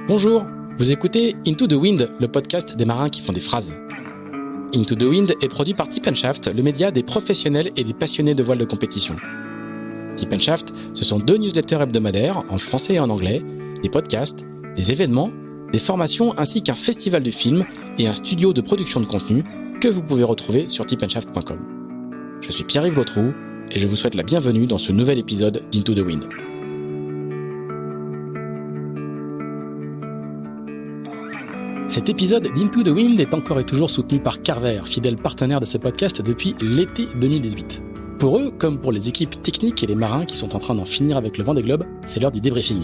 Bonjour, vous écoutez Into the Wind, le podcast des marins qui font des phrases. Into the Wind est produit par Tip & Shaft, le média des professionnels et des passionnés de voile de compétition. Tip & Shaft, ce sont 2 newsletters hebdomadaires, en français et en anglais, des podcasts, des événements, des formations ainsi qu'un festival de films et un studio de production de contenu que vous pouvez retrouver sur tipshaft.com. Je suis Pierre-Yves Lautroux et je vous souhaite la bienvenue dans ce nouvel épisode d'Into the Wind. Cet épisode d'Into the Wind est encore et toujours soutenu par Carver, fidèle partenaire de ce podcast depuis l'été 2018. Pour eux, comme pour les équipes techniques et les marins qui sont en train d'en finir avec le Vendée Globe, c'est l'heure du débriefing.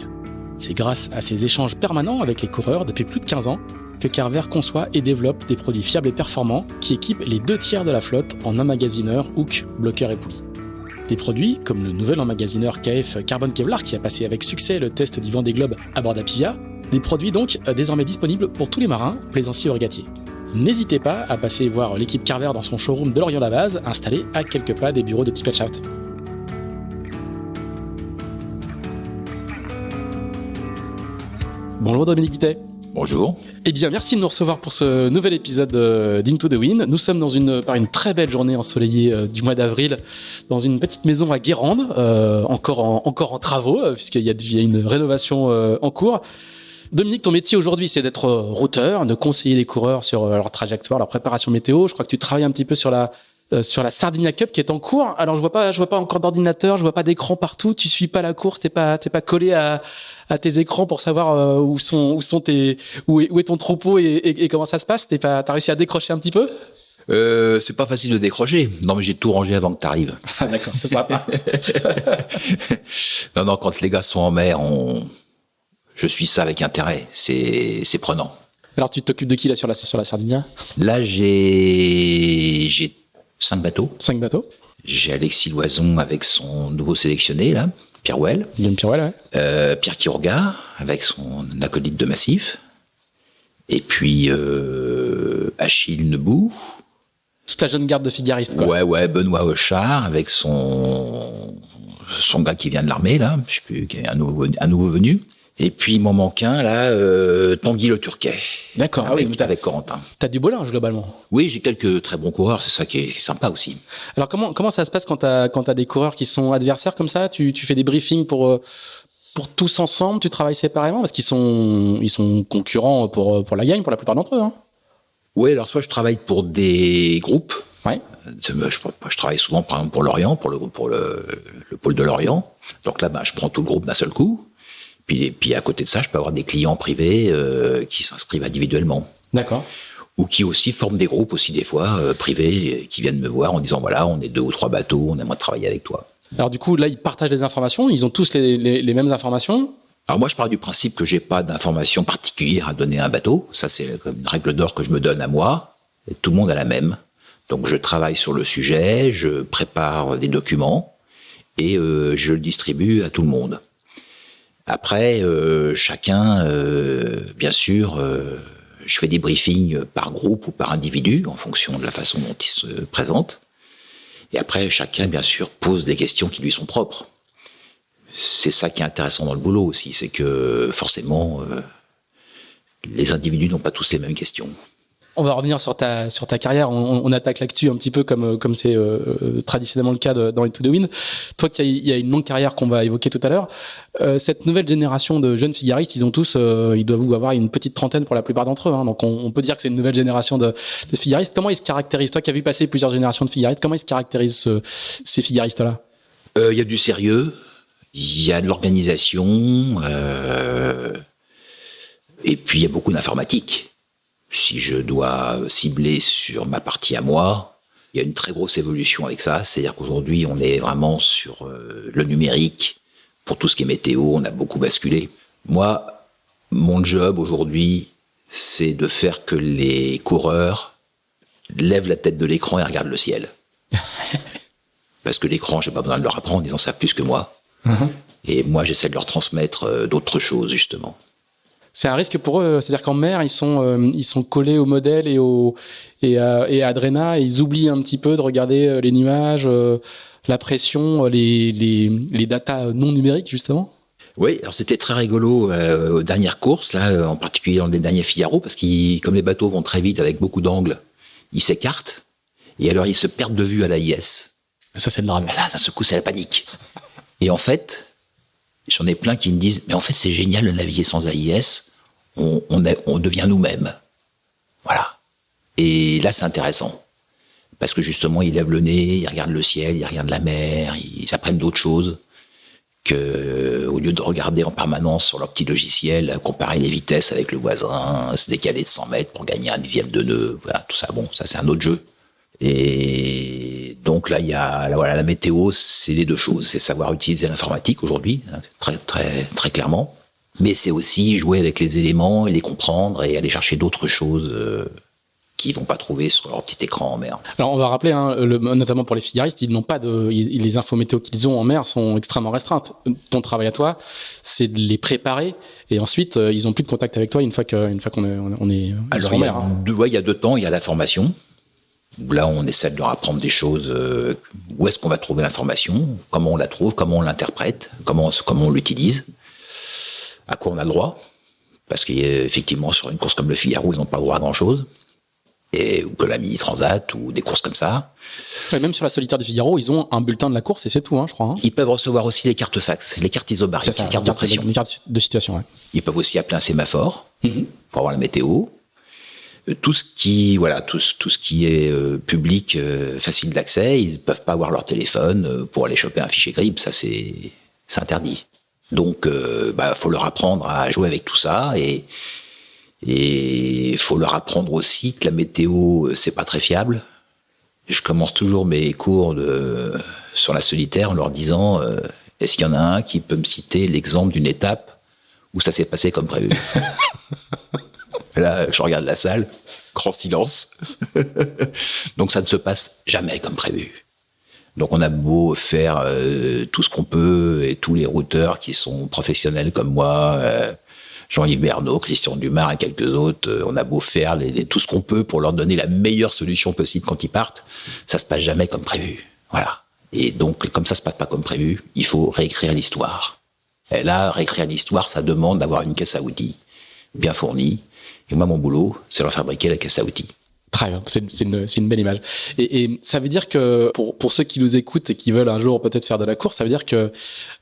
C'est grâce à ces échanges permanents avec les coureurs depuis plus de 15 ans que Carver conçoit et développe des produits fiables et performants qui équipent les 2/3 de la flotte en emmagasineurs, hooks, bloqueurs et poulies. Des produits comme le nouvel emmagasineur KF Carbon Kevlar qui a passé avec succès le test du Vendée Globe à bord d'Apivia, des produits donc désormais disponibles pour tous les marins, plaisanciers ou régatiers. N'hésitez pas à passer voir l'équipe Carver dans son showroom de Lorient-la-Base, installé à quelques pas des bureaux de Tip & Shaft. Bonjour Dominique Guittet. Bonjour. Eh bien, merci de nous recevoir pour ce nouvel épisode d'Into the Wind. Nous sommes par une très belle journée ensoleillée du mois d'avril, dans une petite maison à Guérande, encore en travaux, puisqu'il y a une rénovation en cours. Dominique, ton métier aujourd'hui, c'est d'être routeur, de conseiller les coureurs sur leur trajectoire, leur préparation météo. Je crois que tu travailles un petit peu sur la Sardinia Cup qui est en cours. Alors, je vois pas encore d'ordinateur, je vois pas d'écran partout. Tu suis pas la course, t'es pas collé à tes écrans pour savoir où est ton troupeau et comment ça se passe. T'as réussi à décrocher un petit peu? C'est pas facile de décrocher. Non, mais j'ai tout rangé avant que t'arrives. Ah, d'accord, c'est sympa. Non, quand les gars sont en mer, je suis ça avec intérêt. C'est prenant. Alors, tu t'occupes de qui là sur la Sardinia? Là, j'ai 5 bateaux. 5 bateaux. J'ai Alexis Loison avec son nouveau sélectionné, là, Pierre Well. Guillaume Pierre, ouais. Pierre Quiroga avec son acolyte de massif. Et puis, Achille Nebout. Toute la jeune garde de figaristes, quoi. Ouais, Benoît Hochard avec son gars qui vient de l'armée, là, je sais plus, qui est un nouveau venu. Et puis, il m'en manque un, là, Tanguy Le Turquet. D'accord, avec Corentin. T'as du beau linge, globalement. Oui, j'ai quelques très bons coureurs, c'est ça qui est sympa aussi. Alors, comment ça se passe quand t'as des coureurs qui sont adversaires comme ça? Tu fais des briefings pour tous ensemble? Tu travailles séparément? Parce qu'ils sont concurrents pour la gagne, pour la plupart d'entre eux, hein. Oui, alors soit je travaille pour des groupes. Ouais. Je travaille souvent, par exemple, pour Lorient, pour le pôle de Lorient. Donc là, je prends tout le groupe d'un seul coup. Puis à côté de ça, je peux avoir des clients privés qui s'inscrivent individuellement. D'accord. Ou qui aussi forment des groupes aussi des fois privés qui viennent me voir en disant voilà, on est 2 ou 3 bateaux, on aimerait travailler avec toi. Alors du coup, là, ils partagent des informations, ils ont tous les mêmes informations. Alors moi, je pars du principe que j'ai pas d'informations particulières à donner à un bateau. Ça, c'est comme une règle d'or que je me donne à moi. Et tout le monde a la même. Donc je travaille sur le sujet, je prépare des documents et je le distribue à tout le monde. Après, chacun, bien sûr, je fais des briefings par groupe ou par individu en fonction de la façon dont ils se présentent. Et après, chacun, bien sûr, pose des questions qui lui sont propres. C'est ça qui est intéressant dans le boulot aussi, c'est que forcément, les individus n'ont pas tous les mêmes questions. On va revenir sur ta carrière. On attaque l'actu un petit peu comme c'est traditionnellement le cas dans Into the Wind. Toi, il y a une longue carrière qu'on va évoquer tout à l'heure. Cette nouvelle génération de jeunes figaristes, ils doivent avoir une petite trentaine pour la plupart d'entre eux, hein. Donc on peut dire que c'est une nouvelle génération de figaristes. Comment ils se caractérisent? Toi qui as vu passer plusieurs générations de figaristes, comment ils se caractérisent ces figaristes-là? Il y a du sérieux, il y a de l'organisation, et puis il y a beaucoup d'informatique. Si je dois cibler sur ma partie à moi, il y a une très grosse évolution avec ça. C'est-à-dire qu'aujourd'hui, on est vraiment sur le numérique. Pour tout ce qui est météo, on a beaucoup basculé. Moi, mon job aujourd'hui, c'est de faire que les coureurs lèvent la tête de l'écran et regardent le ciel. Parce que l'écran, j'ai pas besoin de leur apprendre, ils en savent plus que moi. Mm-hmm. Et moi, j'essaie de leur transmettre d'autres choses, justement. C'est un risque pour eux, c'est-à-dire qu'en mer, ils sont collés au modèle et à Adrena, et ils oublient un petit peu de regarder les nuages, la pression, les datas non numériques, justement. Oui, alors c'était très rigolo aux dernières courses, là, en particulier dans les derniers Figaro, parce que comme les bateaux vont très vite avec beaucoup d'angles, ils s'écartent, et alors ils se perdent de vue à l'AIS. Ça, c'est le drame. Là, d'un seul coup, c'est la panique. Et en fait, j'en ai plein qui me disent, mais en fait, c'est génial de naviguer sans AIS, on devient nous-mêmes. Voilà. Et là, c'est intéressant. Parce que justement, ils lèvent le nez, ils regardent le ciel, ils regardent la mer, ils apprennent d'autres choses que, au lieu de regarder en permanence sur leur petit logiciel, comparer les vitesses avec le voisin, se décaler de 100 mètres pour gagner un dixième de nœud, voilà, tout ça, bon, ça c'est un autre jeu. Et donc là, il y a, voilà, la météo, c'est les deux choses, c'est savoir utiliser l'informatique aujourd'hui, hein, très, très, très clairement, mais c'est aussi jouer avec les éléments et les comprendre et aller chercher d'autres choses qu'ils vont pas trouver sur leur petit écran en mer. Alors on va rappeler, notamment pour les figaristes, ils n'ont pas les infos météo qu'ils ont en mer sont extrêmement restreintes. Ton travail à toi, c'est de les préparer et ensuite ils ont plus de contact avec toi une fois qu'on est alors, en mer. Il y a deux temps, il y a la formation. Là, on essaie de leur apprendre des choses. Où est-ce qu'on va trouver l'information? Comment on la trouve? Comment on l'interprète? Comment on l'utilise? À quoi on a le droit? Parce qu'effectivement, sur une course comme le Figaro, ils n'ont pas le droit à grand-chose. Ou que la Mini Transat, ou des courses comme ça. Et même sur la solitaire du Figaro, ils ont un bulletin de la course et c'est tout, je crois. Ils peuvent recevoir aussi les cartes fax, les cartes isobariques, les cartes de pression. Les cartes de situation, ouais. Ils peuvent aussi appeler un sémaphore pour avoir la météo. Tout ce qui est public, facile d'accès, ils peuvent pas avoir leur téléphone pour aller choper un fichier GRIB, ça c'est interdit. Donc, faut leur apprendre à jouer avec tout ça et il faut leur apprendre aussi que la météo, c'est pas très fiable. Je commence toujours mes cours sur la solitaire en leur disant est-ce qu'il y en a un qui peut me citer l'exemple d'une étape où ça s'est passé comme prévu? Là, je regarde la salle, grand silence. Donc ça ne se passe jamais comme prévu. Donc on a beau faire tout ce qu'on peut et tous les routeurs qui sont professionnels comme moi, Jean-Yves Bernot, Christian Dumas et quelques autres, on a beau faire tout ce qu'on peut pour leur donner la meilleure solution possible quand ils partent, ça se passe jamais comme prévu. Voilà. Et donc, comme ça se passe pas comme prévu, il faut réécrire l'histoire. Et là, réécrire l'histoire, ça demande d'avoir une caisse à outils bien fournie. Et moi, mon boulot, c'est leur fabriquer la caisse à outils. Très bien, c'est une belle image. Et ça veut dire que pour ceux qui nous écoutent et qui veulent un jour peut-être faire de la course, ça veut dire que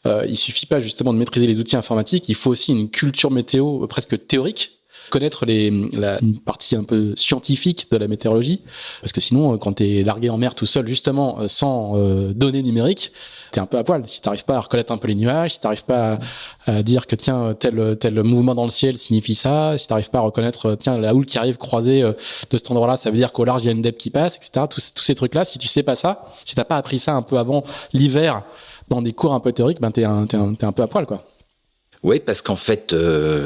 il suffit pas justement de maîtriser les outils informatiques, il faut aussi une culture météo presque théorique, connaître une partie un peu scientifique de la météorologie, parce que sinon quand t'es largué en mer tout seul justement sans données numériques, t'es un peu à poil. Si t'arrives pas à reconnaître un peu les nuages, si t'arrives pas à dire que tiens tel mouvement dans le ciel signifie ça, si t'arrives pas à reconnaître tiens la houle qui arrive croisée de cet endroit-là, ça veut dire qu'au large il y a une dep qui passe, etc. Tous ces trucs-là, si tu sais pas ça, si t'as pas appris ça un peu avant l'hiver dans des cours un peu théoriques, ben t'es un peu à poil quoi. Oui, parce qu'en fait,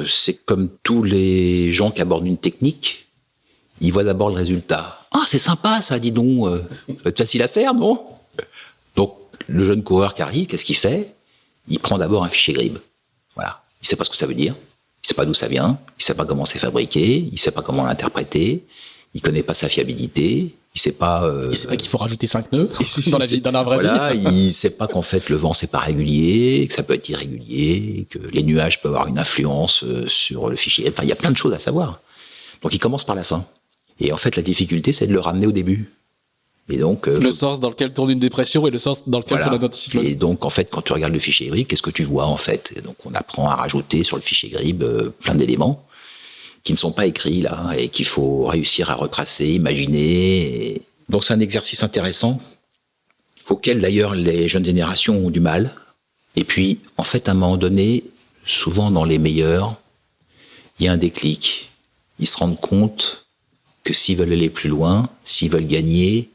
c'est comme tous les gens qui abordent une technique, ils voient d'abord le résultat. Ah, c'est sympa ça, dis donc, ça va être facile à faire, non? Donc, le jeune coureur qui arrive, qu'est-ce qu'il fait? Il prend d'abord un fichier GRIB. Voilà. Il sait pas ce que ça veut dire, il sait pas d'où ça vient, il sait pas comment c'est fabriqué, il sait pas comment l'interpréter, il connaît pas sa fiabilité, il sait pas... Il sait pas qu'il faut rajouter 5 nœuds dans la vraie vie. Il sait pas qu'en fait le vent c'est pas régulier, que ça peut être irrégulier, que les nuages peuvent avoir une influence sur le fichier. Enfin, il y a plein de choses à savoir. Donc il commence par la fin. Et en fait la difficulté c'est de le ramener au début. Et donc le sens dans lequel tourne une dépression et le sens dans lequel tourne un anticyclone. Et donc en fait quand tu regardes le fichier GRIB, qu'est-ce que tu vois en fait? Et donc on apprend à rajouter sur le fichier GRIB plein d'éléments qui ne sont pas écrits là et qu'il faut réussir à retracer, imaginer. Donc c'est un exercice intéressant auquel d'ailleurs les jeunes générations ont du mal. Et puis en fait à un moment donné, souvent dans les meilleurs, il y a un déclic. Ils se rendent compte que s'ils veulent aller plus loin, s'ils veulent gagner,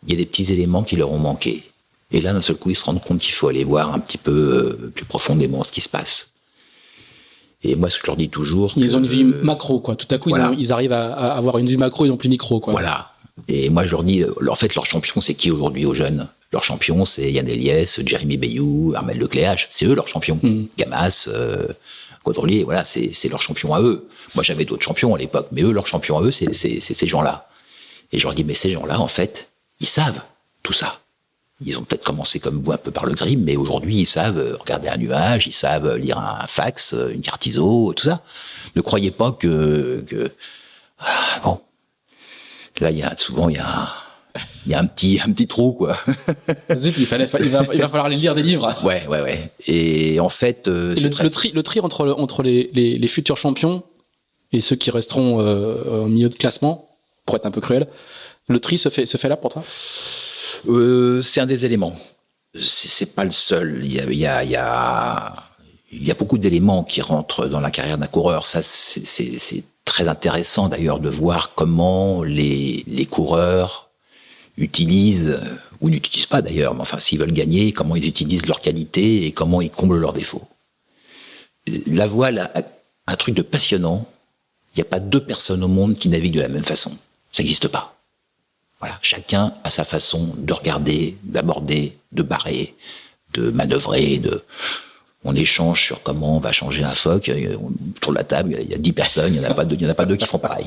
il y a des petits éléments qui leur ont manqué. Et là d'un seul coup ils se rendent compte qu'il faut aller voir un petit peu plus profondément ce qui se passe. Et moi, ce que je leur dis toujours... Ils ont une vue macro, quoi. Tout à coup, voilà. Ils arrivent à avoir une vue macro et non plus micro, quoi. Voilà. Et moi, je leur dis, en fait, leur champion, c'est qui aujourd'hui aux jeunes? Leur champion, c'est Yann Eliès, Jérémy Bayou, Armel Lecléache. C'est eux, leurs champions. Gamas, Caudrelier, voilà, c'est leur champion à eux. Moi, j'avais d'autres champions à l'époque, mais eux, leur champion à eux, c'est ces gens-là. Et je leur dis, mais ces gens-là, en fait, ils savent tout ça. Ils ont peut-être commencé comme vous un peu par le grim, mais aujourd'hui, ils savent regarder un nuage, ils savent lire un fax, une carte ISO, tout ça. Ne croyez pas que bon. Là, il y a un petit trou, quoi. Zut, il va falloir les lire des livres. Ouais. Et en fait, le tri entre les futurs champions et ceux qui resteront au milieu de classement, pour être un peu cruel, le tri se fait là pour toi? C'est un des éléments. C'est pas le seul. Il y a beaucoup d'éléments qui rentrent dans la carrière d'un coureur. Ça, c'est très intéressant d'ailleurs de voir comment les coureurs utilisent, ou n'utilisent pas d'ailleurs, mais enfin s'ils veulent gagner, comment ils utilisent leurs qualités et comment ils comblent leurs défauts. La voile a un truc de passionnant. Il n'y a pas deux personnes au monde qui naviguent de la même façon. Ça n'existe pas. Voilà, chacun a sa façon de regarder, d'aborder, de barrer, de manœuvrer, on échange sur comment on va changer un phoque. Autour de la table, il y a 10 personnes, il n'y en a pas deux qui font pareil.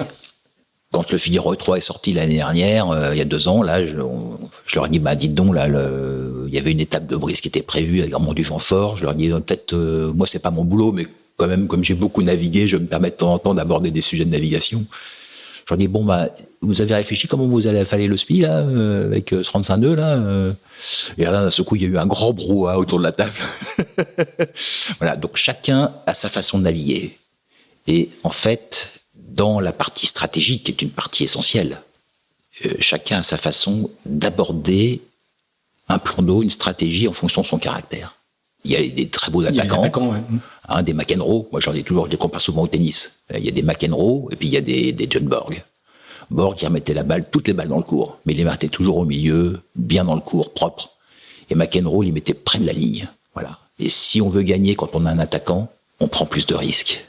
Quand le Figaro 3 est sorti l'année dernière, il y a 2 ans, là, je leur ai dit, dites donc, là, il y avait une étape de brise qui était prévue avec vraiment du vent fort. Je leur ai dit, peut-être, moi, c'est pas mon boulot, mais quand même, comme j'ai beaucoup navigué, je me permets de temps en temps d'aborder des sujets de navigation. Je leur ai dit, vous avez réfléchi comment vous allez affaler le SPI, là, avec ce 35-2, là Et là, d'un seul coup, il y a eu un grand brouhaha autour de la table. Voilà, donc chacun a sa façon de naviguer. Et en fait, dans la partie stratégique, qui est une partie essentielle, chacun a sa façon d'aborder un plan d'eau, une stratégie en fonction de son caractère. Il y a des très beaux attaquants, ouais. Des McEnroe. Moi, je les compare souvent au tennis. Il y a des McEnroe et puis il y a des John Borg. Borg, il remettait toutes les balles dans le cours, mais il les mettait toujours au milieu, bien dans le cours, propre. Et McEnroe, il les mettait près de la ligne. Voilà. Et si on veut gagner quand on a un attaquant, on prend plus de risques.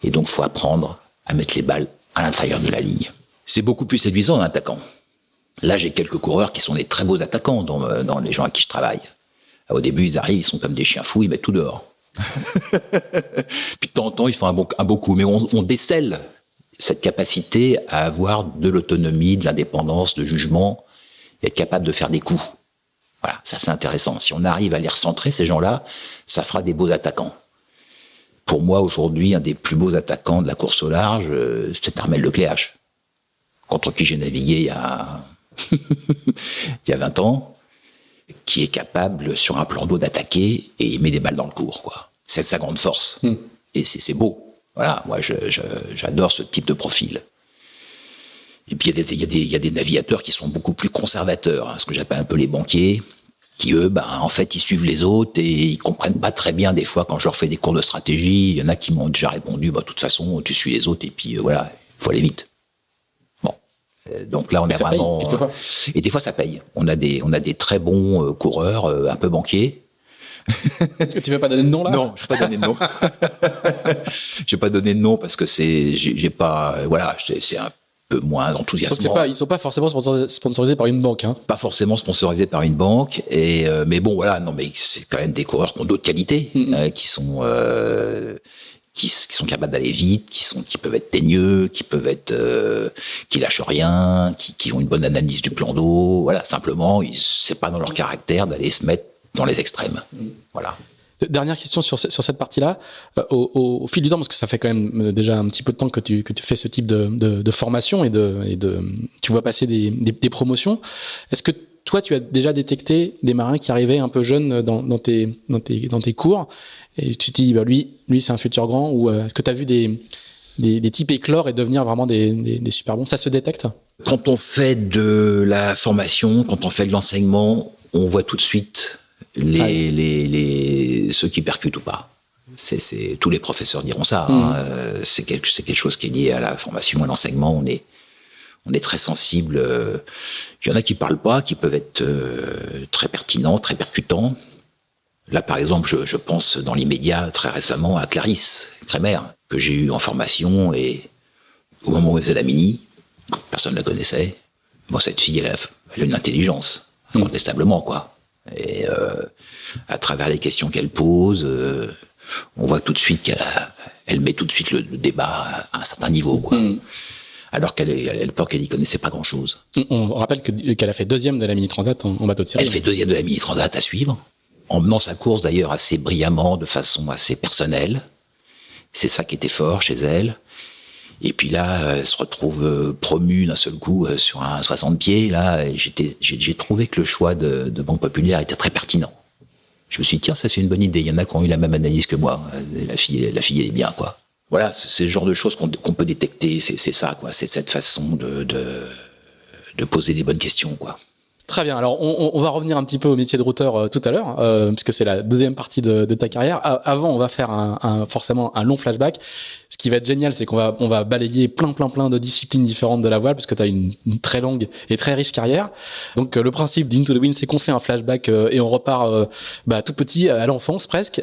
Et donc, il faut apprendre à mettre les balles à l'intérieur de la ligne. C'est beaucoup plus séduisant un attaquant. Là, j'ai quelques coureurs qui sont des très beaux attaquants dans les gens avec qui je travaille. Au début, ils arrivent, ils sont comme des chiens fous, ils mettent tout dehors. Puis de temps en temps, ils font un beau coup. Mais on décèle cette capacité à avoir de l'autonomie, de l'indépendance, de jugement, et être capable de faire des coups. Voilà, ça c'est intéressant. Si on arrive à les recentrer, ces gens-là, ça fera des beaux attaquants. Pour moi, aujourd'hui, un des plus beaux attaquants de la course au large, c'est Armel Lecléache, contre qui j'ai navigué il y a 20 ans. Qui est capable, sur un plan d'eau, d'attaquer et il met des balles dans le cours, quoi. C'est sa grande force. Et c'est beau. Voilà, moi, j'adore ce type de profil. Et puis, il y a des navigateurs qui sont beaucoup plus conservateurs, ce que j'appelle un peu les banquiers, qui, eux, en fait, ils suivent les autres et ils comprennent pas très bien, des fois, quand je leur fais des cours de stratégie. Il y en a qui m'ont déjà répondu, de toute façon, tu suis les autres et puis, voilà, il faut aller vite. Donc là, on est vraiment. Et des fois, ça paye. On a des très bons coureurs, un peu banquiers. Tu veux pas donner de nom là? Non, je vais pas donner de nom. Je vais pas donner de nom parce que j'ai pas. Voilà, c'est un peu moins enthousiasmant. Donc ils sont pas forcément sponsorisés par une banque, hein. Pas forcément sponsorisés par une banque. Mais bon, voilà, non, mais c'est quand même des coureurs qui ont d'autres qualités, qui sont capables d'aller vite, qui peuvent être teigneux, qui lâchent rien, qui ont une bonne analyse du plan d'eau. Voilà, simplement, c'est pas dans leur caractère d'aller se mettre dans les extrêmes. Voilà. Dernière question sur cette partie-là. Au fil du temps, parce que ça fait quand même déjà un petit peu de temps que tu fais ce type de formation et tu vois passer des promotions. Est-ce que toi, tu as déjà détecté des marins qui arrivaient un peu jeunes dans tes cours et tu te dis, lui, c'est un futur grand, ou est-ce que tu as vu des types éclore et devenir vraiment des super bons? Ça se détecte? Quand on fait de la formation, quand on fait de l'enseignement, on voit tout de suite ceux qui percutent ou pas. Tous les professeurs diront ça. C'est quelque chose qui est lié à la formation, à l'enseignement. On est très sensible. Il y en a qui parlent pas, qui peuvent être très pertinents, très percutants. Là, par exemple, je pense dans l'immédiat, très récemment, à Clarisse Kremer, que j'ai eu en formation, et au moment où elle faisait la mini, personne ne la connaissait. Bon, cette fille, elle a une intelligence, incontestablement, quoi. Et à travers les questions qu'elle pose, on voit tout de suite qu'elle met tout de suite le débat à un certain niveau, quoi. Alors qu'à l'époque, elle y connaissait pas grand-chose. On rappelle qu'elle a fait 2e de la Mini Transat en bateau de série. Elle fait 2e de la Mini Transat à suivre, en menant sa course d'ailleurs assez brillamment, de façon assez personnelle. C'est ça qui était fort chez elle. Et puis là, elle se retrouve promue d'un seul coup sur un 60 pieds. Là, et j'ai trouvé que le choix de Banque Populaire était très pertinent. Je me suis dit, tiens, ça c'est une bonne idée. Il y en a qui ont eu la même analyse que moi. La fille, elle est bien, quoi. Voilà, c'est le genre de choses qu'on peut détecter. C'est ça, quoi. C'est cette façon de poser des bonnes questions, quoi. Très bien. Alors, on va revenir un petit peu au métier de routeur tout à l'heure, puisque c'est la deuxième partie de ta carrière. Avant, on va faire forcément un long flashback. Ce qui va être génial, c'est qu'on va balayer plein de disciplines différentes de la voile, parce que tu as une très longue et très riche carrière. Donc, le principe d'Into the Wind, c'est qu'on fait un flashback et on repart tout petit, à l'enfance presque.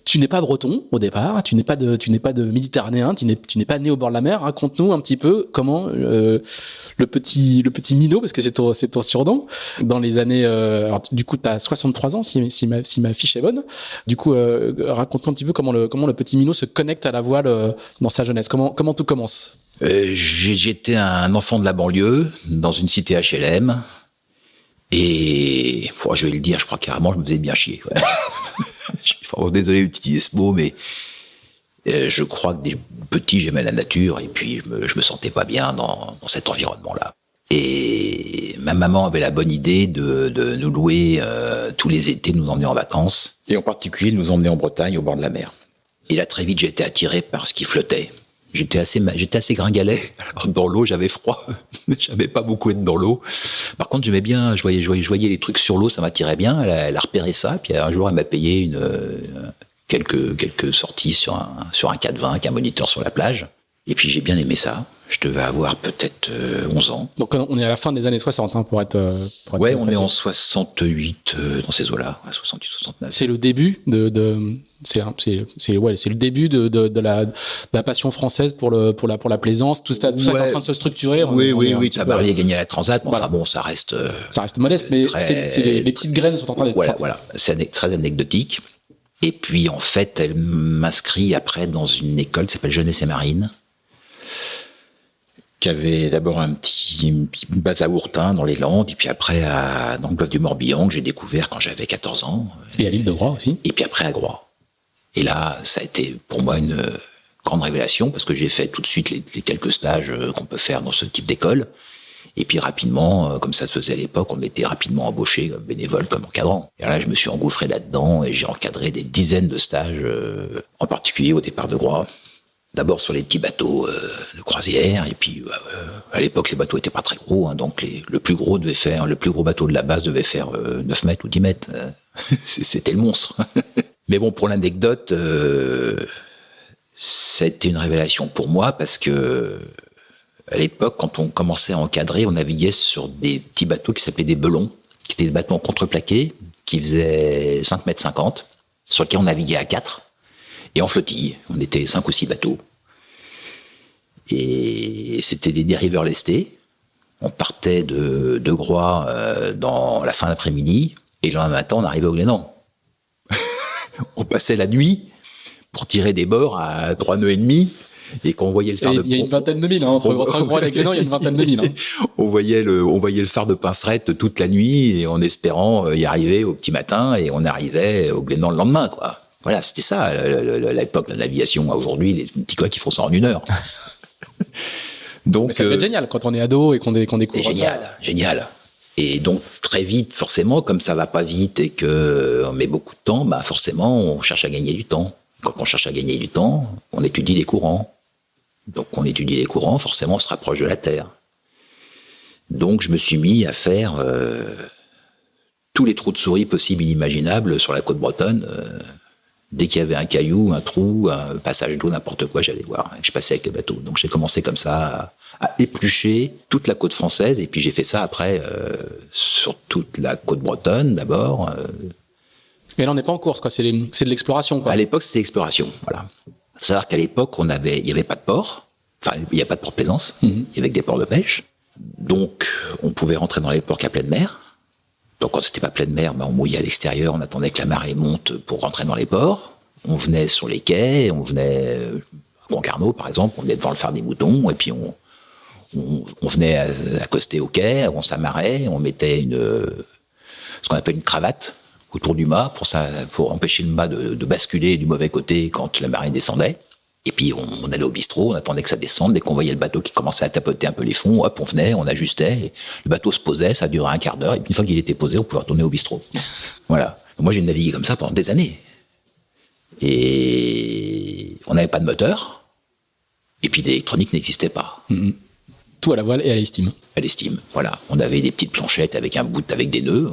Tu n'es pas breton au départ, tu n'es pas de méditerranéen, tu n'es pas né au bord de la mer. Raconte-nous un petit peu comment le petit minot, parce que c'est ton surnom, dans les années. Alors, du coup, tu as 63 ans si ma fiche est bonne. Du coup, raconte-nous un petit peu comment le petit minot se connecte à la voile dans sa jeunesse. Comment tout commence? J'étais un enfant de la banlieue dans une cité HLM et je vais le dire, je crois carrément, je me faisais bien chier. Ouais. Je suis vraiment désolé d'utiliser ce mot, mais je crois que des petits, j'aimais la nature et puis je me sentais pas bien dans cet environnement-là. Et ma maman avait la bonne idée de nous louer tous les étés, nous emmener en vacances, et en particulier nous emmener en Bretagne au bord de la mer. Et là, très vite, j'ai été attiré par ce qui flottait. J'étais assez gringalet. Alors, dans l'eau, j'avais froid, mais j'avais pas beaucoup être dans l'eau. Par contre, j'aimais bien, je voyais les trucs sur l'eau, ça m'attirait bien. Elle a repéré ça, puis un jour, elle m'a payé quelques sorties sur un 420 avec un moniteur sur la plage. Et puis, j'ai bien aimé ça. Je devais avoir peut-être 11 ans. Donc, on est à la fin des années 60, pour être ouais, on est en 68, dans ces eaux-là. 68, 69. C'est le début c'est le début de la passion française pour la plaisance. Tout ça est en train de se structurer. Oui. Tabarly a gagné la Transat. Voilà. Enfin bon, ça reste modeste, mais les petites graines sont en train d'être. Voilà. C'est très anecdotique. Et puis, en fait, elle m'inscrit après dans une école qui s'appelle Jeunesse et Marine, qui avait d'abord une base à Ourtin dans les Landes, et puis après dans le golfe du Morbihan, que j'ai découvert quand j'avais 14 ans. Et à l'île de Groix aussi. Et puis après à Groix. Et là, ça a été pour moi une grande révélation, parce que j'ai fait tout de suite les quelques stages qu'on peut faire dans ce type d'école. Et puis rapidement, comme ça se faisait à l'époque, on était rapidement embauchés comme bénévoles, comme encadrant. Et là, je me suis engouffré là-dedans et j'ai encadré des dizaines de stages, en particulier au départ de Groix. D'abord sur les petits bateaux de croisière, et puis à l'époque les bateaux étaient pas très gros, donc le plus gros bateau de la base devait faire 9 mètres ou 10 mètres. C'était le monstre. Mais bon, pour l'anecdote, c'était une révélation pour moi, parce que à l'époque, quand on commençait à encadrer, on naviguait sur des petits bateaux qui s'appelaient des belons, qui étaient des bateaux en contreplaqué, qui faisaient 5 mètres 50, sur lesquels on naviguait à 4. Et en flottille, on était 5 ou 6 bateaux. Et c'était des dériveurs lestés. On partait de Groix dans la fin d'après-midi, et le lendemain matin, on arrivait au Glénan. On passait la nuit pour tirer des bords à 3 nœuds et demi, et quand on voyait le phare de... Il y a une vingtaine de milles, entre Groix et Glénan, il y a une vingtaine de milles. On voyait le phare de Pinfret toute la nuit, et en espérant y arriver au petit matin, et on arrivait au Glénan le lendemain, quoi. Voilà, c'était ça, à l'époque, la navigation. Aujourd'hui, les petits coqs, ils font ça en 1 heure. Donc, mais ça peut être génial quand on est ado et qu'on découvre ça. Génial. Et donc, très vite, forcément, comme ça va pas vite et qu'on met beaucoup de temps, forcément, on cherche à gagner du temps. Quand on cherche à gagner du temps, on étudie les courants. Donc, on étudie les courants, forcément, on se rapproche de la Terre. Donc, je me suis mis à faire tous les trous de souris possibles et inimaginables sur la côte bretonne. Dès qu'il y avait un caillou, un trou, un passage d'eau, n'importe quoi, j'allais voir. Je passais avec les bateaux. Donc j'ai commencé comme ça à éplucher toute la côte française. Et puis j'ai fait ça après sur toute la côte bretonne d'abord. Mais là on n'est pas en course, quoi. C'est de l'exploration, quoi. À l'époque c'était l'exploration. Voilà. Il faut savoir qu'à l'époque il y avait pas de port. Enfin il n'y a pas de port de plaisance. Il y avait que des ports de pêche. Donc on pouvait rentrer dans les ports qu'à pleine mer. Donc quand c'était pas pleine mer, on mouillait à l'extérieur, on attendait que la marée monte pour rentrer dans les ports. On venait sur les quais, on venait Concarneau, par exemple, on venait devant le phare des Moutons, et puis on venait accoster au quai, on s'amarrait, on mettait ce qu'on appelle une cravate autour du mât pour empêcher le mât de basculer du mauvais côté quand la marée descendait. Et puis on allait au bistrot, on attendait que ça descende, dès qu'on voyait le bateau qui commençait à tapoter un peu les fonds, hop, on venait, on ajustait, et le bateau se posait, ça durait un quart d'heure, et puis une fois qu'il était posé, on pouvait retourner au bistrot. Voilà. Moi, j'ai navigué comme ça pendant des années. Et on n'avait pas de moteur, et puis l'électronique n'existait pas. Mmh. Tout à la voile et à l'estime. À l'estime, voilà. On avait des petites planchettes avec avec des nœuds,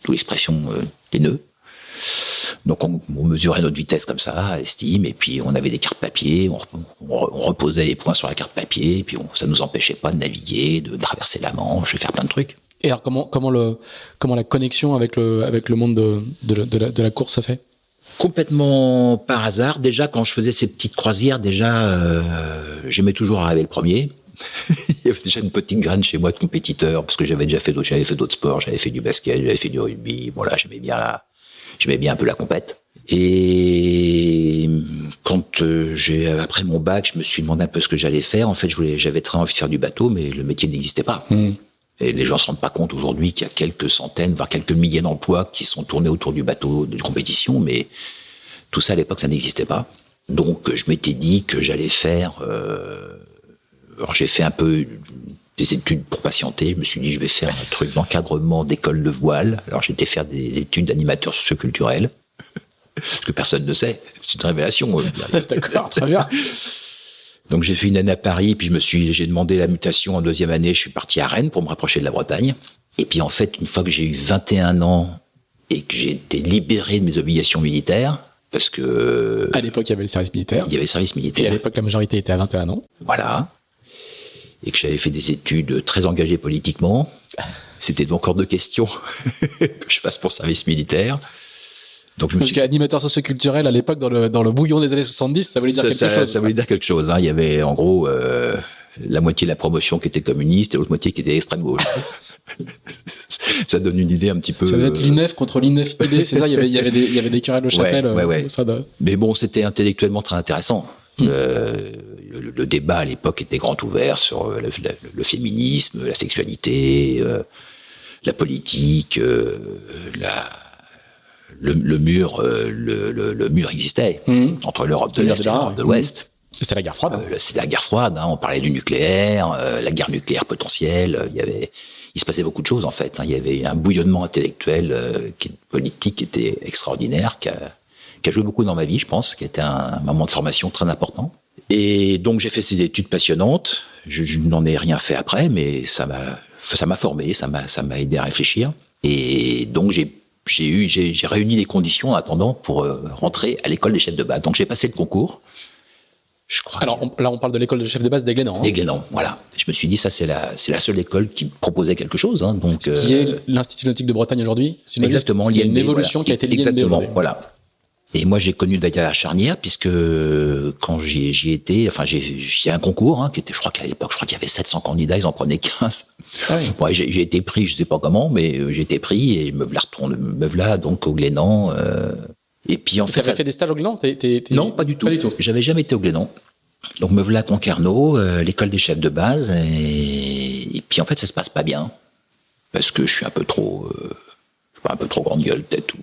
d'où l'expression des nœuds. Donc on mesurait notre vitesse comme ça, à l'estime, et puis on avait des cartes papier, on reposait les points sur la carte papier, et puis ça nous empêchait pas de naviguer, de traverser la Manche, de faire plein de trucs. Et alors comment la connexion avec le monde de la course se fait? Complètement par hasard. Déjà, quand je faisais ces petites croisières, j'aimais toujours arriver le premier. Il y avait déjà une petite graine chez moi de compétiteur, parce que j'avais fait d'autres sports, j'avais fait du basket, j'avais fait du rugby. Voilà, j'aimais bien un peu la compète. Et quand après mon bac, je me suis demandé un peu ce que j'allais faire. En fait, j'avais très envie de faire du bateau, mais le métier n'existait pas. Et les gens se rendent pas compte aujourd'hui qu'il y a quelques centaines, voire quelques milliers d'emplois qui sont tournés autour du bateau de compétition, mais tout ça à l'époque, ça n'existait pas. Donc, je m'étais dit que j'allais faire. Alors, j'ai fait un peu des études pour patienter. Je me suis dit, je vais faire un truc d'encadrement d'école de voile. Alors, j'ai été faire des études d'animateur socioculturel. Ce que personne ne sait. C'est une révélation. D'accord, très bien. Donc, j'ai fait une année à Paris, puis j'ai demandé la mutation en deuxième année. Je suis parti à Rennes pour me rapprocher de la Bretagne. Et puis, en fait, une fois que j'ai eu 21 ans et que j'ai été libéré de mes obligations militaires, parce que... À l'époque, il y avait le service militaire. Il y avait le service militaire. Et à l'époque, la majorité était à 21 ans. Voilà. Et que j'avais fait des études très engagées politiquement. C'était donc hors de question que je fasse pour service militaire. Donc parce qu'animateur socioculturel à l'époque dans le bouillon des années 70, ça voulait dire quelque chose. Ça voulait dire quelque chose. Hein. Il y avait en gros la moitié de la promotion qui était communiste et l'autre moitié qui était extrême gauche. Ça donne une idée un petit peu. Ça devait être l'INEF contre l'INEF-ID, c'est ça. Il y avait des querelles au chapelle. Ouais. Mais bon, c'était intellectuellement très intéressant. Le débat à l'époque était grand ouvert sur le féminisme, la sexualité, la politique, le mur existait entre l'Europe de l'Est et l'Europe de l'Ouest. C'était la guerre froide. C'était la guerre froide. Hein. On parlait du nucléaire, la guerre nucléaire potentielle. Il se passait beaucoup de choses en fait. Hein. Il y avait un bouillonnement intellectuel, politique qui était extraordinaire, qui a joué beaucoup dans ma vie, je pense, qui était un moment de formation très important. Et donc j'ai fait ces études passionnantes. Je n'en ai rien fait après, mais ça m'a formé, ça m'a aidé à réfléchir. Et donc j'ai réuni les conditions en attendant pour rentrer à l'école des chefs de base. Donc j'ai passé le concours. Je crois. Alors là, on parle de l'école de chefs de base d'Aiglénan. D'Aiglénan, voilà. Je me suis dit, ça c'est la seule école qui proposait quelque chose. Hein, donc, ce qui est l'Institut nautique de Bretagne aujourd'hui. Exactement. Il y a une évolution qui a été l'INB. Exactement, voilà. Et moi, j'ai connu d'ailleurs la charnière, puisque quand j'y étais, enfin, il y a un concours, hein, qui était, je crois qu'à l'époque, il y avait 700 candidats, ils en prenaient 15. Ah oui. Ouais, j'ai été pris, je sais pas comment, mais j'ai été pris et me voilà, donc au Glénan. Et puis en fait. T'avais fait des stages au Glénan? Non, pas du tout. J'avais jamais été au Glénan. Donc me voilà à Concarneau, l'école des chefs de base, et puis en fait, ça se passe pas bien. Parce que je suis un peu trop grande gueule, peut-être.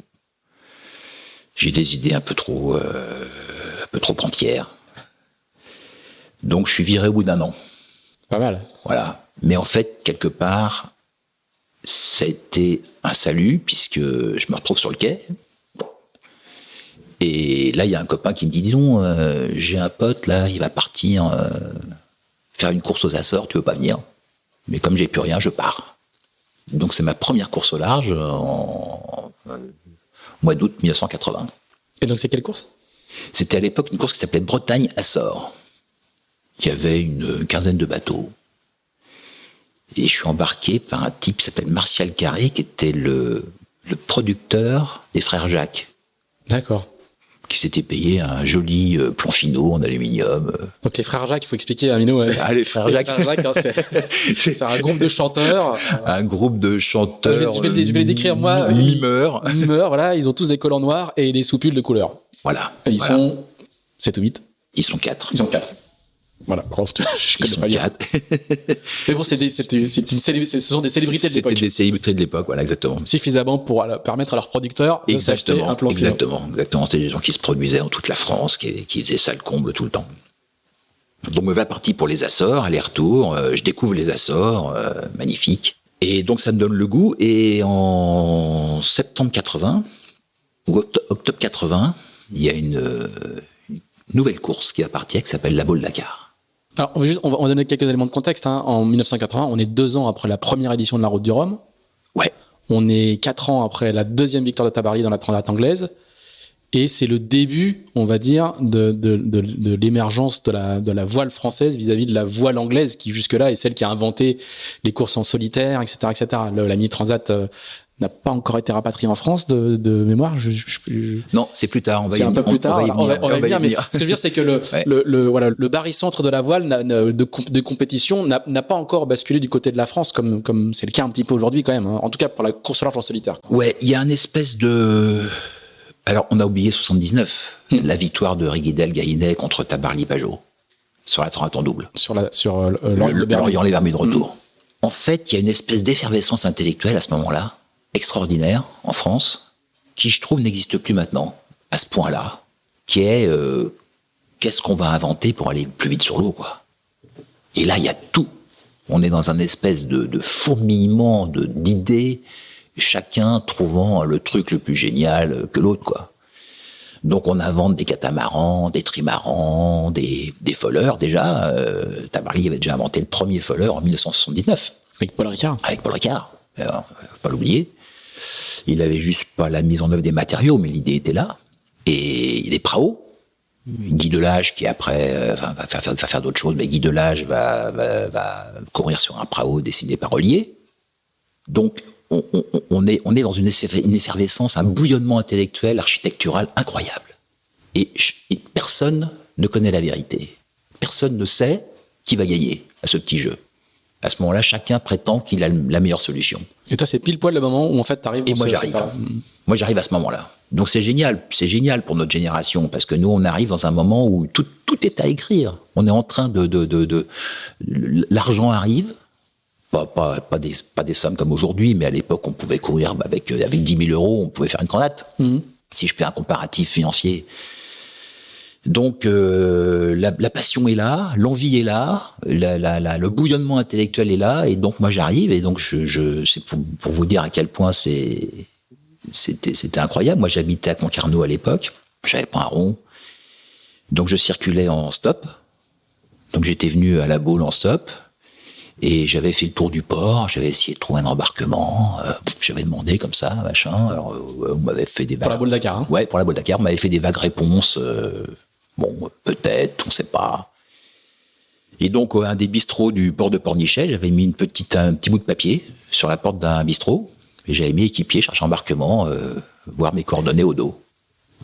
J'ai des idées un peu trop entières. Donc je suis viré au bout d'un an. Pas mal. Voilà. Mais en fait, quelque part, ça a été un salut, puisque je me retrouve sur le quai. Et là, il y a un copain qui me dit, disons, j'ai un pote, là, il va partir faire une course aux Açores, tu veux pas venir? Mais comme j'ai plus rien, je pars. Donc c'est ma première course au large en mois d'août 1980. Et donc c'est quelle course? C'était à l'époque une course qui s'appelait Bretagne-Açores. Il y avait une quinzaine de bateaux. Et je suis embarqué par un type qui s'appelle Martial Carré, qui était le producteur des frères Jacques. D'accord. Qui s'était payé un joli plomb finot en aluminium. Donc les frères Jacques, il faut expliquer à Mino. Ah, les frères Jacques. Les frères Jacques, hein, c'est un groupe de chanteurs. Un groupe de chanteurs. Je vais les décrire moi. Mimeurs. Mimeurs, voilà. Ils ont tous des collants noirs et des soupules de couleur. Voilà. Et ils sont 7 ou 8. Ils sont 4. Ils sont 4. Voilà. Je Ils sont 4. Mais bon, ce sont des célébrités de l'époque. C'était des célébrités de l'époque, voilà, exactement. Suffisamment pour permettre à leurs producteurs de s'acheter un plan film. Exactement. C'était des gens qui se produisaient dans toute la France, qui faisaient ça le comble tout le temps. Donc, me voilà parti pour les Açores, aller-retour. Je découvre les Açores, magnifique. Et donc, ça me donne le goût. Et en septembre 80, ou octobre 80, il y a une nouvelle course qui est partie, qui s'appelle la Baule-Dakar. Alors, on va donner quelques éléments de contexte. En 1980, on est 2 ans après la première édition de la Route du Rhum. Ouais. On est 4 ans après la deuxième victoire de Tabarly dans la Transat anglaise. Et c'est le début, on va dire, de l'émergence de la voile française vis-à-vis de la voile anglaise, qui jusque-là est celle qui a inventé les courses en solitaire, etc., etc. La Mini Transat n'a pas encore été rapatriée en France de mémoire. Non, c'est plus tard. C'est un peu plus tard. On va y venir. Mais ce que je veux dire, c'est que le barycentre de la voile de compétition n'a pas encore basculé du côté de la France, comme c'est le cas un petit peu aujourd'hui quand même. Hein. En tout cas pour la course au large en solitaire. Ouais, il y a une espèce de... Alors, on a oublié 79, la victoire de Riguidel-Gaïnet contre Tabarly-Pajot sur la Transat en double. Sur Lorient les Bermudes de retour. En fait, il y a une espèce d'effervescence intellectuelle à ce moment-là, extraordinaire en France, qui, je trouve, n'existe plus maintenant, à ce point-là, qui est qu'est-ce qu'on va inventer pour aller plus vite sur l'eau, quoi. Et là, il y a tout. On est dans un espèce de fourmillement d'idées, chacun trouvant le truc le plus génial que l'autre, quoi. Donc on invente des catamarans, des trimarans, des folleurs déjà. Tabarly avait déjà inventé le premier folleur en 1979. Avec Paul Ricard. Avec Paul Ricard, faut pas l'oublier. Il avait juste pas la mise en œuvre des matériaux, mais l'idée était là. Et des praos. Guy Delage qui après va faire d'autres choses, mais Guy Delage va courir sur un prao dessiné par Ollier. Donc on est dans une effervescence, un bouillonnement intellectuel, architectural incroyable. Et personne ne connaît la vérité. Personne ne sait qui va gagner à ce petit jeu. À ce moment-là, chacun prétend qu'il a la meilleure solution. Et toi, c'est pile poil le moment où en fait t'arrives. Et moi, j'arrive. Moi, j'arrive à ce moment-là. Donc c'est génial pour notre génération parce que nous, on arrive dans un moment où tout est à écrire. On est en train l'argent arrive. Pas des sommes comme aujourd'hui, mais à l'époque, on pouvait courir avec 10 000 euros, on pouvait faire une transat. Si je fais un comparatif financier. Donc, la passion est là, l'envie est là, le bouillonnement intellectuel est là, et donc moi j'arrive, et donc c'est pour vous dire à quel point c'était incroyable. Moi j'habitais à Concarneau à l'époque, j'avais pas un rond, donc je circulais en stop, donc j'étais venu à la Baule en stop, et j'avais fait le tour du port, j'avais essayé de trouver un embarquement, j'avais demandé comme ça, machin. Alors, on m'avait fait des vagues. Pour la Baule-Dakar, hein. Ouais, pour la Baule-Dakar, on m'avait fait des vagues réponses. Bon, peut-être, on sait pas. Et donc, un des bistrots du port de Pornichet, j'avais mis un petit bout de papier sur la porte d'un bistrot, et j'avais mis équipier, cherche embarquement, voir mes coordonnées au dos.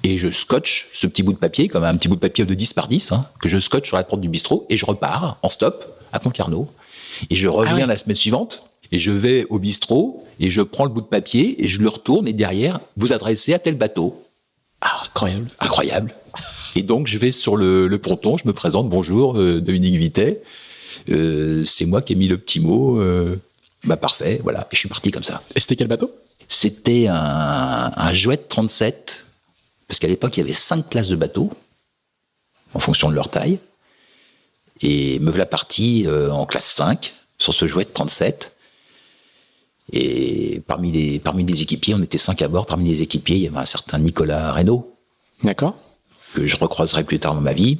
Et je scotche ce petit bout de papier, comme un petit bout de papier de 10 par 10, hein, que je scotche sur la porte du bistrot, et je repars en stop à Concarneau. Et je reviens la semaine suivante, et je vais au bistrot, et je prends le bout de papier, et je le retourne, et derrière, vous adressez à tel bateau. Ah, incroyable. Incroyable. Et donc, je vais sur le ponton, je me présente, bonjour, Dominique Vitet, c'est moi qui ai mis le petit mot, parfait, voilà, et je suis parti comme ça. Et c'était quel bateau ? C'était un Jouette 37, parce qu'à l'époque, il y avait 5 classes de bateaux, en fonction de leur taille, et me voilà parti en classe 5, sur ce Jouette 37, et parmi les équipiers, on était 5 à bord, parmi les équipiers, il y avait un certain Nicolas Reynaud. D'accord. Que je recroiserai plus tard dans ma vie.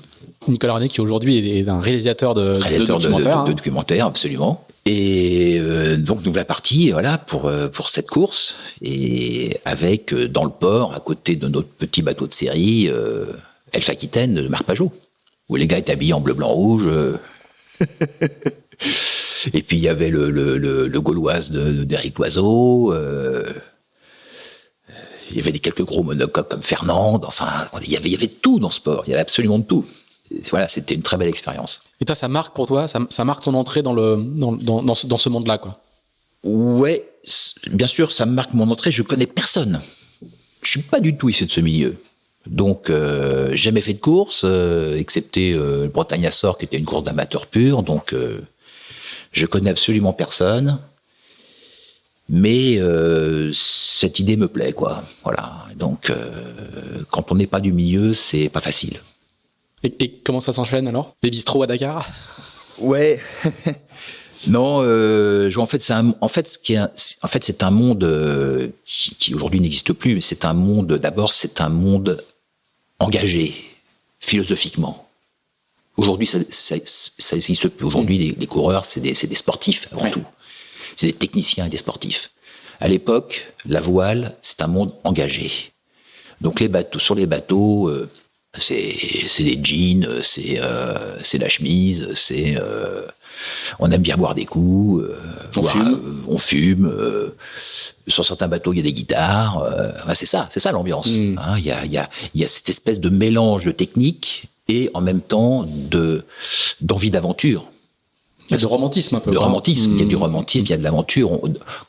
Nicolas Reynaud qui aujourd'hui est un réalisateur de documentaires. De documentaires, absolument. Et donc nous voilà partis, voilà, pour cette course, et avec dans le port, à côté de notre petit bateau de série, Elf Aquitaine de Marc Pajot, où les gars étaient habillés en bleu, blanc, rouge. Et puis il y avait le Gauloise d'Éric Loiseau. Il y avait quelques gros monocoques comme Fernande. Enfin, il y avait tout dans ce sport. Il y avait absolument tout. Et voilà, c'était une très belle expérience. Et toi, ça marque pour toi, ça marque ton entrée dans ce monde-là, quoi. Ouais, bien sûr, ça me marque mon entrée. Je connais personne. Je suis pas du tout issu de ce milieu. Donc, jamais fait de course, excepté le Bretagne Açores, qui était une course d'amateur pur. Donc, je connais absolument personne. Mais cette idée me plaît, quoi. Voilà. Donc, quand on n'est pas du milieu, c'est pas facile. Et comment ça s'enchaîne alors? Les bistrots à Dakar? Ouais. Non, en fait, c'est un monde qui aujourd'hui n'existe plus. Mais c'est un monde. D'abord, c'est un monde engagé philosophiquement. Aujourd'hui, ça existe plus. Aujourd'hui, les coureurs, c'est des sportifs avant tout. C'est des techniciens et des sportifs. À l'époque, la voile, c'est un monde engagé. Donc sur les bateaux, c'est des jeans, c'est la chemise, on aime bien boire des coups, on fume. Sur certains bateaux, il y a des guitares. C'est ça l'ambiance. Il y a cette espèce de mélange de technique et en même temps d'envie d'aventure. Il y a du romantisme un peu. Il y a du romantisme, il y a de l'aventure.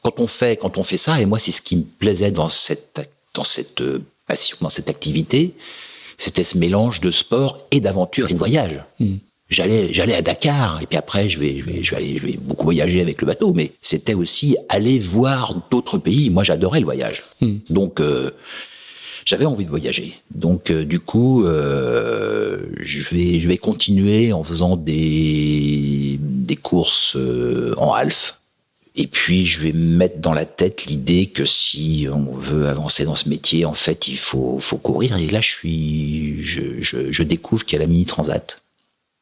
Quand on fait ça, et moi c'est ce qui me plaisait dans cette passion, dans cette activité, c'était ce mélange de sport et d'aventure et de voyage. J'allais à Dakar, et puis après je vais beaucoup voyager avec le bateau, mais c'était aussi aller voir d'autres pays. Moi j'adorais le voyage. Donc j'avais envie de voyager. Donc, du coup, je vais continuer en faisant des courses en half. Et puis, je vais me mettre dans la tête l'idée que si on veut avancer dans ce métier, en fait, il faut courir. Et là, je découvre qu'il y a la Mini Transat,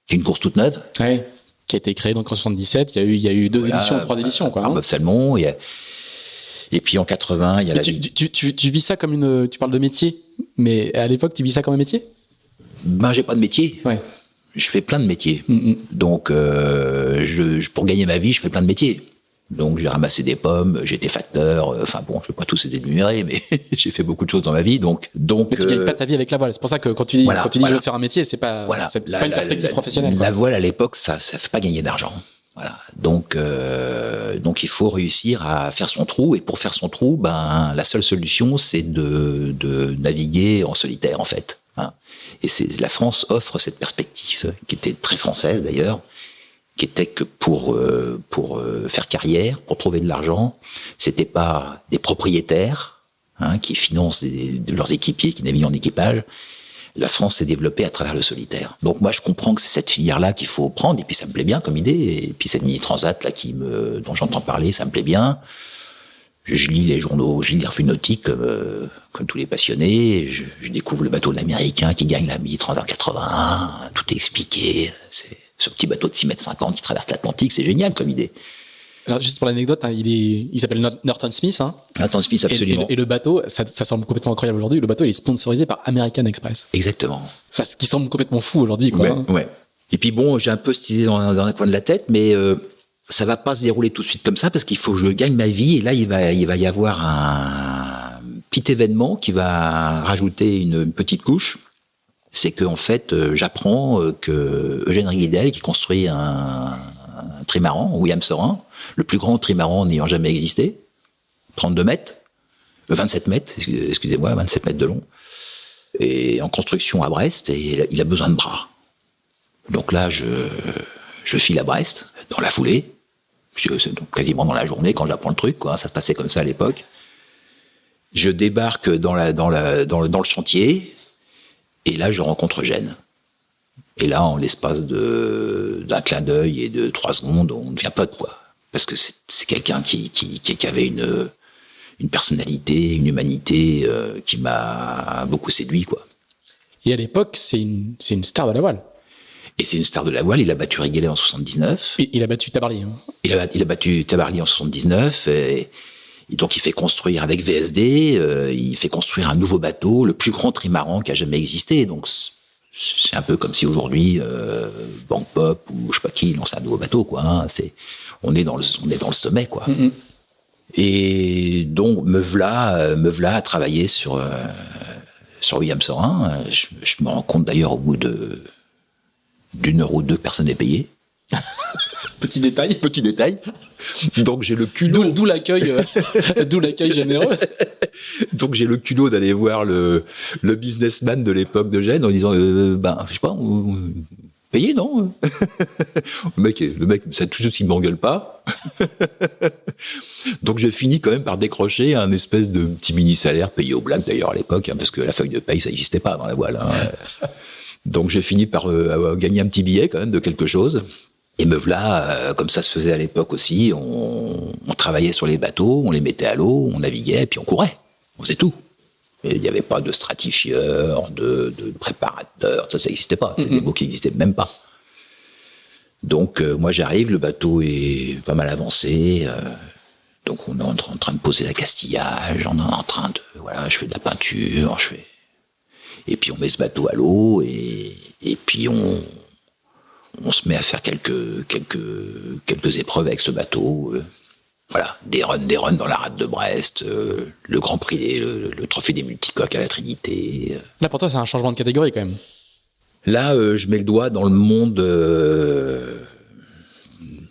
qui est une course toute neuve. Ouais. Qui a été créée donc en 77. Il y a eu 2 éditions, 3 éditions, quoi. Bob Salmon, et puis en 80, il y a tu vis ça comme tu parles de métier, mais à l'époque, tu vis ça comme un métier? Ben, j'ai pas de métier. Ouais. Je fais plein de métiers. Donc, pour gagner ma vie, je fais plein de métiers. Donc, j'ai ramassé des pommes, j'ai été facteur. Enfin bon, je vais pas tous les énumérer, mais j'ai fait beaucoup de choses dans ma vie. Donc. Mais tu gagnes pas ta vie avec la voile. C'est pour ça que quand tu dis je veux faire un métier, c'est pas une perspective professionnelle. La voile à l'époque, ça fait pas gagner d'argent. Voilà. Donc il faut réussir à faire son trou, et pour faire son trou, la seule solution, c'est de naviguer en solitaire, en fait. Et la France offre cette perspective, qui était très française d'ailleurs, qui était que pour faire carrière, pour trouver de l'argent, c'était pas des propriétaires qui financent leurs équipiers qui naviguent en équipage. La France s'est développée à travers le solitaire. Donc moi, je comprends que c'est cette filière-là qu'il faut prendre, et puis ça me plaît bien comme idée. Et puis cette Mini Transat là dont j'entends parler, ça me plaît bien. Je lis les journaux, je lis les revues nautiques comme tous les passionnés. Je découvre le bateau de l'Américain qui gagne la Mini Transat en 81. Tout est expliqué. C'est ce petit bateau de 6,50 m qui traverse l'Atlantique. C'est génial comme idée. Alors, juste pour l'anecdote, il s'appelle Norton Smith. Norton Smith, absolument. Et le bateau, ça semble complètement incroyable aujourd'hui. Le bateau, il est sponsorisé par American Express. Exactement. Ça, ce qui semble complètement fou aujourd'hui, quoi. Ouais. Et puis bon, j'ai un peu cette idée dans un coin de la tête, mais ça va pas se dérouler tout de suite comme ça, parce qu'il faut que je gagne ma vie. Et là, il va y avoir un petit événement qui va rajouter une petite couche. C'est que en fait, j'apprends que Eugène Riguidel, qui construit un trimaran, William Sorin, le plus grand trimaran n'ayant jamais existé, 32 mètres, 27 mètres, excusez-moi, 27 mètres de long, et en construction à Brest, et il a besoin de bras. Donc là, je file à Brest, dans la foulée, donc quasiment dans la journée, quand j'apprends le truc, quoi, ça se passait comme ça à l'époque. Je débarque dans le chantier, et là, je rencontre Eugène. Et là, en l'espace d'un clin d'œil et de 3 secondes, on devient pote, quoi. Parce que c'est quelqu'un qui avait une personnalité, une humanité qui m'a beaucoup séduit, quoi. Et à l'époque, c'est une star de la voile. Et c'est une star de la voile. Il a battu Riguelet en 79. Et il a battu Tabarly. Il a battu Tabarly en 79. Et donc, il fait construire avec VSD, il fait construire un nouveau bateau, le plus grand trimaran qui a jamais existé. Donc, c'est un peu comme si aujourd'hui, Bank Pop ou je sais pas qui lance un nouveau bateau, quoi. On est dans le sommet, quoi. Et donc, me v'là à travailler sur William Sorin. Je me rends compte d'ailleurs au bout d'une heure ou deux, personne n'est payé. Petit détail. Donc j'ai le culot. D'où l'accueil généreux. Donc j'ai le culot d'aller voir le businessman de l'époque de Gênes en disant je sais pas, payé, non? Le mec, ça tout de suite, il m'engueule pas. Donc j'ai fini quand même par décrocher un espèce de petit mini salaire payé au black d'ailleurs à l'époque, parce que la feuille de paye ça n'existait pas dans la voile. Donc j'ai fini par gagner un petit billet quand même de quelque chose. Et me voilà, comme ça se faisait à l'époque aussi, on travaillait sur les bateaux, on les mettait à l'eau, on naviguait, et puis on courait. On faisait tout. Et il n'y avait pas de stratifieur, de préparateur, ça n'existait pas. C'est des mots qui n'existaient même pas. Donc moi j'arrive, le bateau est pas mal avancé, donc on est en train de poser l'accastillage, on est en train de, je fais de la peinture, et puis on met ce bateau à l'eau, et puis on se met à faire quelques épreuves avec ce bateau. Des runs dans la rade de Brest, le Grand Prix, le trophée des multicoques à la Trinité. Là, pour toi, c'est un changement de catégorie quand même. Là, je mets le doigt dans le monde,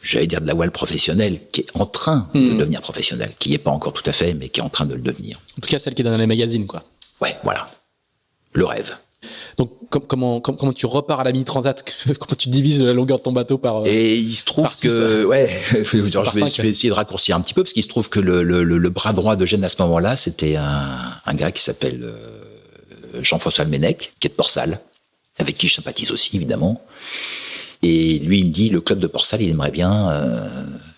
j'allais dire de la voile professionnelle, qui est en train de devenir professionnelle, qui n'y est pas encore tout à fait, mais qui est en train de le devenir. En tout cas, celle qui est dans les magazines, quoi. Ouais, voilà. Le rêve. Donc, comment tu repars à la mini transat? Comment tu divises la longueur de ton bateau par Et il se trouve que je vais essayer de raccourcir un petit peu parce qu'il se trouve que le bras droit de Gênes à ce moment-là, c'était un gars qui s'appelle Jean-François Almenec, qui est de Port-Salle, avec qui je sympathise aussi évidemment. Et lui, il me dit le club de Port-Salle, il aimerait bien,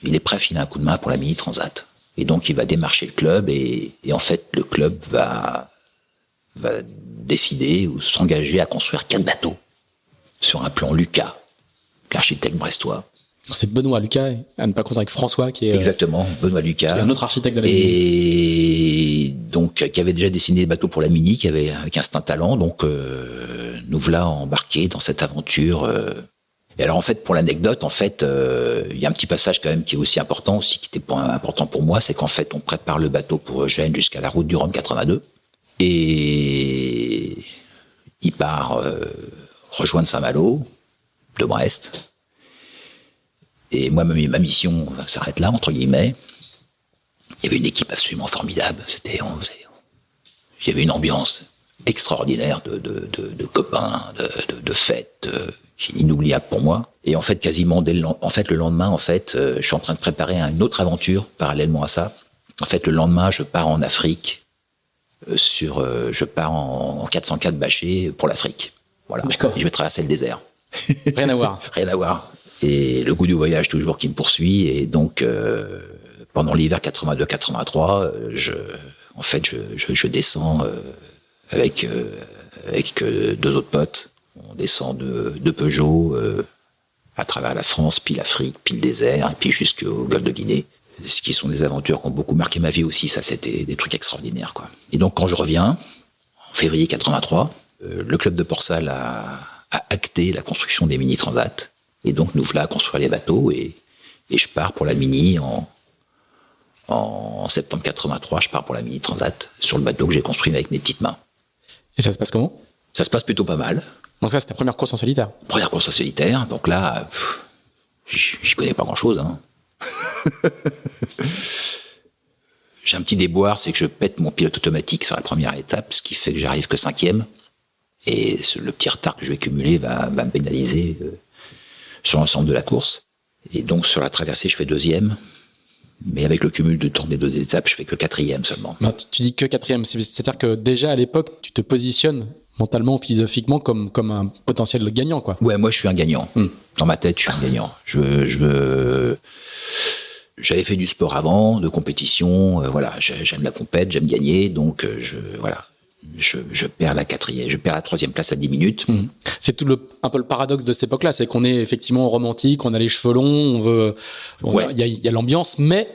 il est prêt à filer un coup de main pour la mini transat. Et donc il va démarcher le club et en fait le club va décider ou s'engager à construire 4 bateaux sur un plan Lucas, l'architecte brestois. C'est Benoît Lucas, à ne pas confondre avec François, qui est exactement Benoît Lucas, qui est un autre architecte de la mini. Et donc qui avait déjà dessiné des bateaux pour la mini, qui avait avec un certain talent. Donc nous voilà embarqués dans cette aventure. Et alors en fait, pour l'anecdote, il y a un petit passage quand même qui est aussi important, aussi qui était important pour moi, c'est qu'en fait on prépare le bateau pour Gênes jusqu'à la route du Rhum 82. Et il part rejoindre Saint-Malo de Brest. Et moi, ma mission s'arrête là, entre guillemets. Il y avait une équipe absolument formidable. Il y avait une ambiance extraordinaire de copains, de fêtes, inoubliable pour moi. Et en fait, quasiment le lendemain, je suis en train de préparer une autre aventure parallèlement à ça. En fait, le lendemain, je pars en Afrique. Je pars en 404 bâchés pour l'Afrique. Voilà. D'accord. Et je vais traverser le désert. Rien à voir. Rien à voir. Et le goût du voyage toujours qui me poursuit. Et donc, pendant l'hiver 82-83, je descends avec 2 autres potes. On descend de Peugeot à travers la France, puis l'Afrique, puis le désert, et puis jusqu'au golfe de Guinée. Ce qui sont des aventures qui ont beaucoup marqué ma vie aussi. Ça, c'était des trucs extraordinaires, quoi. Et donc, quand je reviens, en février 83, le club de Port-Salle a acté la construction des mini-transats. Et donc, nous voilà à construire les bateaux. Et je pars pour la mini en septembre 83. Je pars pour la mini-transat sur le bateau que j'ai construit avec mes petites mains. Et ça se passe comment? Ça se passe plutôt pas mal. Donc ça, c'est ta première course en solitaire? Première course en solitaire. Donc là, j'y connais pas grand-chose, hein. J'ai un petit déboire, c'est que je pète mon pilote automatique sur la première étape, ce qui fait que j'arrive que 5e. Et le petit retard que je vais cumuler va me pénaliser sur l'ensemble de la course. Et donc sur la traversée, je fais 2e. Mais avec le cumul de temps des 2 étapes, je fais que 4e seulement. Non, tu dis que 4e, c'est-à-dire que déjà à l'époque, tu te positionnes mentalement, philosophiquement, comme un potentiel gagnant, quoi. Ouais, moi je suis un gagnant. Dans ma tête, je suis un gagnant. J'avais fait du sport avant, de compétition, j'aime la compète, j'aime gagner, donc je perds la 3e place à 10 minutes. C'est un peu le paradoxe de cette époque-là, c'est qu'on est effectivement romantique, on a les cheveux longs, il y a l'ambiance, mais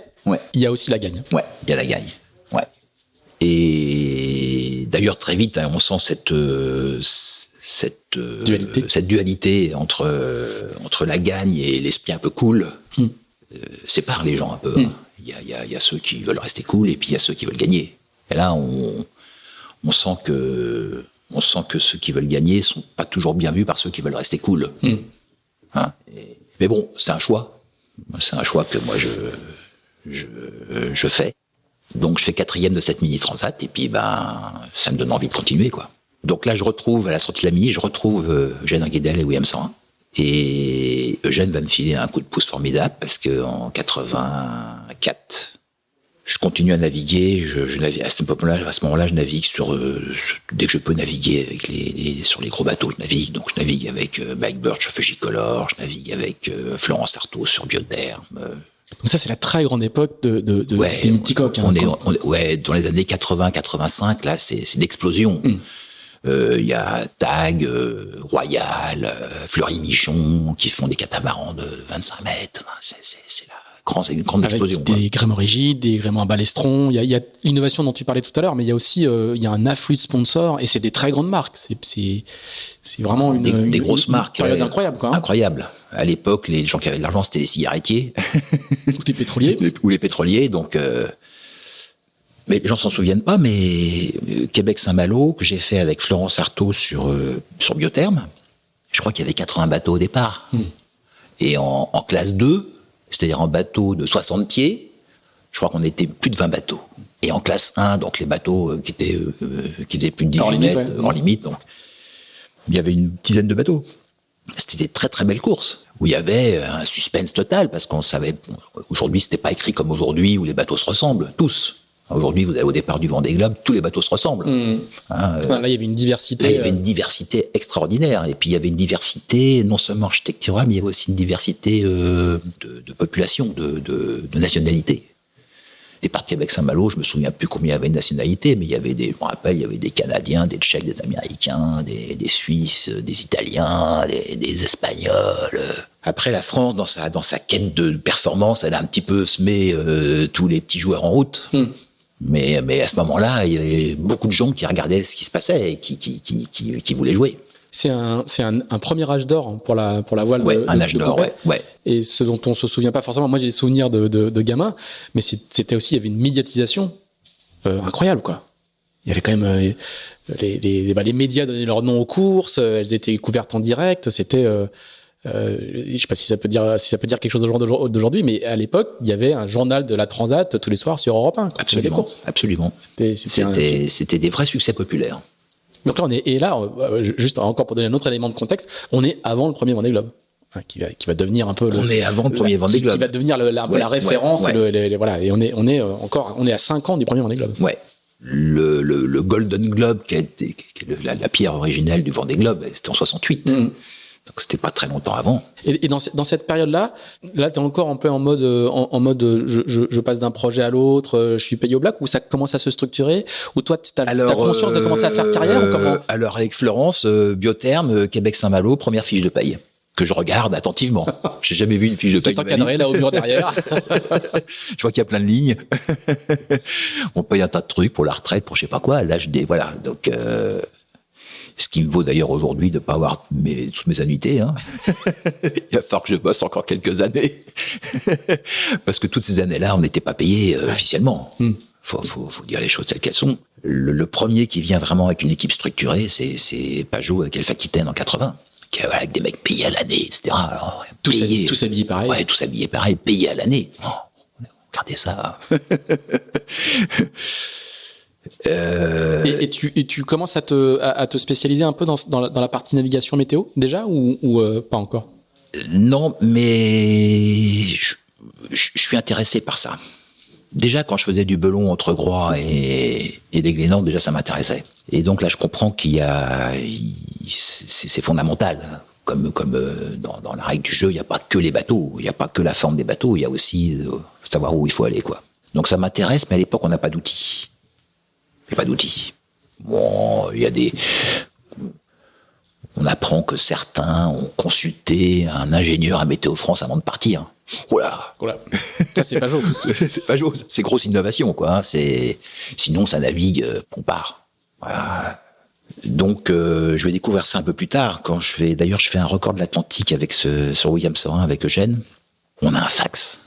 il y a aussi la gagne. Ouais, il y a la gagne. Ouais. Et d'ailleurs très vite, on sent cette dualité entre la gagne et l'esprit un peu cool. Sépare les gens un peu. Il y a ceux qui veulent rester cool et puis il y a ceux qui veulent gagner. Et là, on sent que ceux qui veulent gagner sont pas toujours bien vus par ceux qui veulent rester cool. Hein, mais bon, c'est un choix. C'est un choix que moi je fais. Donc je fais 4e de cette Mini Transat et puis ça me donne envie de continuer, quoi. Donc là je retrouve, à la sortie de la Mini, je retrouve Eugène Guédel et William Sorin. Et Eugène va me filer un coup de pouce formidable parce que en 84, je continue à naviguer. Je navigue à ce moment-là, je navigue dès que je peux naviguer sur les gros bateaux, je navigue. Donc je navigue avec Mike Birch sur Fujicolor, je navigue avec Florence Artaud sur Biotherm. Donc ça, c'est la très grande époque des multicoques. Dans les années 80-85, là, c'est l'explosion. Il y a Tag, Royal, Fleury-Michon qui font des catamarans de 25 mètres. C'est une grande explosion. Avec des gréements rigides, des gréements à balestron. Il y a l'innovation dont tu parlais tout à l'heure, mais il y a aussi il y a un afflux de sponsors et c'est des très grandes marques. C'est vraiment des grosses marques. Période incroyable, quoi. Incroyable. À l'époque, les gens qui avaient de l'argent, c'était les cigarettiers. Ou les pétroliers. Ou les pétroliers, donc... Mais les gens s'en souviennent pas, mais Québec-Saint-Malo, que j'ai fait avec Florence Artaud sur Biotherm, je crois qu'il y avait 80 bateaux au départ. Et en classe 2, c'est-à-dire en bateau de 60 pieds, je crois qu'on était plus de 20 bateaux. Et en classe 1, donc les bateaux qui faisaient plus de 18 mètres, hors limite, donc il y avait une dizaine de bateaux. C'était des très très belles courses, où il y avait un suspense total, parce qu'on savait, aujourd'hui c'était pas écrit comme aujourd'hui, où les bateaux se ressemblent, tous. Aujourd'hui, vous avez au départ du Vendée Globe, tous les bateaux se ressemblent. Là, il y avait une diversité. Là, il y avait une diversité extraordinaire. Et puis, il y avait une diversité, non seulement architecturale, mais il y avait aussi une diversité de population, de nationalité. Et par Québec-Saint-Malo, je me souviens plus combien il y avait de nationalités, mais je me rappelle, il y avait des Canadiens, des Tchèques, des Américains, des Suisses, des Italiens, des Espagnols. Après, la France, dans sa quête de performance, elle a un petit peu semé tous les petits joueurs en route. Mais à ce moment-là, il y avait beaucoup de gens qui regardaient ce qui se passait et qui voulaient jouer. C'est un premier âge d'or pour la voile. Ouais, un âge d'or, ouais. Et ce dont on se souvient pas forcément. Moi, j'ai des souvenirs de gamin, mais c'était aussi, il y avait une médiatisation incroyable, quoi. Il y avait quand même les médias donnaient leur nom aux courses, elles étaient couvertes en direct. C'était je sais pas si ça peut dire quelque chose d'aujourd'hui, mais à l'époque, il y avait un journal de la Transat tous les soirs sur Europe 1. Absolument. C'était des vrais succès populaires. Donc là, juste encore pour donner un autre élément de contexte, on est avant le premier Vendée Globe, qui va devenir un peu. On est avant le premier Vendée Globe, qui va devenir la référence. Et voilà, et on est à 5 ans du premier Vendée Globe. Ouais. Le Golden Globe, qui est la pierre originelle du Vendée Globe, c'était en 68. Donc c'était pas très longtemps avant. Et dans cette période-là, t'es encore un peu en mode je passe d'un projet à l'autre, je suis payé au black, ou ça commence à se structurer, ou toi t'as conscience de commencer à faire carrière, ou comment? Alors avec Florence, Biotherm, Québec-Saint-Malo, première fiche de paye que je regarde attentivement. J'ai jamais vu une fiche de paye. Tout encadré là au mur derrière. Je vois qu'il y a plein de lignes. On paye un tas de trucs pour la retraite, pour je sais pas quoi. Là, voilà. Donc ce qui me vaut d'ailleurs aujourd'hui de ne pas avoir toutes mes annuités. Hein. Il va falloir que je bosse encore quelques années. Parce que toutes ces années-là, on n'était pas payé officiellement. Faut dire les choses telles qu'elles sont. Le premier qui vient vraiment avec une équipe structurée, c'est Pajot avec Elf Aquitaine en 80. Avec des mecs payés à l'année, etc. Alors, tous habillés pareil. Ouais, tous habillés pareil, payés à l'année. Oh, regardez ça. Et tu commences à te spécialiser un peu dans la partie navigation météo déjà ou pas encore? Non, mais je suis intéressé par ça. Déjà, quand je faisais du belon entre Groix et des Glénans, déjà ça m'intéressait. Et donc là, je comprends c'est fondamental. Comme dans la règle du jeu, il n'y a pas que les bateaux, il n'y a pas que la forme des bateaux, il y a aussi savoir où il faut aller, quoi. Donc ça m'intéresse, mais à l'époque, on n'a pas d'outils. Il n'y a pas d'outils. Bon, on apprend que certains ont consulté un ingénieur à Météo France avant de partir. Oula. Ça, c'est Pajot. C'est Pajot. C'est grosse innovation, quoi. Sinon, ça navigue, on part. Voilà. Donc, je vais découvrir ça un peu plus tard. D'ailleurs, je fais un record de l'Atlantique sur William Sorin avec Eugène. On a un fax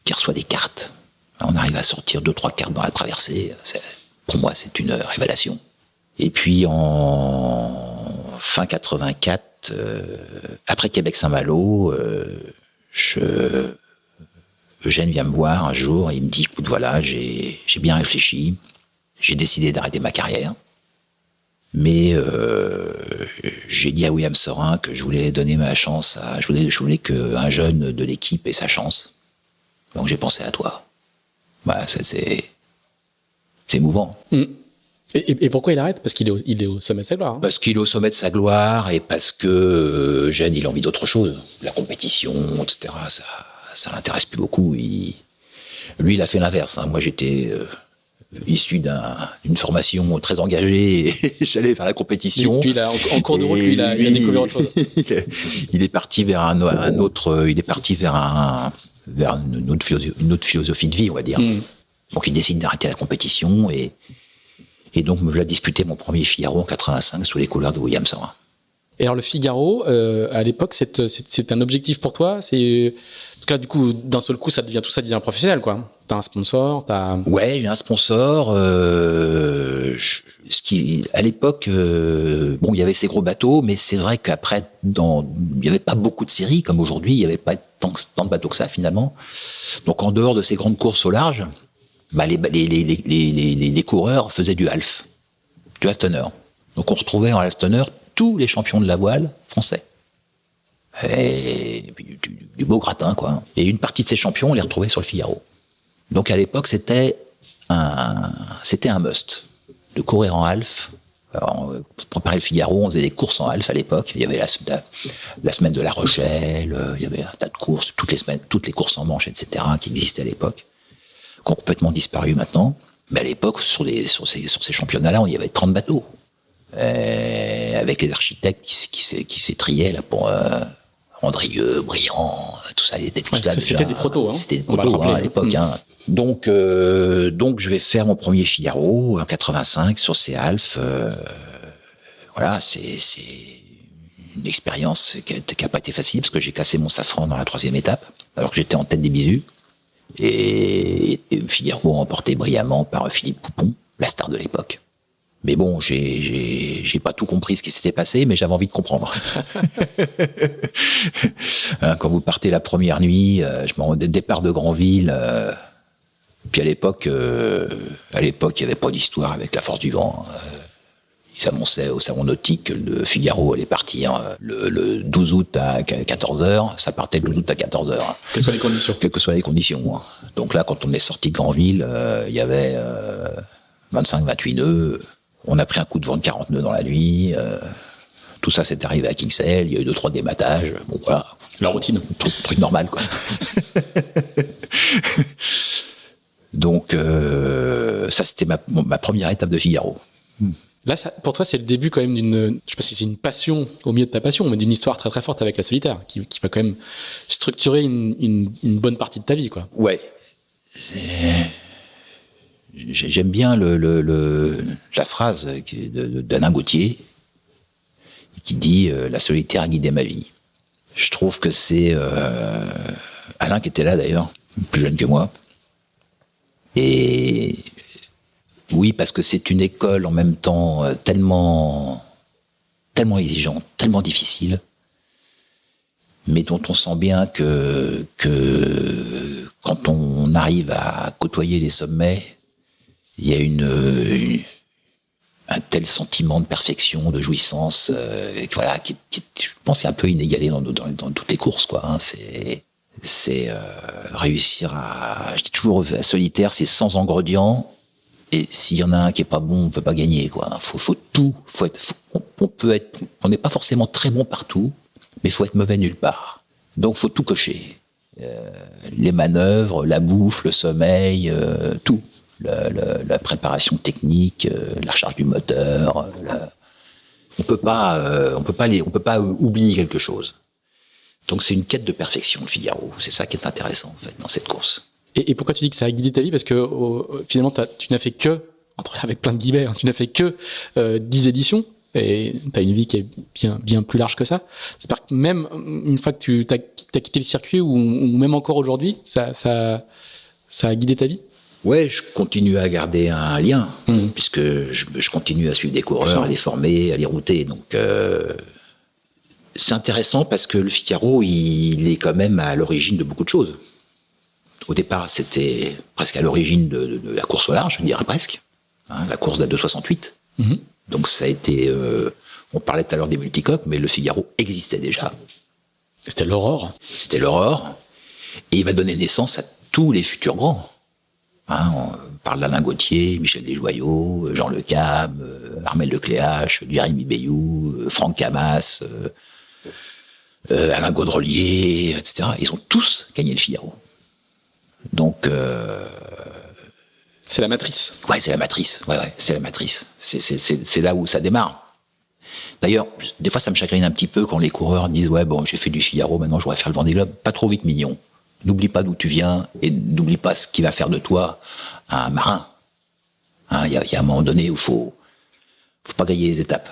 qui reçoit des cartes. Là, on arrive à sortir 2-3 cartes dans la traversée. Pour moi, c'est une révélation. Et puis, en fin 84, après Québec-Saint-Malo, je Eugène vient me voir un jour et il me dit, écoute, voilà, j'ai bien réfléchi, j'ai décidé d'arrêter ma carrière, mais j'ai dit à William Sorin que je voulais donner ma chance je voulais qu'un jeune de l'équipe ait sa chance. Donc j'ai pensé à toi. Voilà, c'est émouvant. Et pourquoi il arrête? Parce qu'il est au sommet de sa gloire. Hein. Parce qu'il est au sommet de sa gloire et parce que Eugène, il a envie d'autre chose. La compétition, etc., ça l'intéresse plus beaucoup. Lui, il a fait l'inverse. Hein. Moi, j'étais issu d'une formation très engagée et j'allais vers la compétition. Lui, en cours de route, il a découvert autre chose. Il est parti vers une autre philosophie de vie, on va dire. Donc, il décide d'arrêter la compétition et donc me voilà disputer mon premier Figaro en 85 sous les couleurs de William Sorin. Et alors le Figaro, à l'époque, c'est un objectif pour toi. Parce que là, du coup, d'un seul coup, tout ça devient professionnel, quoi. T'as un sponsor, Ouais, j'ai un sponsor. À l'époque, il y avait ces gros bateaux, mais c'est vrai qu'après, il y avait pas beaucoup de séries comme aujourd'hui. Il y avait pas tant de bateaux que ça finalement. Donc en dehors de ces grandes courses au large, les coureurs faisaient du half tonner. Donc on retrouvait en half tonner tous les champions de la voile français. Et puis du beau gratin, quoi. Et une partie de ces champions, on les retrouvait sur le Figaro. Donc à l'époque, c'était un must de courir en half. Alors, pour préparer le Figaro, on faisait des courses en half à l'époque. Il y avait la semaine de La Rochelle, il y avait un tas de courses, toutes les courses en manche, etc., qui existaient à l'époque, qui ont complètement disparu maintenant. Mais à l'époque, sur ces championnats-là, il y avait 30 bateaux. Avec les architectes qui s'étriaient là pour Andrieux, Briand, tout ça, ils étaient tous là. C'était des protos, hein. C'était des protos à l'époque. Hein. Donc, je vais faire mon premier Figaro en 85 sur ces halfs. Voilà, c'est une expérience qui a pas été facile parce que j'ai cassé mon safran dans la 3e étape, alors que j'étais en tête des bisous. Et Figaro emporté brillamment par Philippe Poupon, la star de l'époque. Mais bon, j'ai pas tout compris ce qui s'était passé, mais j'avais envie de comprendre. Quand vous partez la première nuit, départ de Granville, puis à l'époque, il y avait pas d'histoire avec la force du vent. Ils annonçaient au salon nautique que le Figaro allait partir le 12 août à 14h. Ça partait le 12 août à 14h. Quelles soient les conditions. Quelles que soient les conditions. Donc là, quand on est sorti de Granville, il y avait 25-28 nœuds. On a pris un coup de vent de 40 nœuds dans la nuit. Tout ça, c'est arrivé à Kinsale. Il y a eu 2-3 dématages. Bon, voilà. La routine. Truc normal, quoi. Donc, ça, c'était ma première étape de Figaro. Là, pour toi, c'est le début quand même je sais pas si c'est une passion au milieu de ta passion, mais d'une histoire très très forte avec la solitaire, qui va quand même structurer une bonne partie de ta vie, quoi. Ouais. J'aime bien la phrase d'Alain Gauthier qui dit « La solitaire a guidé ma vie ». Je trouve que c'est Alain qui était là d'ailleurs, plus jeune que moi. Et oui, parce que c'est une école en même temps tellement exigeante, tellement difficile, mais dont on sent bien que quand on arrive à côtoyer les sommets, il y a un tel sentiment de perfection, de jouissance, voilà, qui je pense, est un peu inégalé dans toutes les courses, quoi. Hein. C'est réussir je dis toujours, à solitaire, c'est sans ingrédients. Et s'il y en a un qui est pas bon, on peut pas gagner, quoi. Faut tout. On n'est pas forcément très bon partout, mais faut être mauvais nulle part. Donc faut tout cocher. Les manœuvres, la bouffe, le sommeil, tout. La préparation technique, la recharge du moteur. On peut pas oublier quelque chose. Donc c'est une quête de perfection, le Figaro. C'est ça qui est intéressant, en fait, dans cette course. Et pourquoi tu dis que ça a guidé ta vie? Parce que finalement, tu n'as fait que, avec plein de guillemets, tu n'as fait que 10 éditions, et tu as une vie qui est bien plus large que ça. C'est-à-dire que même une fois que tu as quitté le circuit, ou même encore aujourd'hui, ça a guidé ta vie? Ouais, je continue à garder un lien, puisque je continue à suivre des coureurs, à les former, à les router. Donc c'est intéressant parce que le Figaro, il est quand même à l'origine de beaucoup de choses. Au départ, c'était presque à l'origine de la course au large, je dirais presque. Hein, la course de la 268. Donc ça a été... on parlait tout à l'heure des multicoques, mais le Figaro existait déjà. C'était l'Aurore. C'était l'Aurore. Et il va donner naissance à tous les futurs grands. Hein, on parle d'Alain Gauthier, Michel Desjoyaux, Jean Le Cab, Armel Lecléache, Jérémy Bayou, Franck Camas, Alain Gaudrelier, etc. Ils ont tous gagné le Figaro. Donc... c'est la matrice. Ouais, c'est la matrice. Ouais, c'est la matrice. C'est là où ça démarre. D'ailleurs, des fois, ça me chagrine un petit peu quand les coureurs disent « Ouais, bon, j'ai fait du Figaro, maintenant je voudrais faire le Vendée Globe. » Pas trop vite, mignon. N'oublie pas d'où tu viens et n'oublie pas ce qui va faire de toi un marin. Hein, y a un moment donné où faut pas gagner les étapes.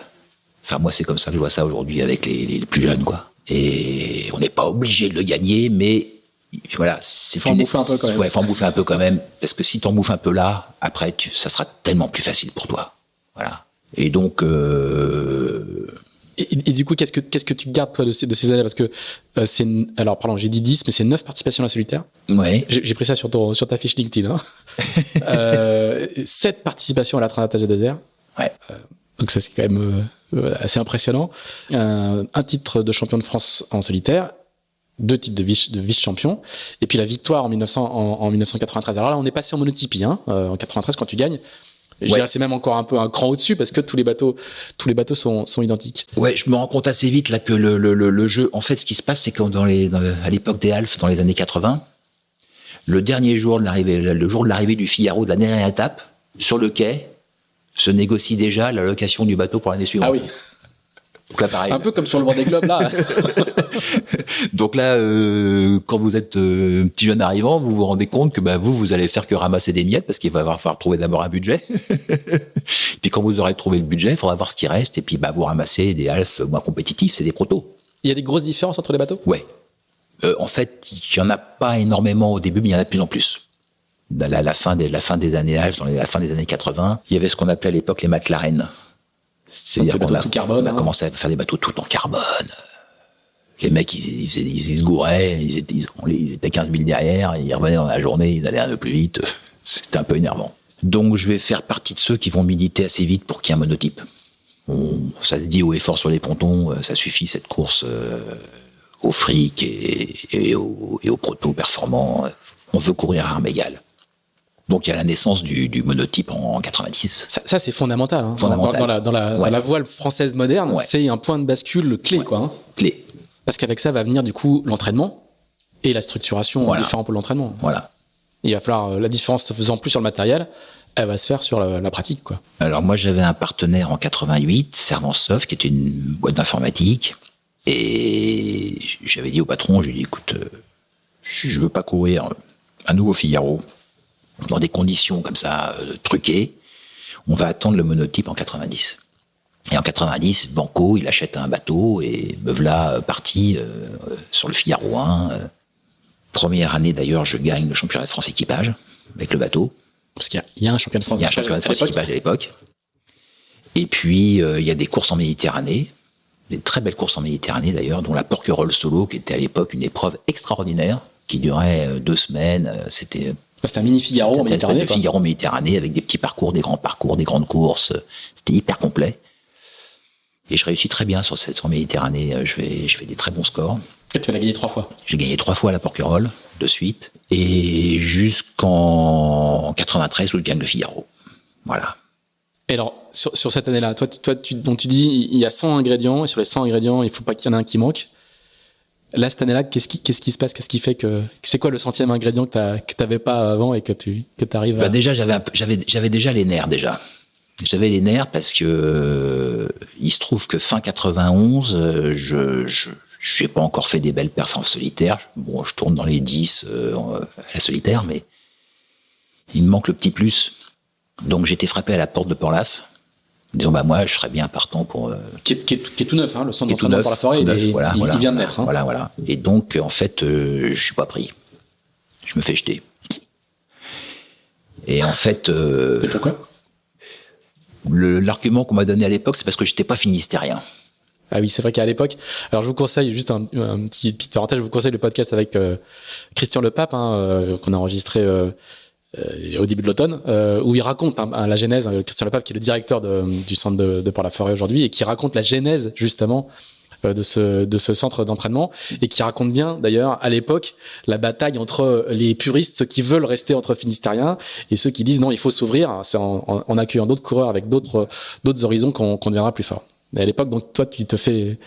Enfin, moi, c'est comme ça que je vois ça aujourd'hui avec les plus jeunes, quoi. Et on n'est pas obligé de le gagner, mais voilà, faut en bouffer un peu quand même. Ouais, faut en bouffer un peu quand même, parce que si t'en bouffes un peu là, après, ça sera tellement plus facile pour toi. Voilà. Et donc, Et du coup, qu'est-ce que tu gardes, toi, de ces années? Parce que, alors, pardon, j'ai dit 10, mais c'est 9 participations à la solitaire. Ouais. J'ai pris ça sur ta fiche LinkedIn, hein. 7 participations à la Trinitatis de désert. Ouais. Donc ça, c'est quand même assez impressionnant. Un titre de champion de France en solitaire, 2 titres de vice-champion, et puis la victoire en 1993. Alors là, on est passé en monotypie, hein, en 93 quand tu gagnes. Je dirais c'est même encore un peu un cran au-dessus parce que tous les bateaux sont identiques. Ouais, je me rends compte assez vite là que le jeu, en fait, ce qui se passe, c'est à l'époque des Halles, dans les années 80, le jour de l'arrivée du Figaro de la dernière étape, sur le quai, se négocie déjà la location du bateau pour l'année suivante. Ah oui. Donc là, pareil. Un peu comme sur le Vendée Globe, là. Donc là, quand vous êtes petit jeune arrivant, vous vous rendez compte que vous allez faire que ramasser des miettes parce qu'il va falloir trouver d'abord un budget. Puis quand vous aurez trouvé le budget, il faudra voir ce qui reste et puis vous ramassez des halfs moins compétitifs, c'est des protos. Il y a des grosses différences entre les bateaux ? Ouais. En fait, il y en a pas énormément au début, mais il y en a de plus en plus. À la fin des années halfs, dans la fin des années 80, il y avait ce qu'on appelait à l'époque les McLaren. C'est-à-dire qu'on a commencé à faire des bateaux tout en carbone. Les mecs, ils se gouraient, ils étaient 15 000 derrière, ils revenaient dans la journée, ils allaient un peu plus vite. C'était un peu énervant. Donc, je vais faire partie de ceux qui vont militer assez vite pour qu'il y ait un monotype. Ça se dit haut et fort sur les pontons, ça suffit cette course au fric et au proto performant. On veut courir à armes égales. Donc, il y a la naissance du monotype en 90. Ça c'est fondamental. Hein. Fondamental. Dans la voile française moderne, c'est un point de bascule clé, quoi. Hein. Clé. Parce qu'avec ça va venir, du coup, l'entraînement et la structuration différents pour l'entraînement. Voilà. Il va falloir, la différence se faisant plus sur le matériel, elle va se faire sur la pratique, quoi. Alors, moi, j'avais un partenaire en 88, Servansoft, qui était une boîte d'informatique. Et j'avais dit au patron, j'ai dit, écoute, je veux pas courir un nouveau Figaro dans des conditions comme ça, truquées. On va attendre le monotype en 90. Et en 90, Banco, il achète un bateau et me voilà parti sur le Figaro 1. Première année, d'ailleurs, je gagne le championnat de France équipage avec le bateau. Parce qu'il y a un championnat de France, équipage à l'époque. Et puis, il y a des courses en Méditerranée, des très belles courses en Méditerranée d'ailleurs, dont la Porquerolles Solo, qui était à l'époque une épreuve extraordinaire, qui durait 2 semaines. C'était un mini Figaro en Méditerranée. Figaro en Méditerranée avec des petits parcours, des grands parcours, des grandes courses. C'était hyper complet. Et je réussis très bien sur cette en Méditerranée. Je fais des très bons scores. Et tu vas la gagner 3 fois. J'ai gagné 3 fois à la Porquerolles, de suite. Et jusqu'en 93 où je gagne le Figaro. Voilà. Et alors, sur cette année-là, toi, donc tu dis, il y a 100 ingrédients, et sur les 100 ingrédients, il faut pas qu'il y en ait un qui manque. Là, cette année-là, qu'est-ce qui se passe? Qu'est-ce qui fait c'est quoi le 100e ingrédient que t'avais pas avant et que t'arrives à... Déjà, j'avais déjà les nerfs, déjà. J'avais les nerfs parce que, il se trouve que fin 91, j'ai pas encore fait des belles performances solitaires. Bon, je tourne dans les 10, à la solitaire, mais il me manque le petit plus. Donc, j'étais frappé à la porte de Port-Laf. Disons, moi, je serais bien partant pour... Qui est tout neuf, hein, le centre d'entraînement pour la forêt, il vient de naître. Hein. Voilà. Et donc, en fait, je suis pas pris. Je me fais jeter. Et en fait... Et pourquoi ? L'argument qu'on m'a donné à l'époque, c'est parce que j'étais pas finistérien. Ah oui, c'est vrai qu'à l'époque, alors je vous conseille juste un petite parenthèse, je vous conseille le podcast avec Christian Lepape qu'on a enregistré au début de l'automne, où il raconte la genèse, Christian Lepape qui est le directeur du centre de Port-la-Forêt aujourd'hui, et qui raconte la genèse justement de ce centre d'entraînement, et qui raconte bien d'ailleurs à l'époque la bataille entre les puristes, ceux qui veulent rester entre finistériens, et ceux qui disent non, il faut s'ouvrir, c'est en accueillant d'autres coureurs avec d'autres horizons qu'on deviendra plus fort. Mais à l'époque, donc toi, tu te fais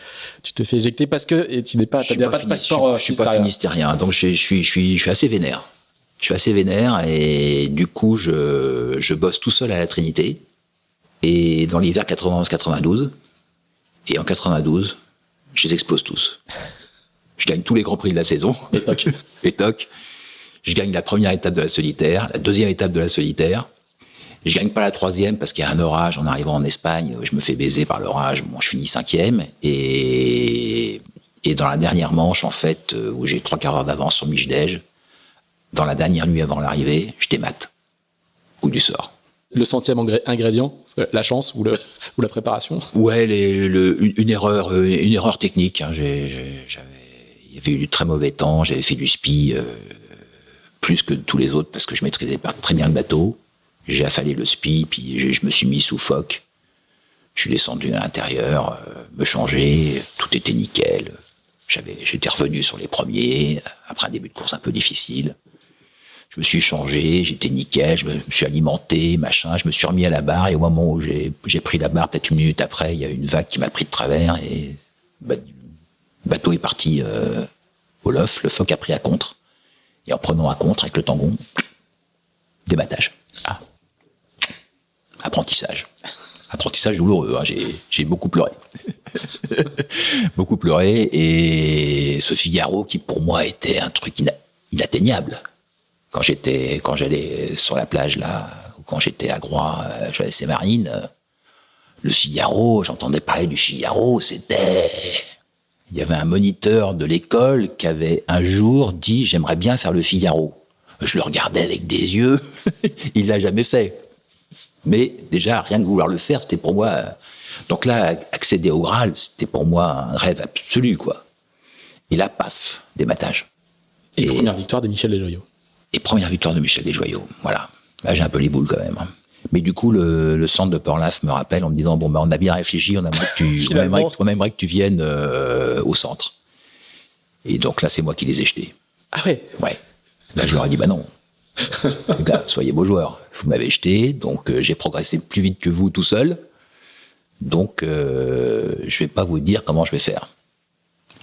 éjecter parce que et tu n'es pas, t'as pas de passeport. Je suis pas finistérien, donc je suis assez vénère. Je suis assez vénère et du coup, je bosse tout seul à la Trinité. Et dans l'hiver 91-92, et en 92, je les explose tous. Je gagne tous les grands prix de la saison. Et toc. Je gagne la première étape de la solitaire, la deuxième étape de la solitaire. Je gagne pas la troisième parce qu'il y a un orage en arrivant en Espagne. Je me fais baiser par l'orage. Bon, je finis 5e. Et dans la dernière manche, en fait, où j'ai 3/4 d'heure d'avance sur Michedej, dans la dernière nuit avant l'arrivée, je démate. Coup du sort. Le centième ingrédient, la chance ou la préparation. Ouais, une erreur technique. Hein. Il y avait eu du très mauvais temps. J'avais fait du spi plus que tous les autres parce que je maîtrisais pas très bien le bateau. J'ai affalé le spi, puis je me suis mis sous foc. Je suis descendu à l'intérieur, me changer, tout était nickel. J'étais revenu sur les premiers, après un début de course un peu difficile. Je me suis changé, j'étais nickel, je me suis alimenté, machin, je me suis remis à la barre, et au moment où j'ai pris la barre, peut-être une minute après, il y a une vague qui m'a pris de travers, et le bateau est parti au lof, le phoque a pris à contre, et en prenant à contre avec le tangon, débattage. Apprentissage douloureux, hein. J'ai beaucoup pleuré. Beaucoup pleuré, et ce Figaro qui pour moi était un truc inatteignable. Quand j'allais sur la plage là, ou quand j'étais à Groix, j'allais à Marine, le Figaro, j'entendais parler du Figaro, il y avait un moniteur de l'école qui avait un jour dit j'aimerais bien faire le Figaro. Je le regardais avec des yeux, il l'a jamais fait. Mais déjà, rien de vouloir le faire, c'était pour moi... Donc là, accéder au Graal, c'était pour moi un rêve absolu, quoi. Et là, paf, dématage. Et première victoire de Michel Desjoyaux. Et première victoire de Michel Desjoyaux, voilà. Là, j'ai un peu les boules, quand même. Mais du coup, le centre de Port-Laf me rappelle en me disant, bon, on a bien réfléchi, on aimerait que tu viennes au centre. Et donc là, c'est moi qui les ai jetés. Ah ouais? Ouais. Là, je leur ai dit, non. Les gars, soyez beaux joueurs. Vous m'avez jeté, donc j'ai progressé plus vite que vous tout seul. Donc, je vais pas vous dire comment je vais faire.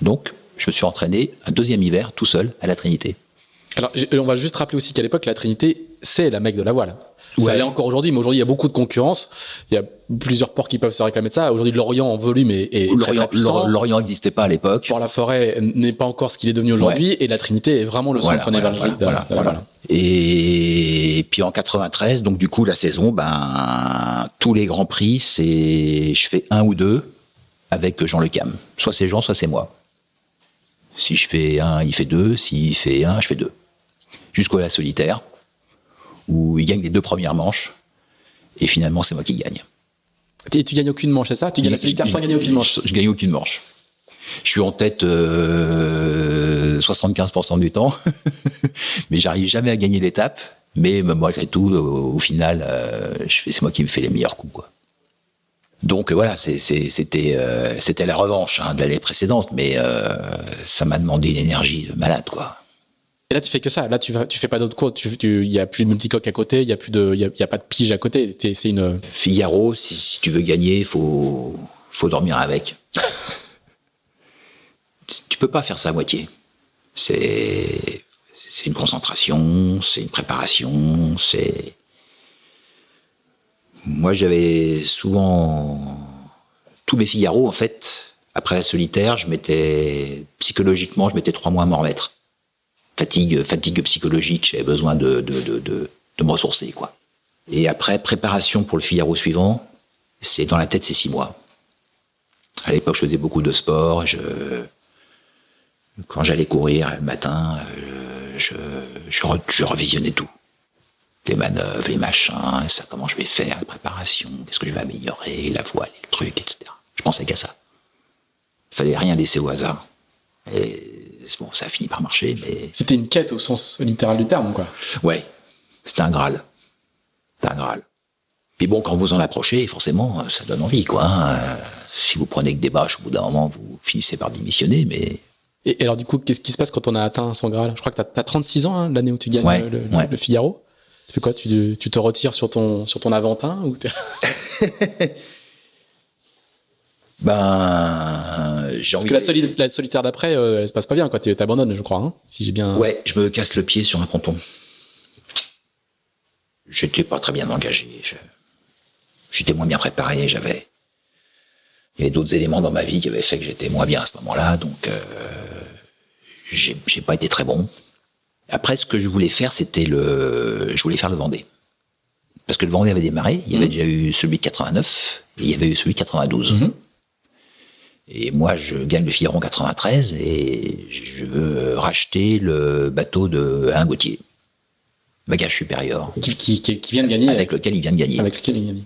Donc, je me suis entraîné un deuxième hiver tout seul à la Trinité. Alors, on va juste rappeler aussi qu'à l'époque, la Trinité, c'est la Mecque de la voile. Ça l'est encore aujourd'hui, mais aujourd'hui, il y a beaucoup de concurrence. Il y a plusieurs ports qui peuvent se réclamer de ça. Aujourd'hui, Lorient en volume est très puissant. Lorient n'existait pas à l'époque. Port-la-Forêt n'est pas encore ce qu'il est devenu aujourd'hui, et la Trinité est vraiment le centre névralgique de la voile. Et puis en 93, donc du coup, la saison, tous les grands prix, je fais 1 ou 2 avec Jean Le Cam. Soit c'est Jean, soit c'est moi. Si je fais 1, il fait 2. S'il fait 1, je fais 2. Jusqu'à la solitaire, où il gagne les 2 premières manches, et finalement, c'est moi qui gagne. Et tu gagnes aucune manche, c'est ça? Tu gagnes la solitaire sans gagner aucune manche? Je gagne aucune manche. Je suis en tête 75% du temps, mais j'arrive jamais à gagner l'étape. Mais malgré tout, au final, c'est moi qui me fais les meilleurs coups, quoi. Donc voilà, c'était la revanche de l'année précédente, mais ça m'a demandé une énergie de malade, quoi. Et là, tu fais que ça. Là, tu fais pas d'autres cours. Il y a plus de multicoque à côté. Il y a pas de pige à côté. C'est une Figaro. Si tu veux gagner, faut dormir avec. Tu peux pas faire ça à moitié. C'est une concentration, c'est une préparation, Moi, j'avais souvent tous mes Figaro, en fait, après la solitaire, psychologiquement, je mettais 3 mois à m'en remettre. Fatigue psychologique, j'avais besoin de me ressourcer, quoi. Et après, préparation pour le Figaro suivant, dans la tête, c'est 6 mois. À l'époque, je faisais beaucoup de sport. Quand j'allais courir le matin, je revisionnais tout. Les manœuvres, les machins, ça, comment je vais faire, la préparation, qu'est-ce que je vais améliorer, la voile, le truc, etc. Je pensais qu'à ça. Fallait rien laisser au hasard. Et bon, ça a fini par marcher, mais... C'était une quête au sens littéral du terme, quoi. Ouais, c'était un Graal. C'était un Graal. Puis bon, quand vous en approchez, forcément, ça donne envie, quoi. Si vous prenez que des bâches, au bout d'un moment, vous finissez par démissionner, mais... Et alors, du coup, qu'est-ce qui se passe quand on a atteint son Graal? Je crois que t'as 36 ans, hein, l'année où tu gagnes le Figaro. Tu fais quoi? Tu te retires sur ton Aventin ou j'ai Parce envie que la solitaire d'après, elle se passe pas bien, quoi. T'abandonnes, je crois, hein, si j'ai bien... Ouais, je me casse le pied sur un ponton. J'étais pas très bien engagé. J'étais moins bien préparé. Il y avait d'autres éléments dans ma vie qui avaient fait que j'étais moins bien à ce moment-là. Donc, j'ai pas été très bon. Après, ce que je voulais faire, je voulais faire le Vendée. Parce que le Vendée avait démarré. Il y avait déjà eu celui de 89 et il y avait eu celui de 92. Et moi, je gagne le Figaro en 93 et je veux racheter le bateau de Alain Gauthier. Bagage supérieur. Qui vient de gagner. Avec lequel il vient de gagner. Avec lequel il gagne.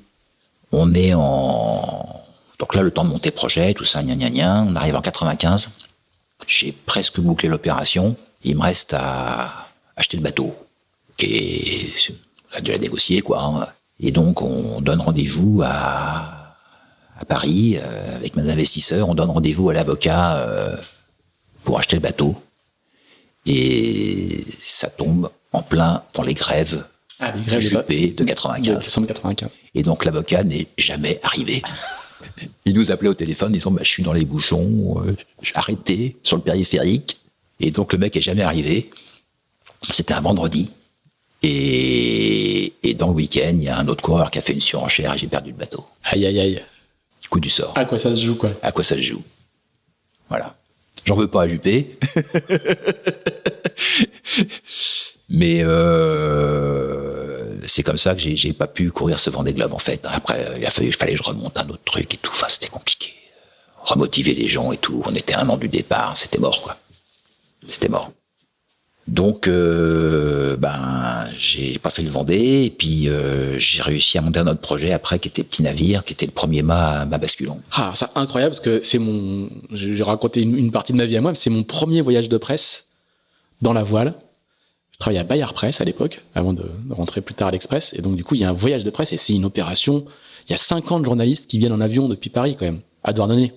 On est donc là, le temps de monter projet, tout ça, On arrive en 95. J'ai presque bouclé l'opération. Il me reste à acheter le bateau. On a déjà négocié, quoi. Et donc, on donne rendez-vous à Paris, avec mes investisseurs. On donne rendez-vous à l'avocat pour acheter le bateau. Et ça tombe en plein dans les grèves Juppé de 95. De 95. Et donc, l'avocat n'est jamais arrivé. Il nous appelait au téléphone disant je suis dans les bouchons, j'ai arrêté sur le périphérique. Et donc, le mec est jamais arrivé. C'était un vendredi. Et dans le week-end, il y a un autre coureur qui a fait une surenchère et j'ai perdu le bateau. Aïe, aïe, aïe. Coup du sort. À quoi ça se joue, quoi? À quoi ça se joue. Voilà. J'en veux pas à Juppé. Mais c'est comme ça que j'ai pas pu courir ce Vendée Globe, en fait. Après, il fallait que je remonte un autre truc et tout. Enfin, c'était compliqué. Remotiver les gens et tout. On était 1 an du départ. C'était mort, quoi. C'était mort. Donc, j'ai pas fait le Vendée. Et puis, j'ai réussi à monter un autre projet après, qui était Petit Navire, qui était le premier mât basculant. Ah, c'est incroyable, parce que j'ai raconté une partie de ma vie à moi, mais c'est mon premier voyage de presse dans la voile. Je travaillais à Bayard Presse à l'époque, avant de rentrer plus tard à l'Express. Et donc, du coup, il y a un voyage de presse et c'est une opération. Il y a 50 journalistes qui viennent en avion depuis Paris, quand même, à Douarnenez.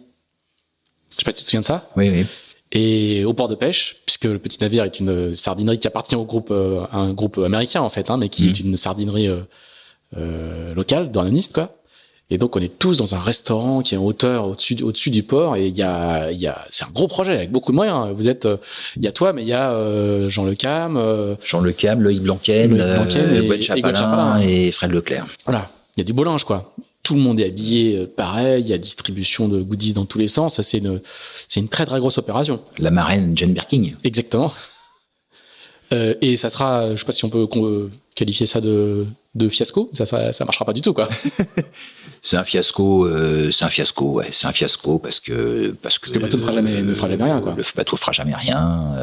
Je sais pas si tu te souviens de ça? Oui. Et au port de pêche, puisque le Petit Navire est une sardinerie qui appartient au groupe, à un groupe américain, en fait, mais qui est une sardinerie locale, douarneniste, quoi. Et donc, on est tous dans un restaurant qui est en hauteur au-dessus du port, et c'est un gros projet avec beaucoup de moyens. Il y a toi, mais il y a Jean Le Cam, Loïc Blanquen, Gwen Chapelain et Fred Leclerc. Voilà. Il y a du beau linge, quoi. Tout le monde est habillé pareil, il y a distribution de goodies dans tous les sens. C'est une très très grosse opération. La marraine Jane Birkin. Exactement. Et ça sera, je sais pas si on peut qualifier ça de fiasco. Ça marchera pas du tout, quoi. C'est un fiasco, ouais. C'est un fiasco parce que le bateau ne fera jamais rien, quoi. Le bateau fera jamais rien.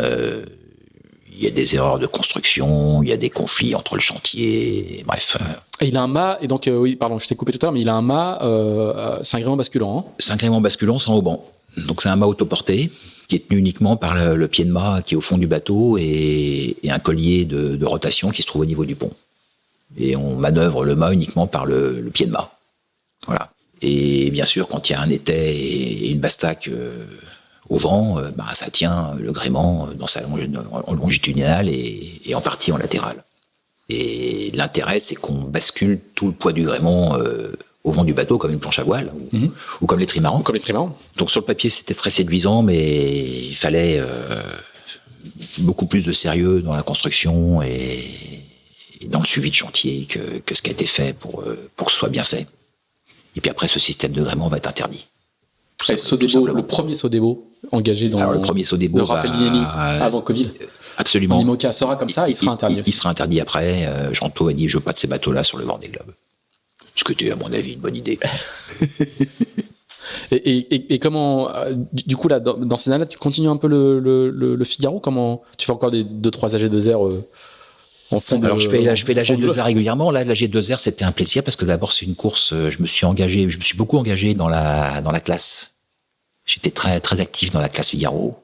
Il y a des erreurs de construction, il y a des conflits entre le chantier, bref. Et il a un mât, et donc, oui, pardon, je t'ai coupé tout à l'heure, mais il a un mât, c'est un gréement basculant. Hein. C'est un gréement basculant sans haubans. Donc c'est un mât autoporté, qui est tenu uniquement par le pied de mât qui est au fond du bateau et un collier de rotation qui se trouve au niveau du pont. Et on manœuvre le mât uniquement par le pied de mât. Voilà. Et bien sûr, quand il y a un étai et une bastaque au vent, ça tient le gréement dans sa longitudinale et en partie en latérale. Et l'intérêt, c'est qu'on bascule tout le poids du gréement au vent du bateau, comme une planche à voile, ou comme les trimarans. Donc sur le papier, c'était très séduisant, mais il fallait beaucoup plus de sérieux dans la construction et dans le suivi de chantier que ce qui a été fait pour que ce soit bien fait. Et puis après, ce système de gréement va être interdit. Le premier Sodebo engagé dans le premier Sodebo de Raphaël Linelli avant Covid. Absolument. L'IMOCA sera comme ça, il sera interdit aussi. Il sera interdit après. Jean Tho a dit je veux pas de ces bateaux-là sur le Vendée Globe. Ce qui était, à mon avis, une bonne idée. et comment, du coup, là, dans ces années-là, tu continues un peu le Figaro? Comment tu fais encore des 2-3 AG2R en fond de... Alors, je fais la G2R régulièrement. Là, la G2R, c'était un plaisir parce que d'abord, c'est une course, je me suis beaucoup engagé dans la classe. J'étais très, très actif dans la classe Figaro.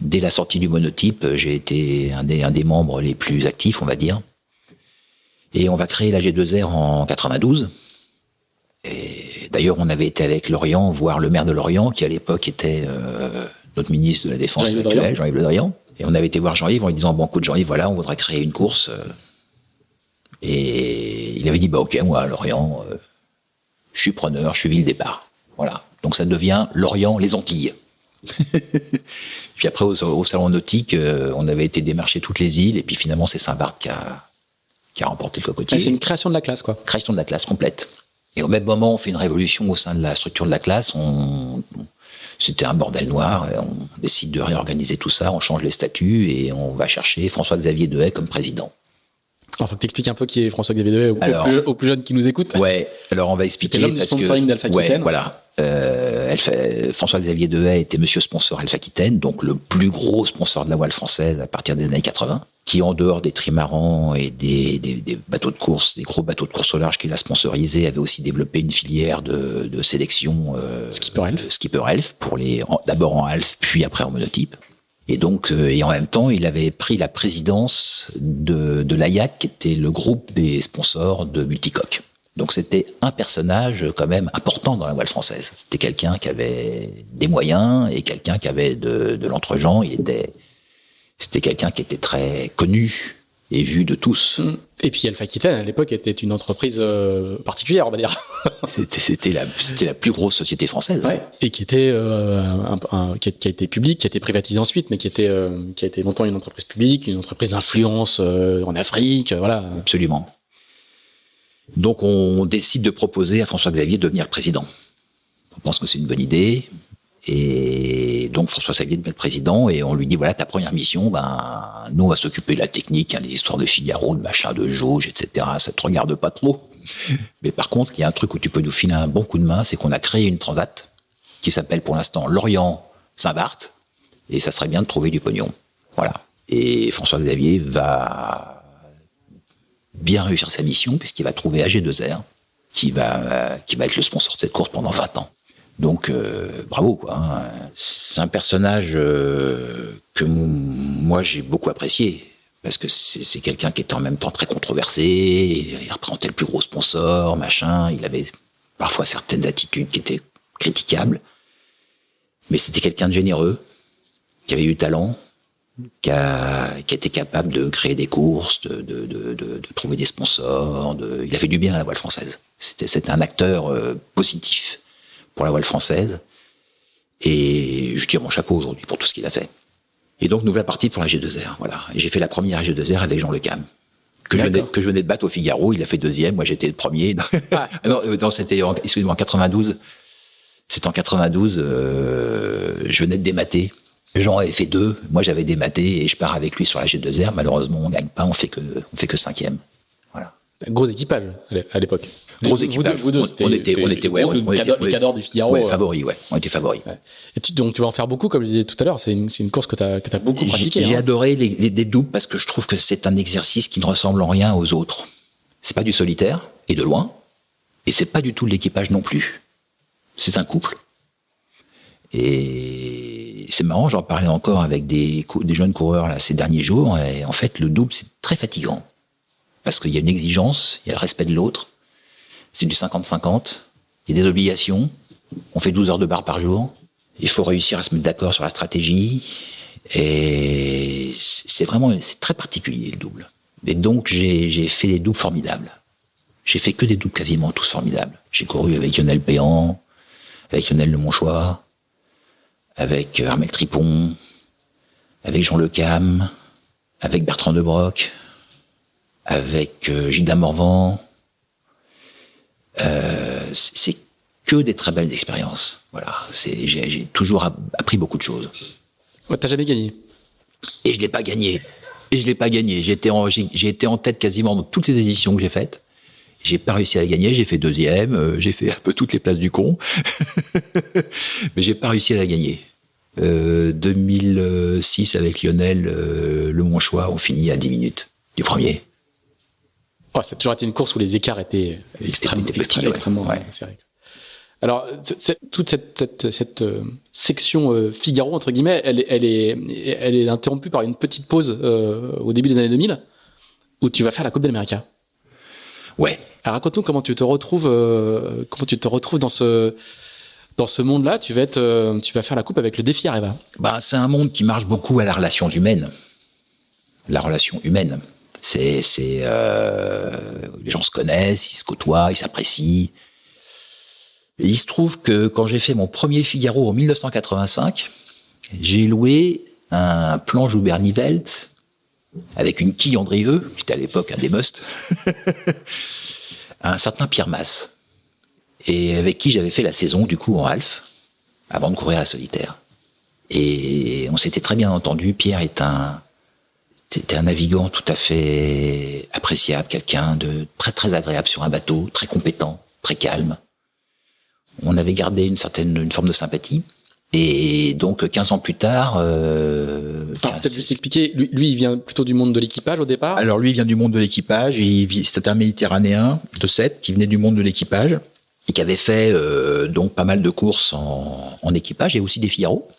Dès la sortie du monotype, j'ai été un des membres les plus actifs, on va dire. Et on va créer la G2R en 92. Et d'ailleurs, on avait été avec Lorient voir le maire de Lorient, qui à l'époque était notre ministre de la Défense actuel, Jean-Yves Le Drian. Et on avait été voir Jean-Yves en lui disant, bon, écoute Jean-Yves, voilà, on voudrait créer une course. Et il avait dit, bah ok, moi, Lorient, je suis preneur, je suis ville départ. Voilà. Donc ça devient Lorient, les Antilles. Puis après, au salon nautique, on avait été démarcher toutes les îles, et puis finalement, c'est Saint-Barth qui a remporté le cocotier. C'est une création de la classe, quoi. Création de la classe complète. Et au même moment, on fait une révolution au sein de la structure de la classe. C'était un bordel noir. On décide de réorganiser tout ça, on change les statuts et on va chercher François-Xavier Dehaye comme président. Alors, faut que tu expliques un peu qui est François-Xavier Dehaye aux plus jeunes qui nous écoutent. Ouais, alors on va expliquer. C'était l'homme du sponsoring d'Alpha Aquitaine. Ouais, voilà. François-Xavier Dehaye était monsieur sponsor Alpha Aquitaine, donc le plus gros sponsor de la voile française à partir des années 80, qui en dehors des trimarans et des bateaux de course, des gros bateaux de course au large qu'il a sponsorisé, avait aussi développé une filière de sélection Skipper Elf pour d'abord en Alf, puis après en monotype. Et donc, et en même temps, il avait pris la présidence de l'AIAC, qui était le groupe des sponsors de Multicoque. Donc c'était un personnage quand même important dans la voile française. C'était quelqu'un qui avait des moyens et quelqu'un qui avait de l'entre-gens. C'était quelqu'un qui était très connu et vu de tous. Et puis Alpha Aquitaine, à l'époque, était une entreprise particulière, on va dire. C'était la plus grosse société française. Ouais. Et qui était qui a été publique, qui a été privatisée ensuite, mais qui a été longtemps une entreprise publique, une entreprise d'influence en Afrique, voilà. Absolument. Donc on décide de proposer à François-Xavier de devenir le président. On pense que c'est une bonne idée. Et donc François-Xavier devient le président et on lui dit, voilà, ta première mission, nous on va s'occuper de la technique, les histoires de Figaro, de machin, de jauge, etc. Ça te regarde pas trop. Mais par contre, il y a un truc où tu peux nous filer un bon coup de main, c'est qu'on a créé une transat qui s'appelle pour l'instant Lorient-Saint-Barth et ça serait bien de trouver du pognon. Voilà. Et François-Xavier va bien réussir sa mission puisqu'il va trouver AG2R qui va être le sponsor de cette course pendant 20 ans. Donc bravo quoi. C'est un personnage que moi j'ai beaucoup apprécié parce que c'est quelqu'un qui était en même temps très controversé, il représentait le plus gros sponsor, machin, il avait parfois certaines attitudes qui étaient critiquables, mais c'était quelqu'un de généreux, qui avait du talent, qui était capable de créer des courses, de trouver des sponsors, il a fait du bien à la voile française. C'était un acteur positif pour la voile française. Et je tire mon chapeau aujourd'hui pour tout ce qu'il a fait. Et donc, nous voilà partis pour la G2R. Voilà. Et j'ai fait la première G2R avec Jean Le Cam, que je venais de battre au Figaro. Il a fait deuxième. Moi, j'étais le premier. Non, c'était en 92. C'était en 92. Je venais de démater. Jean avait fait 2. Moi, j'avais dématé et je pars avec lui sur la G2R. Malheureusement, on gagne pas. On fait que 5e. Voilà. Gros équipage à l'époque. Gros équipage. Vous deux, on était le cadre du Figaro. Ouais, favoris, ouais. On était favoris. Ouais. Et donc, tu vas en faire beaucoup, comme je disais tout à l'heure. C'est une course que t'as beaucoup pratiquée. J'ai adoré les doubles parce que je trouve que c'est un exercice qui ne ressemble en rien aux autres. C'est pas du solitaire, et de loin. Et c'est pas du tout de l'équipage non plus. C'est un couple. Et c'est marrant, j'en parlais encore avec des jeunes coureurs là, ces derniers jours. Et en fait, le double, c'est très fatigant. Parce qu'il y a une exigence, il y a le respect de l'autre. C'est du 50-50. Il y a des obligations. On fait 12 heures de barre par jour. Il faut réussir à se mettre d'accord sur la stratégie. Et c'est très particulier, le double. Et donc, j'ai fait des doubles formidables. J'ai fait que des doubles quasiment tous formidables. J'ai couru avec Lionel Péan, avec Lionel Le Monchois, avec Armel Tripon, avec Jean Le Cam, avec Bertrand De Broc, avec Gilda Morvan. C'est que des très belles expériences. Voilà. J'ai toujours appris beaucoup de choses. Ouais, t'as jamais gagné. Et je l'ai pas gagné. J'ai été en tête quasiment dans toutes les éditions que j'ai faites. J'ai pas réussi à gagner. J'ai fait deuxième. J'ai fait un peu toutes les places du con. Mais j'ai pas réussi à la gagner. 2006 avec Lionel Le Monchois, on finit à 10 minutes du premier. Oh, ça a toujours été une course où les écarts étaient extrêmement serrés. Alors, toute cette section Figaro, entre guillemets, elle est interrompue par une petite pause au début des années 2000, où tu vas faire la Coupe d'Amérique. Ouais. Alors, raconte-nous comment tu te retrouves dans ce monde-là. Tu vas faire la Coupe avec le défi Areva. C'est un monde qui marche beaucoup à la relation humaine. La relation humaine. Les gens se connaissent, ils se côtoient, ils s'apprécient. Et il se trouve que quand j'ai fait mon premier Figaro en 1985, j'ai loué un plan Joubert-Nivelt avec une quille Andrieux, qui était à l'époque un des musts, à un certain Pierre Masse, et avec qui j'avais fait la saison du coup en half, avant de courir à solitaire. Et on s'était très bien entendu. Pierre était un navigant tout à fait appréciable, quelqu'un de très très agréable sur un bateau, très compétent, très calme. On avait gardé une forme de sympathie. Et donc, 15 ans plus tard... Alors, peut-être juste expliquer, lui, il vient plutôt du monde de l'équipage au départ. Alors, lui, il vient du monde de l'équipage. C'était un Méditerranéen de 7 qui venait du monde de l'équipage et qui avait fait donc pas mal de courses en équipage et aussi des Figaro.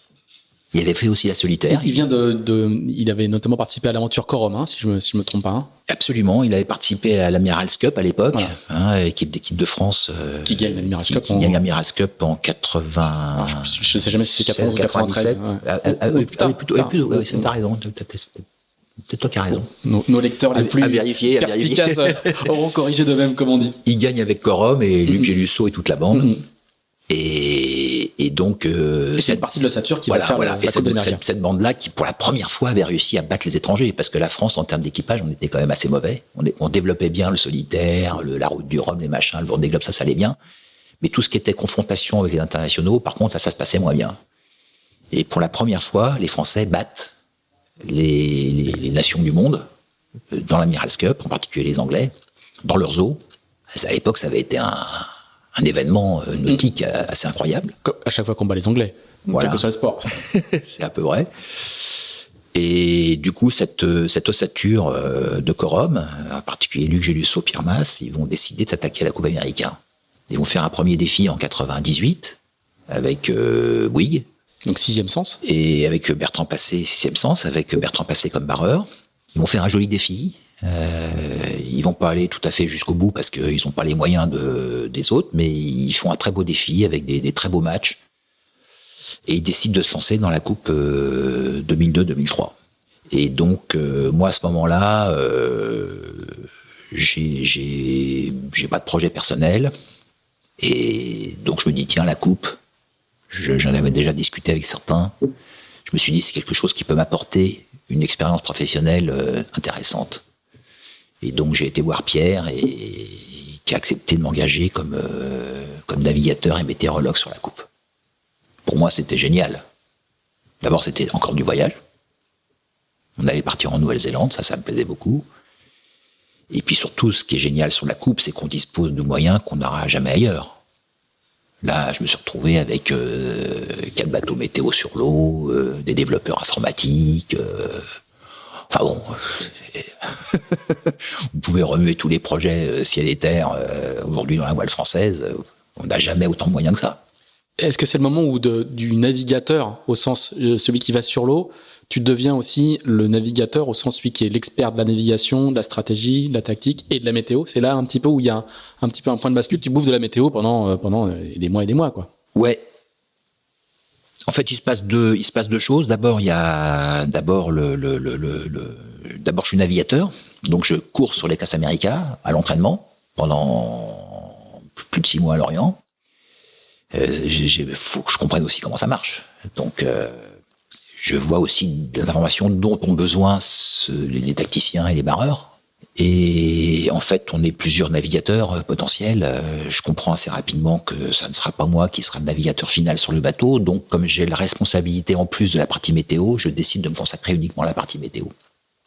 Il avait fait aussi la solitaire. Il avait notamment participé à l'aventure Corum, si je me trompe pas. Hein. Absolument, il avait participé à l'Amiral's Cup à l'époque, voilà. Équipe de France qui gagne l'Amiral's Cup. Qui gagne l'Amiral's Cup en 80. Alors, je sais jamais si c'est 91 ou 93. T'as raison. Peut-être toi qui as raison. Nos lecteurs les plus perspicaces auront corrigé de même, comme on dit. Il gagne avec Corum et Luc Gélusso et toute la bande. Et donc... et c'est une partie de l'ossature qui va faire la Coupe d'Amérique. Cette bande-là qui, pour la première fois, avait réussi à battre les étrangers. Parce que la France, en termes d'équipage, on était quand même assez mauvais. On développait bien le solitaire, la route du Rhum, les machins, le Vendée Globe, ça allait bien. Mais tout ce qui était confrontation avec les internationaux, par contre, là, ça se passait moins bien. Et pour la première fois, les Français battent les nations du monde, dans l'Amiral's Cup, en particulier les Anglais, dans leurs eaux. À l'époque, ça avait été un événement nautique assez incroyable. À chaque fois qu'on bat les Anglais, quel que soit le sport. C'est à peu vrai. Et du coup, cette ossature de Corum, en particulier Luc Gélusso, Pierre Masse, ils vont décider de s'attaquer à la Coupe Amérique. Ils vont faire un premier défi en 98 avec Bouygues. Donc 6e sens. Et avec Bertrand Passé, 6e sens, avec Bertrand Passé comme barreur. Ils vont faire un joli défi. Ils vont pas aller tout à fait jusqu'au bout parce qu'ils n'ont pas les moyens des autres, mais ils font un très beau défi avec des très beaux matchs. Et ils décident de se lancer dans la Coupe 2002-2003. Et donc, moi, à ce moment-là, j'ai pas de projet personnel. Et donc, je me dis, tiens, la Coupe, j'en avais déjà discuté avec certains. Je me suis dit, c'est quelque chose qui peut m'apporter une expérience professionnelle intéressante. Et donc, j'ai été voir Pierre et qui a accepté de m'engager comme navigateur et météorologue sur la Coupe. Pour moi, c'était génial. D'abord, c'était encore du voyage. On allait partir en Nouvelle-Zélande, ça me plaisait beaucoup. Et puis surtout, ce qui est génial sur la Coupe, c'est qu'on dispose de moyens qu'on n'aura jamais ailleurs. Là, je me suis retrouvé avec 4 bateaux météo sur l'eau, des développeurs informatiques. Enfin bon, vous pouvez remuer tous les projets ciel et terre aujourd'hui dans la voile française. On n'a jamais autant de moyens que ça. Est-ce que c'est le moment où du navigateur, au sens celui qui va sur l'eau, tu deviens aussi le navigateur au sens celui qui est l'expert de la navigation, de la stratégie, de la tactique et de la météo? C'est là un petit peu où il y a un petit peu un point de bascule. Tu bouffes de la météo pendant des mois et des mois, quoi. Ouais. En fait, il se passe deux choses. D'abord, il y a d'abord d'abord je suis navigateur, donc je cours sur les classes America à l'entraînement pendant plus de 6 mois à Lorient. Faut que je comprenne aussi comment ça marche. Donc, je vois aussi des informations dont ont besoin les tacticiens et les barreurs. Et en fait, on est plusieurs navigateurs potentiels. Je comprends assez rapidement que ça ne sera pas moi qui sera le navigateur final sur le bateau. Donc, comme j'ai la responsabilité en plus de la partie météo, je décide de me consacrer uniquement à la partie météo.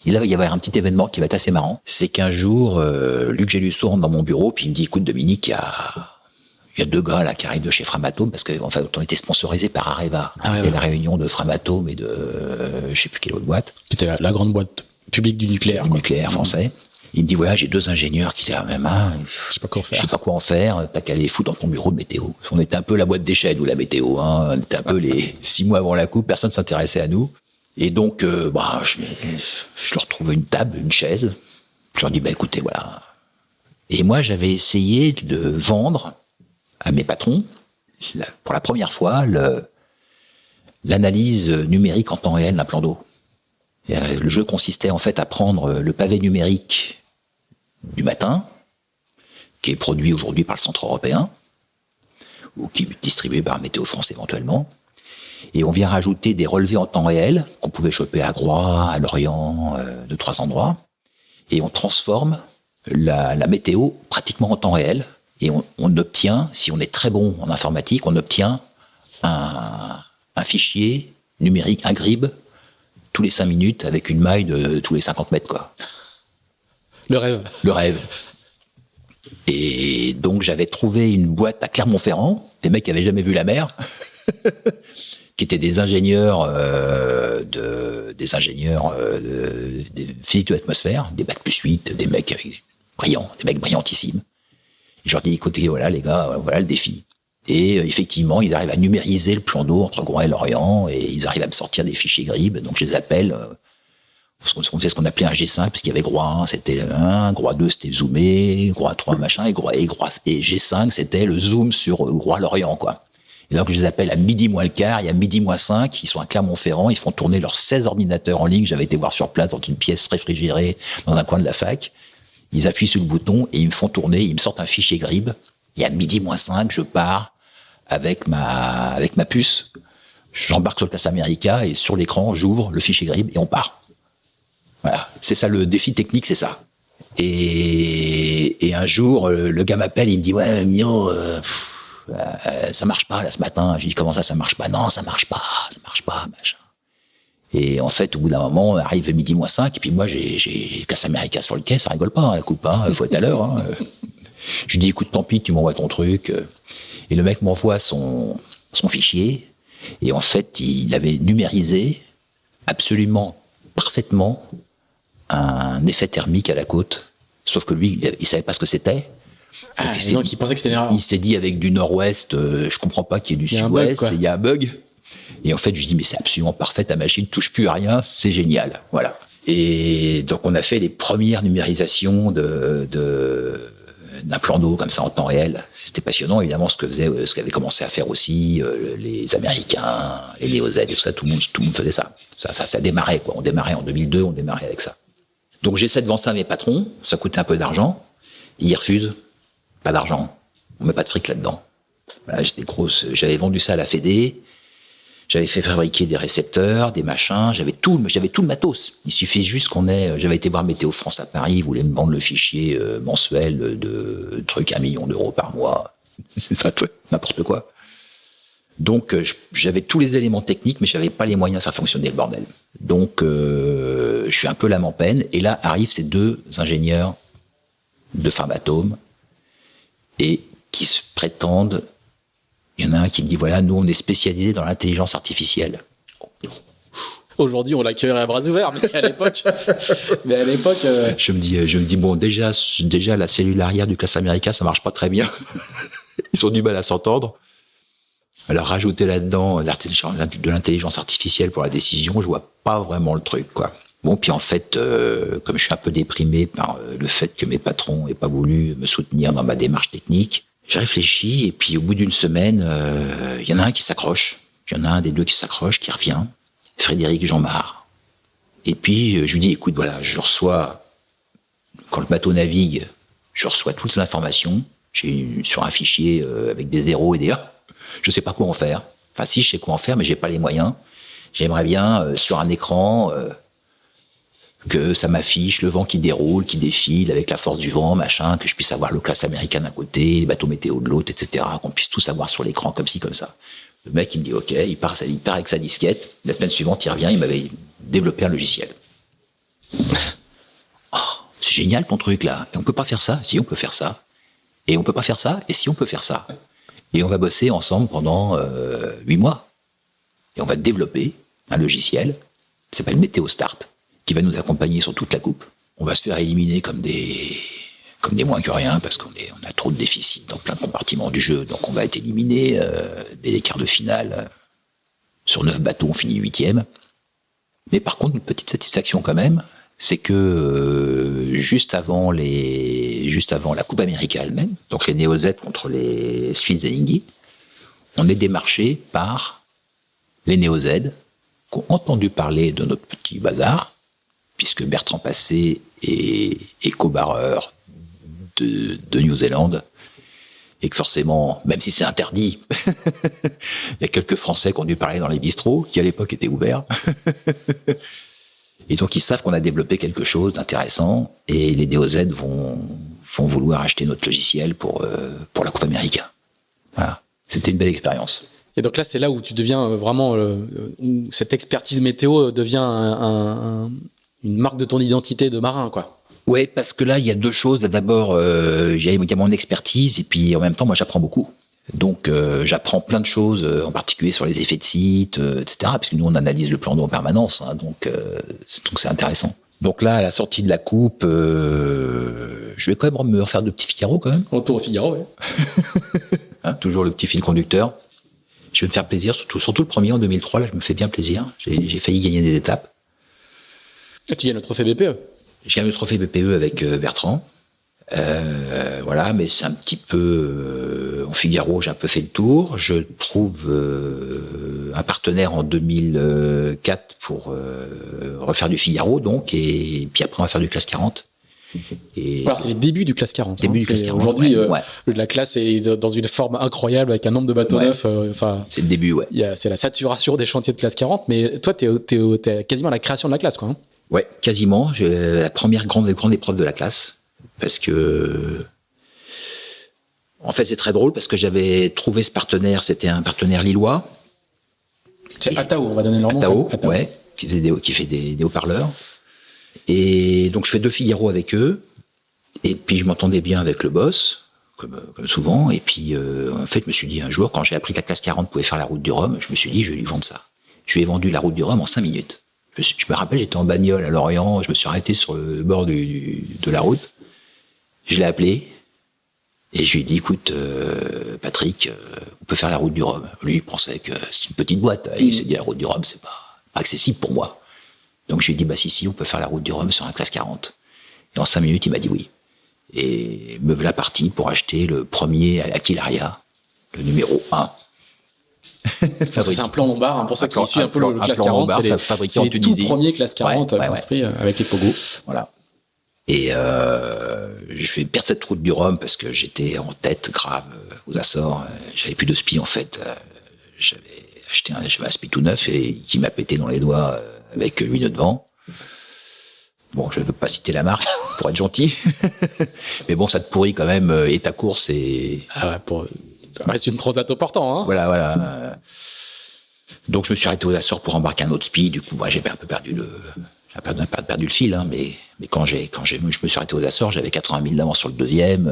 Et là, il y avait un petit événement qui va être assez marrant. C'est qu'un jour, Luc Gélusso rentre dans mon bureau, puis il me dit, écoute Dominique, il y a 2 gars là qui arrivent de chez Framatome parce qu'en fait on était sponsorisé par Areva. C'était la réunion de Framatome et de je sais plus quelle autre boîte. Qui était la grande boîte publique du nucléaire. Du nucléaire français. Il me dit, voilà, j'ai 2 ingénieurs qui étaient à la même main. Je sais pas quoi faire. Je sais pas quoi en faire. T'as qu'à les foutre dans ton bureau de météo. On était un peu la boîte déchets, nous, la météo. Hein. On était un peu les 6 mois avant la coupe. Personne s'intéressait à nous. Et donc, je leur trouvais une table, une chaise. Je leur dis, écoutez, voilà. Et moi, j'avais essayé de vendre à mes patrons, pour la première fois, l'analyse numérique en temps réel d'un plan d'eau. Et le jeu consistait en fait à prendre le pavé numérique du matin, qui est produit aujourd'hui par le Centre européen, ou qui est distribué par Météo France éventuellement, et on vient rajouter des relevés en temps réel, qu'on pouvait choper à Groix, à Lorient, 2-3 endroits, et on transforme la météo pratiquement en temps réel, et on obtient, si on est très bon en informatique, on obtient un fichier numérique, un GRIB, tous les 5 minutes, avec une maille de tous les 50 mètres, quoi. Le rêve. Le rêve. Et donc, j'avais trouvé une boîte à Clermont-Ferrand, des mecs qui avaient jamais vu la mer, qui étaient des ingénieurs de physique de l'atmosphère, des bacs +8, des mecs brillants, des mecs brillantissimes. Et je leur dis, écoutez, voilà les gars, voilà le défi. Et effectivement, ils arrivent à numériser le plan d'eau entre Groix et Lorient, et ils arrivent à me sortir des fichiers GRIB. Donc je les appelle, on fait ce qu'on appelait un G5, parce qu'il y avait Groix 1, c'était le 1, Groix 2, c'était zoomé, Groix 3, machin, et G5, c'était le zoom sur Groix-Lorient, quoi. Et donc je les appelle à 12:15, il y a 12:05, ils sont à Clermont-Ferrand, ils font tourner leurs 16 ordinateurs en ligne, j'avais été voir sur place dans une pièce réfrigérée, dans un coin de la fac. Ils appuient sur le bouton et ils me font tourner, ils me sortent un fichier GRIB. Et à 12:05, je pars avec ma puce. J'embarque sur le Casa América et sur l'écran, j'ouvre le fichier GRIB et on part. Voilà. C'est ça le défi technique, c'est ça. Et un jour, le gars m'appelle, il me dit, ouais, Mio, ça marche pas, là, ce matin. J'ai dit, comment ça marche pas? Non, ça marche pas, machin. Et en fait, au bout d'un moment, on arrive 12:05, et puis moi, j'ai Casa América sur le quai, ça rigole pas, hein, la coupe, hein, faut être à l'heure, hein. Je lui dis, écoute, tant pis, tu m'envoies ton truc. Et le mec m'envoie son fichier, et en fait, il avait numérisé absolument, parfaitement, un effet thermique à la côte. Sauf que lui, il savait pas ce que c'était. Donc il pensait que c'était une erreur. Il s'est dit, avec du nord-ouest, je comprends pas qu'il y ait du sud-ouest, il y a un bug. Et en fait, je dis, mais c'est absolument parfait, ta machine touche plus à rien, c'est génial. Voilà. Et donc, on a fait les premières numérisations d'un plan d'eau comme ça en temps réel. C'était passionnant, évidemment, ce qu'avaient commencé à faire aussi les Américains, les Néo-Z et tout ça, tout le monde faisait ça. Ça démarrait, quoi. On démarrait en 2002, on démarrait avec ça. Donc, j'essaie de vendre ça à mes patrons, ça coûtait un peu d'argent. Ils refusent. Pas d'argent. On met pas de fric là-dedans. Voilà, j'avais vendu ça à la Fédé. J'avais fait fabriquer des récepteurs, des machins, j'avais tout le matos. Il suffit juste j'avais été voir Météo France à Paris, ils voulaient me vendre le fichier mensuel de trucs 1 million d'euros par mois. C'est n'importe quoi. Donc, j'avais tous les éléments techniques, mais j'avais pas les moyens de faire fonctionner le bordel. Donc, je suis un peu l'âme en peine, et là arrivent ces 2 ingénieurs de Framatome, et qui se prétendent. Il y en a un qui me dit, voilà, nous, on est spécialisés dans l'intelligence artificielle. Aujourd'hui, on l'accueillerait à bras ouverts, mais à l'époque... Je me dis, bon, déjà, la cellule arrière du Casa América, ça marche pas très bien. Ils ont du mal à s'entendre. Alors, rajouter là-dedans de l'intelligence artificielle pour la décision, je vois pas vraiment le truc, quoi. Bon, puis en fait, comme je suis un peu déprimé par le fait que mes patrons aient pas voulu me soutenir dans ma démarche technique, j'ai réfléchi, et puis au bout d'une semaine, il y en a un qui s'accroche. Il y en a un des 2 qui s'accroche, qui revient. Frédéric Jeanmar. Et puis, je lui dis, écoute, voilà, je reçois, quand le bateau navigue, je reçois toutes ces informations. Sur un fichier avec des 0 et des 1. Je sais pas quoi en faire. Enfin, si, je sais quoi en faire, mais j'ai pas les moyens. J'aimerais bien, sur un écran, que ça m'affiche le vent qui déroule, qui défile avec la force du vent, machin, que je puisse avoir le Casa América d'un côté, les bateaux météo de l'autre, etc., qu'on puisse tout savoir sur l'écran comme ci, comme ça. Le mec, il me dit OK, il part avec sa disquette. La semaine suivante, il revient, il m'avait développé un logiciel. Oh, c'est génial ton truc là. Et on peut pas faire ça? Si, on peut faire ça. Et on peut pas faire ça? Et si, on peut faire ça. Et on va bosser ensemble pendant 8 mois. Et on va développer un logiciel qui s'appelle Météo Start, qui va nous accompagner sur toute la coupe. on va se faire éliminer comme des moins que rien, parce qu'on a trop de déficits dans plein de compartiments du jeu, donc on va être éliminé dès les quarts de finale. Sur 9 bateaux, on finit 8e. Mais par contre, une petite satisfaction quand même, c'est que juste avant la Coupe América elle-même, donc les Néo-Z contre les Suisses Alinghi, on est démarché par les Néo-Z qui ont entendu parler de notre petit bazar, puisque Bertrand Passé est co-barreur de New Zealand, et que forcément, même si c'est interdit, il y a quelques Français qui ont dû parler dans les bistrots, qui à l'époque étaient ouverts. Et donc ils savent qu'on a développé quelque chose d'intéressant, et les DOZ vont vouloir acheter notre logiciel pour la Coupe América. Voilà. C'était une belle expérience. Et donc là, c'est là où tu deviens vraiment, où cette expertise météo devient une marque de ton identité de marin, quoi. Ouais, parce que là, il y a deux choses. D'abord, il y a mon expertise, et puis en même temps, moi, j'apprends beaucoup. Donc, j'apprends plein de choses, en particulier sur les effets de site, etc. Parce que nous, on analyse le plan d'eau en permanence, hein, donc c'est intéressant. Donc là, à la sortie de la coupe, je vais quand même me refaire de petits Figaro, quand même. Retour au Figaro, oui. Hein, toujours le petit fil conducteur. Je vais me faire plaisir, surtout le premier en 2003. Là, je me fais bien plaisir. J'ai failli gagner des étapes. Et tu gagnes le trophée BPE. J'ai gagné le trophée BPE avec Bertrand. Voilà, mais c'est un petit peu en Figaro, j'ai un peu fait le tour. Je trouve un partenaire en 2004 pour refaire du Figaro, donc, et puis après on va faire du classe 40. Et alors c'est les débuts du classe 40. Début du classe 40. Aujourd'hui, ouais. La classe est dans une forme incroyable avec un nombre de bateaux neufs. C'est le début, ouais. C'est la saturation des chantiers de classe 40, mais toi, t'es quasiment à la création de la classe, quoi. Hein. Ouais, quasiment. J'ai la première grande épreuve de la classe, parce que en fait c'est très drôle parce que j'avais trouvé ce partenaire, c'était un partenaire lillois. C'est Atao, on va donner leur nom. Atao, ouais, qui fait des haut-parleurs. Et donc je fais 2 Figaro avec eux, et puis je m'entendais bien avec le boss, comme souvent. Et puis en fait je me suis dit un jour, quand j'ai appris que la classe 40 pouvait faire la route du Rhum, je me suis dit je vais lui vendre ça. Je lui ai vendu la route du Rhum en 5 minutes. Je me rappelle, j'étais en bagnole à Lorient, je me suis arrêté sur le bord de la route. Je l'ai appelé et je lui ai dit, écoute, Patrick, on peut faire la route du Rhum. Lui, il pensait que c'est une petite boîte. Il s'est dit, la route du Rhum, c'est pas accessible pour moi. Donc je lui ai dit, si, on peut faire la route du Rhum sur un classe 40. Et en 5 minutes, il m'a dit oui. Et me voilà parti pour acheter le premier Aquilaria, le numéro 1. C'est un plan lombard, hein, pour ceux qui suivent un peu le classe 40, lombard, c'est les tout premiers classe 40 construits avec les Pogo. Voilà. Et je vais perdre cette route du Rhum parce que j'étais en tête grave aux Açores. J'avais plus de spi en fait. J'avais un spi tout neuf et qui m'a pété dans les doigts avec 8 nœuds de vent. Bon, je ne veux pas citer la marque pour être gentil, mais bon, ça te pourrit quand même et ta course et. Ah ouais, ça reste une transat au portant, hein. Voilà. Donc je me suis arrêté aux Açores pour embarquer un autre spi. Du coup, j'ai un peu perdu le fil, hein, mais quand je me suis arrêté aux Açores, j'avais 80 000 d'avance sur le deuxième,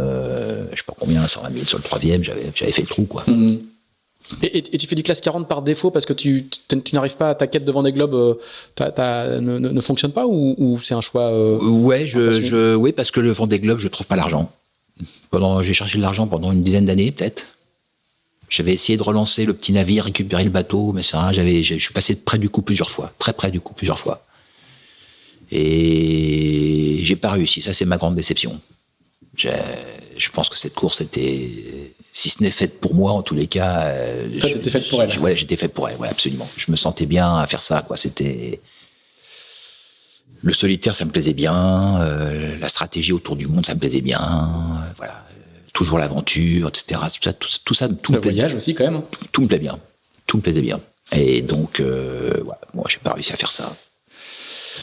je sais pas combien, 120 000 sur le troisième, j'avais fait le trou, quoi. Mmh. Et tu fais du classe 40 par défaut parce que tu n'arrives pas à ta quête de Vendée Globe ne fonctionne pas ou c'est un choix oui, parce que le Vendée Globe, je trouve pas l'argent. J'ai cherché de l'argent pendant une dizaine d'années, peut-être. J'avais essayé de relancer le petit navire, récupérer le bateau, mais ça, je suis passé près du coup plusieurs fois, très près du coup plusieurs fois. Et j'ai pas réussi, ça c'est ma grande déception. Je pense que cette course était, si ce n'est faite pour moi, en tous les cas. Toi, t'étais faite pour elle. Ouais, j'étais faite pour elle, ouais, absolument. Je me sentais bien à faire ça, quoi. C'était. Le solitaire, ça me plaisait bien. La stratégie autour du monde, ça me plaisait bien. Voilà. Toujours l'aventure, etc. Tout ça, tout le me plaisait. voyage aussi, quand même. Tout me plaisait bien. Tout me plaisait bien. Et donc, moi, j'ai pas réussi à faire ça.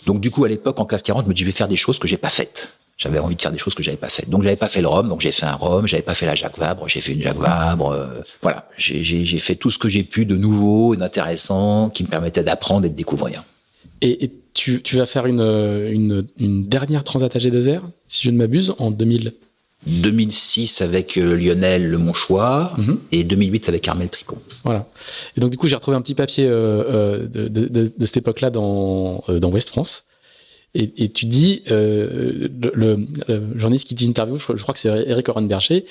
Donc, du coup, à l'époque, en classe 40, je me dis, je vais faire des choses que j'ai pas faites. J'avais envie de faire des choses que j'avais pas faites. Donc, j'avais pas fait le Rhum, donc j'ai fait un Rhum. J'avais pas fait la Jacques Vabre, j'ai fait une Jacques Vabre. Voilà. J'ai fait tout ce que j'ai pu de nouveau et d'intéressant qui me permettait d'apprendre et de découvrir. Et tu vas faire une dernière Transat AG2R, si je ne m'abuse, en 2006 avec Lionel Le Monchois et 2008 avec Armel Tricot. Voilà. Et donc du coup j'ai retrouvé un petit papier de cette époque-là dans Ouest France. Et tu dis, le journaliste qui t'interviewe, je crois que c'est Eric Orenberger,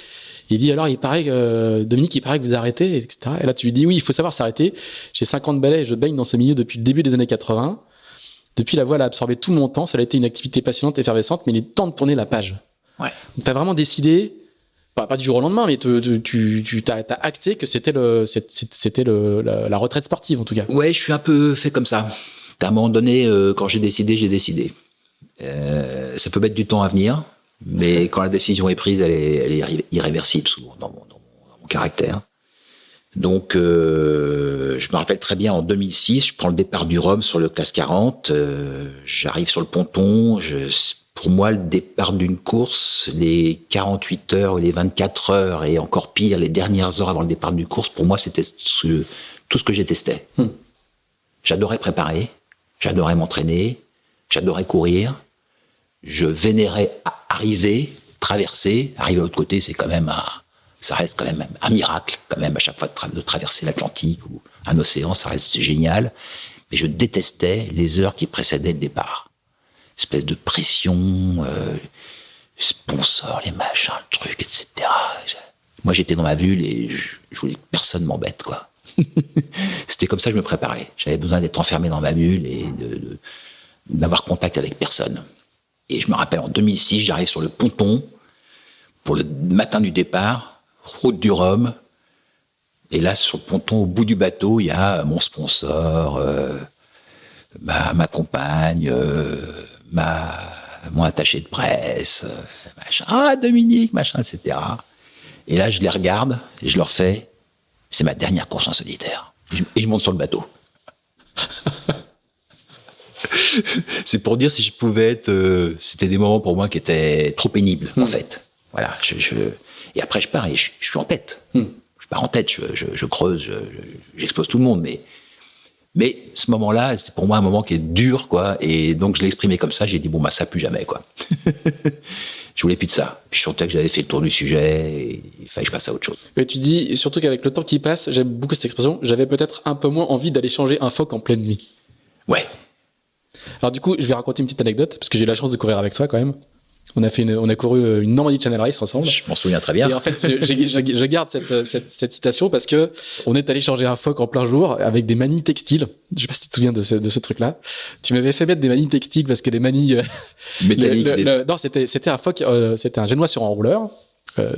il dit alors, il paraît que Dominique, il paraît que vous arrêtez, etc. Et là, tu lui dis oui, il faut savoir s'arrêter. J'ai 50 balais et je baigne dans ce milieu depuis le début des années 80. Depuis, la voile a absorbé tout mon temps. Ça a été une activité passionnante, effervescente, mais il est temps de tourner la page. Ouais. Donc, t'as vraiment décidé, pas du jour au lendemain, mais t'as acté que c'était la retraite sportive, en tout cas. Ouais, je suis un peu fait comme ça. À un moment donné, quand j'ai décidé, j'ai décidé. Ça peut mettre du temps à venir, mais quand la décision est prise, elle est irréversible souvent dans mon caractère. Donc, je me rappelle très bien, en 2006, je prends le départ du Rhum sur le classe 40, j'arrive sur le ponton. Pour moi, le départ d'une course, les 48 heures ou les 24 heures, et encore pire, les dernières heures avant le départ d'une course, pour moi, c'était tout ce que je détestais. J'adorais préparer, j'adorais m'entraîner, j'adorais courir, je vénérais arriver, traverser. Arriver de l'autre côté, ça reste quand même un miracle, quand même, à chaque fois de traverser l'Atlantique ou un océan, ça reste génial. Mais je détestais les heures qui précédaient le départ. Espèce de pression, sponsors, les machins, le truc, etc. Moi, j'étais dans ma bulle et je voulais que personne m'embête, quoi. C'était comme ça que je me préparais. J'avais besoin d'être enfermé dans ma bulle et d'avoir contact avec personne. Et je me rappelle, en 2006, j'arrive sur le ponton pour le matin du départ, route du Rhum. Et là, sur le ponton, au bout du bateau, il y a mon sponsor, ma compagne, mon attaché de presse, machin. Ah, Dominique, machin, etc. Et là, je les regarde et je leur fais, c'est ma dernière course en solitaire. Et je monte sur le bateau. C'est pour dire si je pouvais être... c'était des moments pour moi qui étaient trop pénibles, en fait. Voilà. Et après, je pars et je suis en tête. Je pars en tête, je creuse, j'explose tout le monde. Mais ce moment-là, c'est pour moi un moment qui est dur, quoi. Et donc, je l'ai exprimé comme ça. J'ai dit, bon, ça, plus jamais, quoi. Je voulais plus de ça. Puis je sentais que j'avais fait le tour du sujet et il fallait que je passe à autre chose. Et tu dis, surtout qu'avec le temps qui passe, j'aime beaucoup cette expression, j'avais peut-être un peu moins envie d'aller changer un phoque en pleine nuit. Ouais. Alors du coup, je vais raconter une petite anecdote, parce que j'ai eu la chance de courir avec toi quand même. On a couru une Normandie Channel Race ensemble. Je m'en souviens très bien. Et en fait, je garde cette citation parce que on est allé changer un phoque en plein jour avec des manilles textiles. Je sais pas si tu te souviens de ce truc-là. Tu m'avais fait mettre des manilles textiles parce que les manilles métalliques. Non, c'était un phoque, c'était un génois sur enrouleur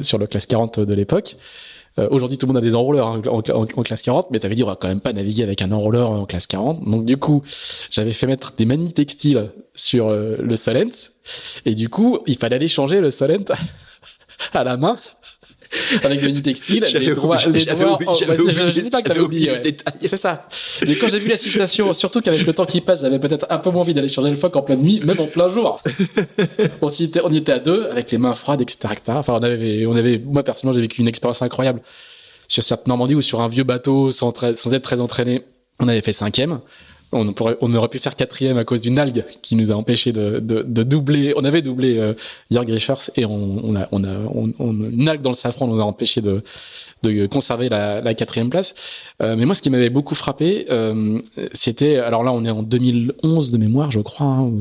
sur le classe 40 de l'époque. Aujourd'hui, tout le monde a des enrouleurs en classe 40, mais t'avais dit on va quand même pas naviguer avec un enrouleur en classe 40. Donc du coup, j'avais fait mettre des manilles textiles sur le Solent, et du coup, il fallait aller changer le Solent à la main avec des manilles textiles. Je sais pas que t'avais oublié. Ouais. C'est ça. Mais quand j'ai vu la situation, surtout qu'avec le temps qui passe, j'avais peut-être un peu moins envie d'aller changer le phoque en pleine nuit, même en plein jour. On y était à deux, avec les mains froides, etc. Enfin, moi personnellement, j'ai vécu une expérience incroyable sur cette Normandie ou sur un vieux bateau sans être très entraîné. On avait fait 5e. On aurait pu faire 4e à cause d'une algue qui nous a empêché de doubler. On avait doublé Jörg Richers et une algue dans le safran nous a empêché de conserver la 4e place. Mais moi, ce qui m'avait beaucoup frappé, c'était, alors là, on est en 2011 de mémoire, je crois, hein,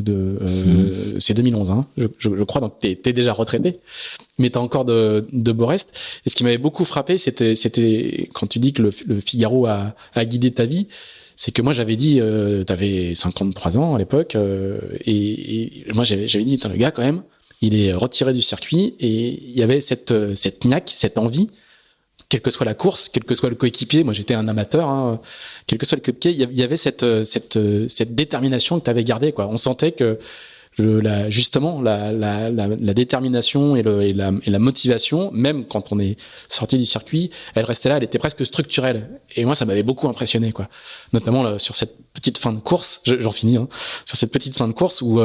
c'est 2011, hein, je crois, donc t'es déjà retraité, mais t'as encore de beaux restes. Et ce qui m'avait beaucoup frappé, c'était quand tu dis que le Figaro a guidé ta vie. C'est que moi j'avais dit, t'avais 53 ans à l'époque, et moi j'avais dit, le gars quand même, il est retiré du circuit, et il y avait cette niaque, cette envie, quelle que soit la course, quel que soit le coéquipier, moi j'étais un amateur, hein, quel que soit le coéquipier, il y avait cette détermination que t'avais gardée, quoi. On sentait que la détermination et la motivation, même quand on est sorti du circuit, elle restait là, elle était presque structurelle. Et moi, ça m'avait beaucoup impressionné, quoi. Notamment là, sur cette petite fin de course, j'en finis, hein, sur cette petite fin de course où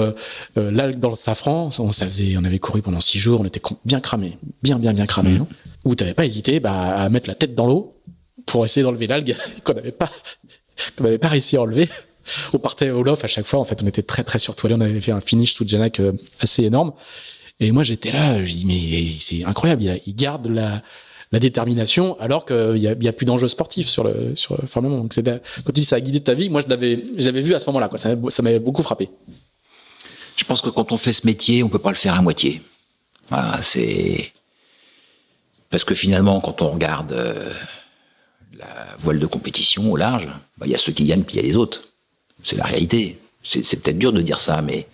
l'algue dans le safran, on avait couru pendant 6 jours, on était bien cramé, bien cramé, hein, où t'avais pas hésité à mettre la tête dans l'eau pour essayer d'enlever l'algue qu'on n'avait pas réussi à enlever. On partait au lof à chaque fois. En fait, on était très très surtoilés. On avait fait un finish sous Janak assez énorme. Et moi, j'étais là. Je dis mais c'est incroyable. Il garde la détermination alors qu'il y a plus d'enjeux sportifs sur Formule 1. Donc quand tu dis ça a guidé ta vie, moi je l'avais vu à ce moment-là, quoi. Ça m'avait beaucoup frappé. Je pense que quand on fait ce métier, on peut pas le faire à moitié. Voilà, c'est parce que finalement, quand on regarde la voile de compétition au large, il y a ceux qui gagnent puis il y a les autres. C'est la réalité. C'est peut-être dur de dire ça, mais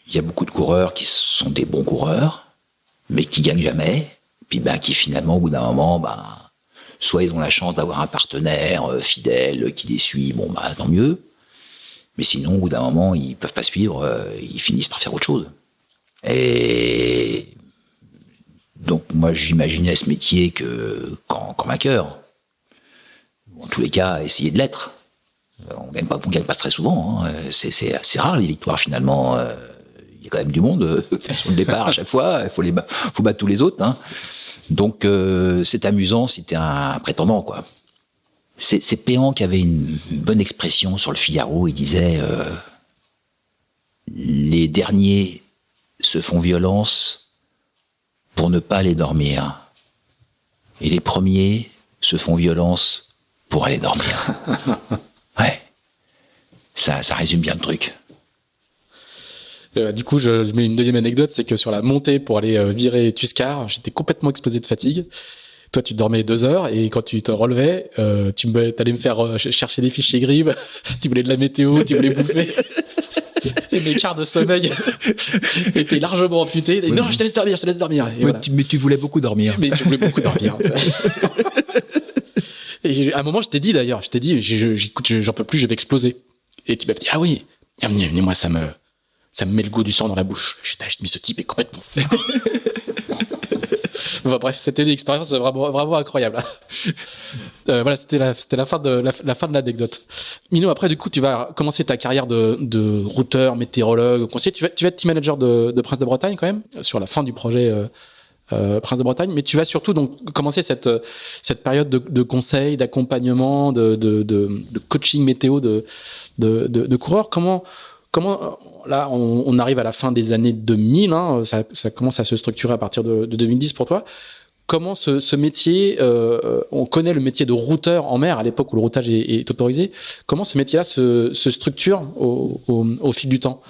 il y a beaucoup de coureurs qui sont des bons coureurs, mais qui gagnent jamais, puis qui finalement, au bout d'un moment, soit ils ont la chance d'avoir un partenaire fidèle qui les suit, tant mieux. Mais sinon, au bout d'un moment, ils peuvent pas suivre, ils finissent par faire autre chose. Et donc, moi, j'imaginais ce métier qu'en vainqueur. En tous les cas, essayer de l'être. On gagne pas très souvent. Hein. C'est assez rare, les victoires, finalement. Il y a quand même du monde sur le départ à chaque fois. Il faut battre tous les autres. Hein. Donc, c'est amusant si t'es un prétendant, quoi. C'est Péan qui avait une bonne expression sur le Figaro. Il disait les derniers se font violence pour ne pas aller dormir. Et les premiers se font violence pour aller dormir. Ouais. Ça résume bien le truc. Du coup, je mets une deuxième anecdote, c'est que sur la montée pour aller virer Tuscar, j'étais complètement explosé de fatigue. Toi, tu dormais 2 heures et quand tu te relevais, t'allais me faire chercher des fichiers Grive. Tu voulais de la météo, tu voulais bouffer. Et mes quarts de sommeil étaient largement amputés. Et non, je te laisse dormir. Et voilà. Mais tu voulais beaucoup dormir. Mais je voulais beaucoup dormir. Et à un moment, je t'ai dit, écoute, j'en peux plus, je vais exploser. Et tu m'as dit, ah oui, moi, ça me met le goût du sang dans la bouche. Je dis, mais ce type est complètement fait. Bref, c'était une expérience vraiment incroyable. Voilà, c'était la fin de l'anecdote. Mino, après, du coup, tu vas commencer ta carrière de routeur, météorologue, conseiller. Tu vas être team manager de Prince de Bretagne, quand même, sur la fin du projet Prince de Bretagne. Mais tu vas surtout donc commencer cette période de conseil, d'accompagnement, de coaching météo de coureurs. Comment là, on arrive à la fin des années 2000, hein, ça commence à se structurer à partir de 2010 pour toi. Comment ce métier, on connaît le métier de routeur en mer à l'époque où le routage est autorisé. Comment ce métier-là se structure au fil du temps?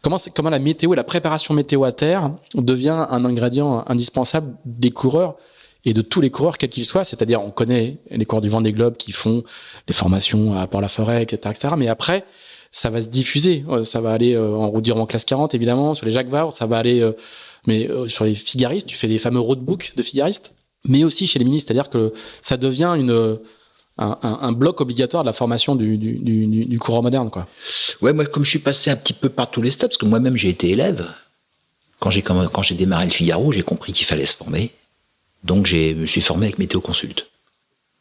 Comment la météo et la préparation météo à terre devient un ingrédient indispensable des coureurs et de tous les coureurs quels qu'ils soient. C'est-à-dire, on connaît les coureurs du Vendée Globe qui font les formations à Port-la-Forêt, etc. Mais après, ça va se diffuser. Ça va aller en route du Roman classe 40, évidemment, sur les Jacques Vabre. Ça va aller, sur les figaristes. Tu fais des fameux roadbooks de figaristes. Mais aussi chez les ministres. C'est-à-dire que ça devient un bloc obligatoire de la formation du coureur moderne, quoi. Ouais, moi, comme je suis passé un petit peu par tous les steps, parce que moi-même, j'ai été élève. Quand j'ai démarré le Figaro, j'ai compris qu'il fallait se former. Donc, je me suis formé avec Météo Consult.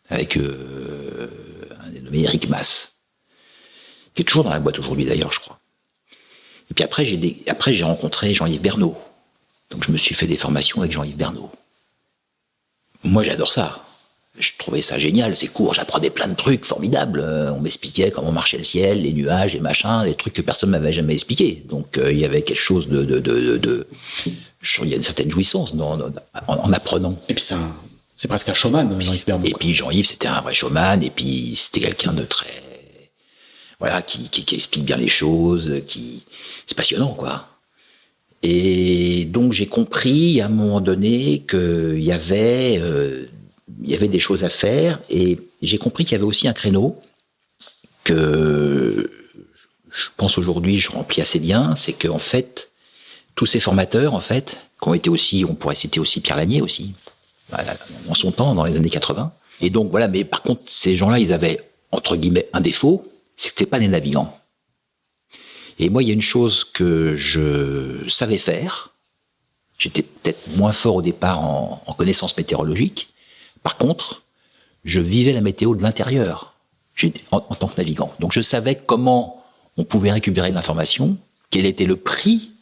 Avec un dénommé Eric Mass, qui est toujours dans la boîte aujourd'hui d'ailleurs, je crois. Et puis après, j'ai rencontré Jean-Yves Bernot. Donc je me suis fait des formations avec Jean-Yves Bernot. Moi, j'adore ça. Je trouvais ça génial, c'est court, j'apprenais plein de trucs formidables. On m'expliquait comment marchait le ciel, les nuages, les machins, des trucs que personne ne m'avait jamais expliqué. Donc il y avait quelque chose il y a une certaine jouissance en apprenant. Et puis c'est presque un showman, Jean-Yves Bernot. Et puis Jean-Yves, c'était un vrai showman, et puis c'était quelqu'un de très... Voilà, qui explique bien les choses, c'est passionnant, quoi. Et donc j'ai compris à un moment donné qu'il y avait des choses à faire, et j'ai compris qu'il y avait aussi un créneau que je pense aujourd'hui je remplis assez bien, c'est que en fait tous ces formateurs en fait qui ont été aussi, on pourrait citer aussi Pierre Lanier aussi en son temps dans les années 80. Et donc voilà, mais par contre ces gens-là ils avaient entre guillemets un défaut, c'était pas des navigants. Et moi, il y a une chose que je savais faire. J'étais peut-être moins fort au départ en connaissances météorologiques. Par contre, je vivais la météo de l'intérieur en tant que navigant. Donc, je savais comment on pouvait récupérer l'information, quel était le prix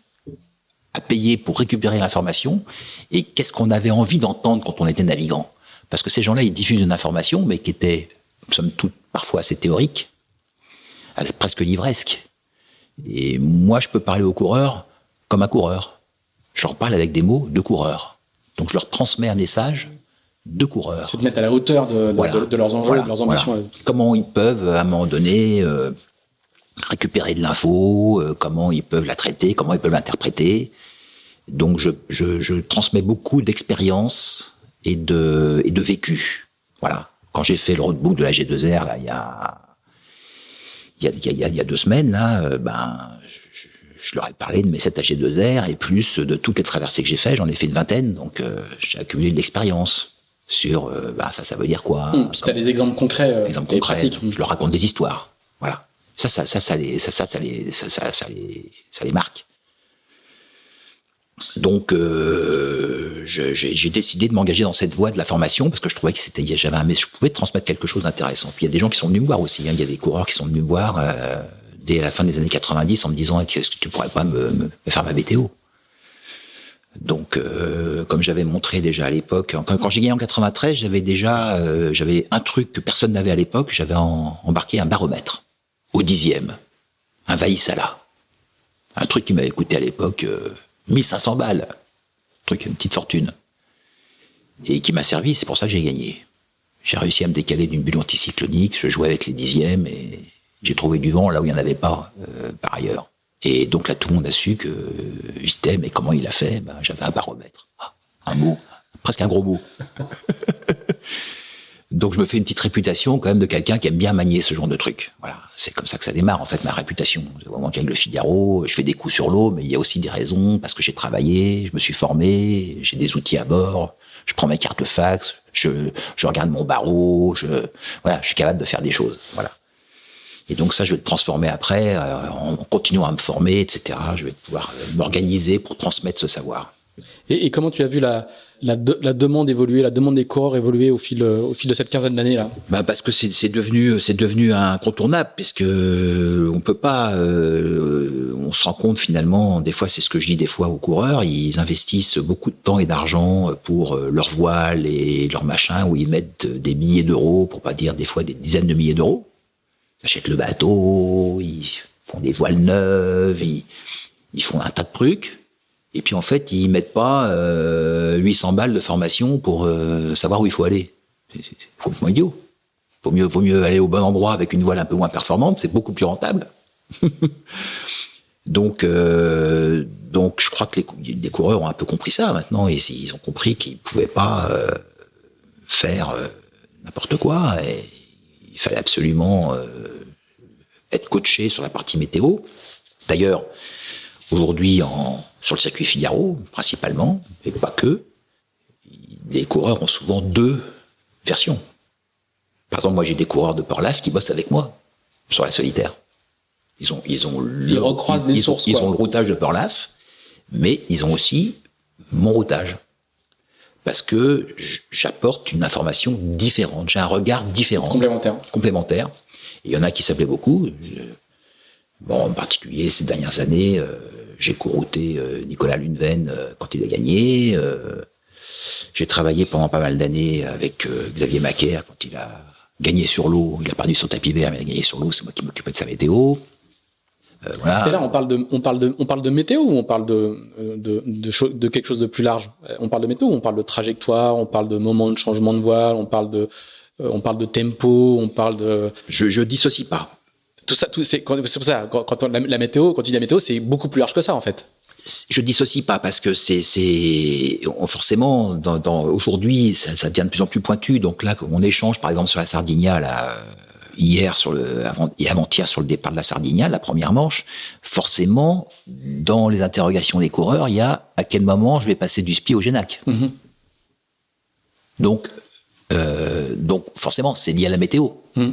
à payer pour récupérer l'information, et qu'est-ce qu'on avait envie d'entendre quand on était navigant. Parce que ces gens-là, ils diffusent une information, mais qui était, somme toute, parfois assez théorique, presque livresque. Et moi, je peux parler aux coureurs comme un coureur. Je leur parle avec des mots de coureur. Donc, je leur transmets un message de coureur. C'est de mettre à la hauteur de leurs enjeux, de leurs ambitions. Voilà. Comment ils peuvent, à un moment donné, récupérer de l'info, comment ils peuvent la traiter, comment ils peuvent l'interpréter. Donc je transmets beaucoup d'expérience et de vécu. Voilà. Quand j'ai fait le roadbook de la G2R là, il y a 2 semaines là, je leur ai parlé de mes 7 G2R et plus de toutes les traversées que j'ai fait. J'en ai fait une 20aine, donc j'ai accumulé de l'expérience sur ça veut dire quoi. Puis t'as des exemples concrets, pratiques. Je leur raconte des histoires. Voilà. Ça les marque. Donc j'ai décidé de m'engager dans cette voie de la formation parce que je trouvais que je pouvais transmettre quelque chose d'intéressant. Puis il y a des gens qui sont venus me voir aussi. Il y a des coureurs qui sont venus me voir dès la fin des années 90 en me disant est-ce que tu pourrais pas me faire ma météo. Donc comme j'avais montré déjà à l'époque, quand j'ai gagné en 93, j'avais un truc que personne n'avait à l'époque. J'avais embarqué un baromètre au 10e, un Vaisala, un truc qui m'avait coûté à l'époque 1500 balles, une petite fortune, et qui m'a servi. C'est pour ça que j'ai gagné. J'ai réussi à me décaler d'une bulle anticyclonique, je jouais avec les 10e et j'ai trouvé du vent là où il n'y en avait pas par ailleurs. Et donc là, tout le monde a su que Vitet, mais comment il a fait? J'avais un baromètre, un mot, presque un gros mot. Donc je me fais une petite réputation quand même de quelqu'un qui aime bien manier ce genre de truc. Voilà, c'est comme ça que ça démarre en fait ma réputation. Au moment qu'il y a le Figaro, je fais des coups sur l'eau, mais il y a aussi des raisons parce que j'ai travaillé, je me suis formé, j'ai des outils à bord, je prends mes cartes fax, je regarde mon barreau, je suis capable de faire des choses. Voilà. Et donc ça, je vais le transformer après en continuant à me former, etc. Je vais pouvoir m'organiser pour transmettre ce savoir. Et comment tu as vu la demande évoluer, la demande des coureurs évoluer au fil de cette quinzaine d'années là? Parce que c'est devenu incontournable, puisque on peut pas, on se rend compte finalement, des fois c'est ce que je dis des fois aux coureurs, ils investissent beaucoup de temps et d'argent pour leur voile et leur machin, où ils mettent des milliers d'euros, pour pas dire des fois des dizaines de milliers d'euros. Ils achètent le bateau, ils font des voiles neuves, ils font un tas de trucs. Et puis en fait, ils mettent pas 800 balles de formation pour savoir où il faut aller. C'est complètement idiot. Vaut mieux aller au bon endroit avec une voile un peu moins performante, c'est beaucoup plus rentable. Donc je crois que les coureurs ont un peu compris ça maintenant, et ils ont compris qu'ils pouvaient pas faire n'importe quoi. Et il fallait absolument être coaché sur la partie météo. D'ailleurs, aujourd'hui, sur le circuit Figaro, principalement, et pas que, les coureurs ont souvent 2 versions. Par exemple, moi, j'ai des coureurs de Port-Laf qui bossent avec moi sur la solitaire. Ils recroisent les sources. Ils ont le routage de Port-Laf, mais ils ont aussi mon routage. Parce que j'apporte une information différente, j'ai un regard différent. Complémentaire. Et il y en a qui s'appelaient beaucoup. En particulier, ces dernières années, j'ai corouté Nicolas Luneven quand il a gagné. J'ai travaillé pendant pas mal d'années avec Xavier Macaire quand il a gagné sur l'eau. Il a perdu son tapis vert, mais il a gagné sur l'eau. C'est moi qui m'occupais de sa météo. Voilà. Et là, on parle de météo ou on parle de quelque chose de plus large? On parle de météo ou on parle de trajectoire? On parle de moment de changement de voile? On parle de tempo? On parle de... Je dissocie pas. C'est pour ça, quand la météo, quand tu dis la météo, c'est beaucoup plus large que ça, en fait. Je dissocie pas parce que forcément, aujourd'hui, ça devient de plus en plus pointu. Donc là, on échange, par exemple, sur la Sardinia, là, hier et avant-hier sur le départ de la Sardinia, la première manche. Forcément, dans les interrogations des coureurs, il y a à quel moment je vais passer du SPI au Génac. Mm-hmm. Donc, forcément, c'est lié à la météo. Mm.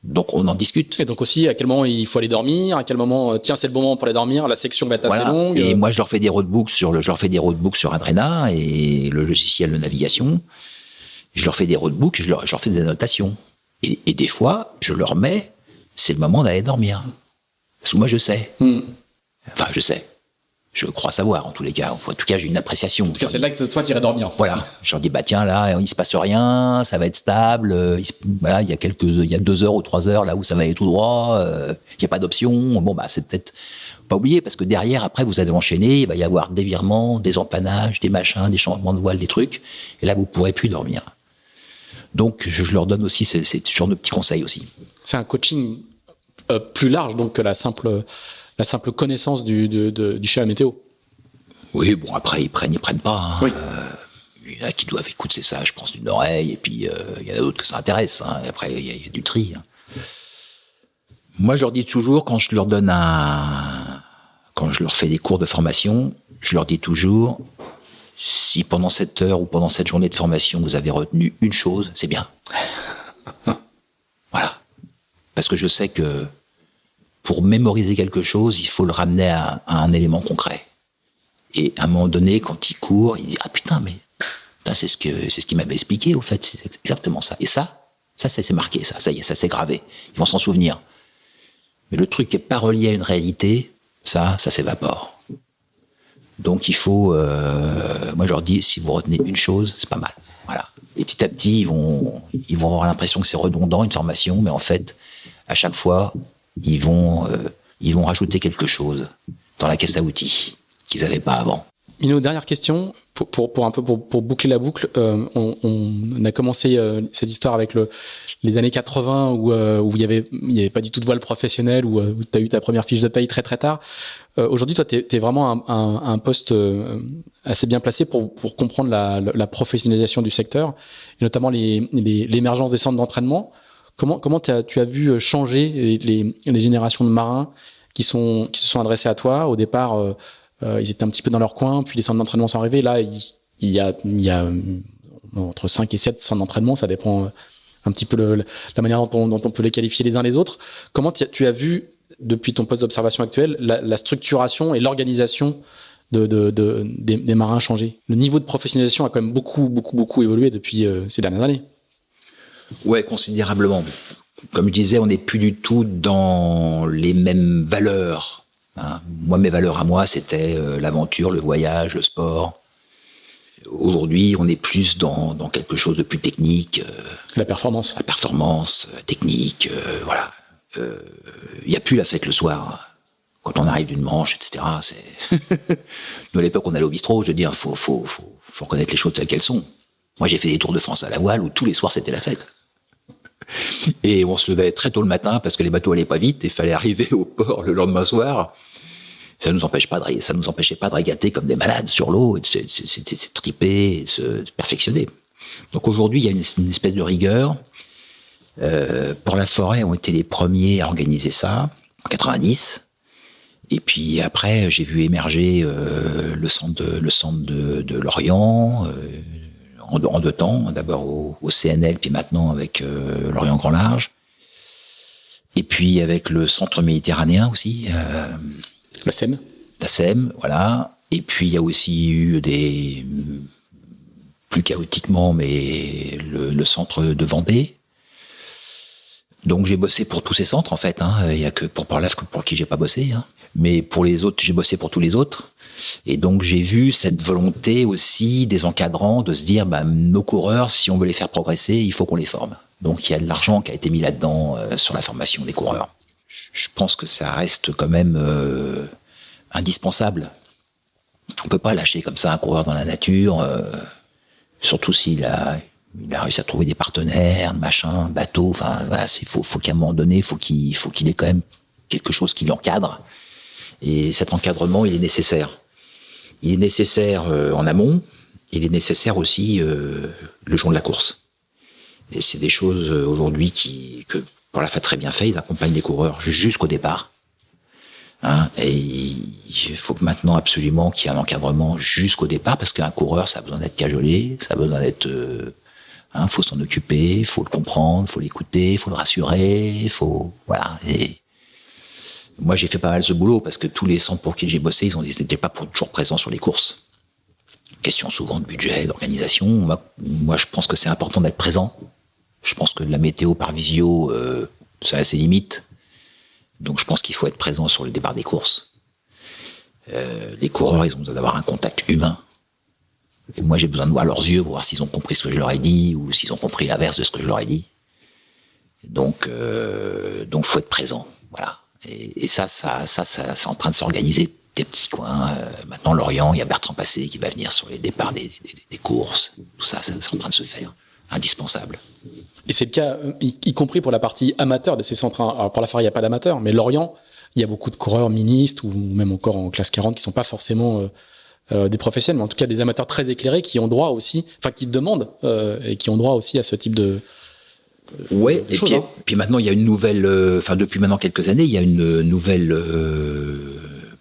Donc on en discute. Et donc aussi à quel moment il faut aller dormir, à quel moment c'est le bon moment pour aller dormir, la section va être assez longue. Et moi je leur fais des roadbooks sur Adrena et le logiciel de navigation. Je leur fais des roadbooks, je leur fais des annotations. Et des fois, je leur mets, c'est le moment d'aller dormir. Parce que moi je sais. Enfin je sais. Je crois savoir, en tous les cas. En tout cas, j'ai une appréciation. En tout cas, c'est là que toi, tu irais dormir. Voilà. Je leur dis, tiens, là, il se passe rien, ça va être stable. Il y a 2 heures ou 3 heures là où ça va aller tout droit. Il n'y a pas d'option. C'est peut-être pas oublié parce que derrière, après, vous allez enchaîner. Il va y avoir des virements, des empannages, des machins, des changements de voile, des trucs. Et là, vous pourrez plus dormir. Donc, je leur donne aussi ce genre de petits conseils aussi. C'est un coaching plus large donc que la simple connaissance du schéma météo. Oui, bon, après, ils prennent pas. Hein. Oui. Il y en a qui doivent écouter ça, je pense, d'une oreille, et puis il y en a d'autres que ça intéresse. Hein. Et après, il y a du tri. Hein. Moi, je leur dis toujours, quand je leur fais des cours de formation, je leur dis toujours, si pendant cette heure ou pendant cette journée de formation, vous avez retenu une chose, c'est bien. Voilà. Parce que je sais que pour mémoriser quelque chose, il faut le ramener à un élément concret. Et à un moment donné, quand il court, il dit « Ah putain, mais c'est ce qu'il m'avait expliqué, au fait, c'est exactement ça. » Et ça c'est marqué, ça y est, ça c'est gravé. Ils vont s'en souvenir. Mais le truc qui n'est pas relié à une réalité, ça s'évapore. Donc il faut... moi je leur dis, si vous retenez une chose, c'est pas mal. Voilà. Et petit à petit, ils vont avoir l'impression que c'est redondant, une formation, mais en fait, à chaque fois, ils vont rajouter quelque chose dans la caisse à outils qu'ils n'avaient pas avant. Minou, dernière question, pour boucler la boucle, on a commencé cette histoire avec les années 80 où il y avait pas du tout de voile professionnel, où tu as eu ta première fiche de paye très très tard. Aujourd'hui, toi, t'es vraiment un poste assez bien placé pour comprendre la professionnalisation du secteur, et notamment l'émergence des centres d'entraînement. Comment tu as vu changer les générations de marins qui se sont adressés à toi au départ? Ils étaient un petit peu dans leur coin, puis les centres d'entraînement sont arrivés. Là, il y a entre 5 et 7 centres d'entraînement, ça dépend un petit peu la manière dont on peut les qualifier les uns les autres. Comment tu as vu, depuis ton poste d'observation actuel, la structuration et l'organisation des marins changer? Le niveau de professionnalisation a quand même beaucoup évolué depuis ces dernières années. Ouais, considérablement. Comme je disais, on n'est plus du tout dans les mêmes valeurs. Hein. Moi, mes valeurs à moi, c'était l'aventure, le voyage, le sport. Aujourd'hui, on est plus dans quelque chose de plus technique. La performance. La performance, technique, voilà. Il n'y a plus la fête le soir. Quand on arrive d'une manche, etc. Nous, à l'époque, on allait au bistrot. Je veux dire, faut reconnaître les choses telles qu'elles sont. Moi, j'ai fait des Tours de France à la voile où tous les soirs, c'était la fête. Et on se levait très tôt le matin parce que les bateaux allaient pas vite et il fallait arriver au port le lendemain soir. Ça nous empêchait pas de régater comme des malades sur l'eau, et de se triper, et de se perfectionner. Donc aujourd'hui, il y a une espèce de rigueur. Pour la forêt, on était les premiers à organiser ça en 90. Et puis après, j'ai vu émerger le centre de Lorient. En deux temps, d'abord au CNL, puis maintenant avec Lorient Grand Large. Et puis avec le centre méditerranéen aussi. La SEM. La SEM, voilà. Et puis il y a aussi eu plus chaotiquement, mais le centre de Vendée. Donc j'ai bossé pour tous ces centres en fait. Hein. Il y a que pour Parlave pour qui j'ai pas bossé. Hein. Mais pour les autres, j'ai bossé pour tous les autres. Et donc j'ai vu cette volonté aussi des encadrants de se dire, nos coureurs, si on veut les faire progresser, il faut qu'on les forme. Donc il y a de l'argent qui a été mis là-dedans sur la formation des coureurs. Je pense que ça reste quand même indispensable. On peut pas lâcher comme ça un coureur dans la nature, surtout s'il a réussi à trouver des partenaires, machin, bateau. Enfin, voilà, faut qu'à un moment donné, faut qu'il ait quand même quelque chose qui l'encadre. Et cet encadrement, il est nécessaire. Il est nécessaire en amont. Il est nécessaire aussi le jour de la course. Et c'est des choses aujourd'hui que Parlave a très bien fait. Ils accompagnent les coureurs jusqu'au départ. Hein, et il faut que maintenant absolument qu'il y ait un encadrement jusqu'au départ, parce qu'un coureur, ça a besoin d'être cajolé, ça a besoin d'être... faut s'en occuper, faut le comprendre, faut l'écouter, faut le rassurer, voilà. Et moi, j'ai fait pas mal ce boulot, parce que tous les centres pour qui j'ai bossé, ils n'étaient pas toujours présents sur les courses. Question souvent de budget, d'organisation. Moi, je pense que c'est important d'être présent. Je pense que la météo par visio, ça a ses limites. Donc je pense qu'il faut être présent sur le départ des courses. Les coureurs, ils ont besoin d'avoir un contact humain. Et moi, j'ai besoin de voir leurs yeux pour voir s'ils ont compris ce que je leur ai dit ou s'ils ont compris l'inverse de ce que je leur ai dit. Donc faut être présent. Voilà. Et ça, c'est en train de s'organiser des petits coins. Maintenant, Lorient, il y a Bertrand Passé qui va venir sur les départs des courses. Tout ça, c'est en train de se faire. indispensable. Et c'est le cas, y compris pour la partie amateur de ces centres. Alors pour la Phare, il n'y a pas d'amateurs, mais Lorient, il y a beaucoup de coureurs ministres ou même encore en classe 40 qui sont pas forcément des professionnels, mais en tout cas des amateurs très éclairés qui ont droit aussi, enfin qui demandent et qui ont droit aussi à ce type de ouais. Et choses, puis maintenant il y a une nouvelle, depuis maintenant quelques années, il y a une nouvelle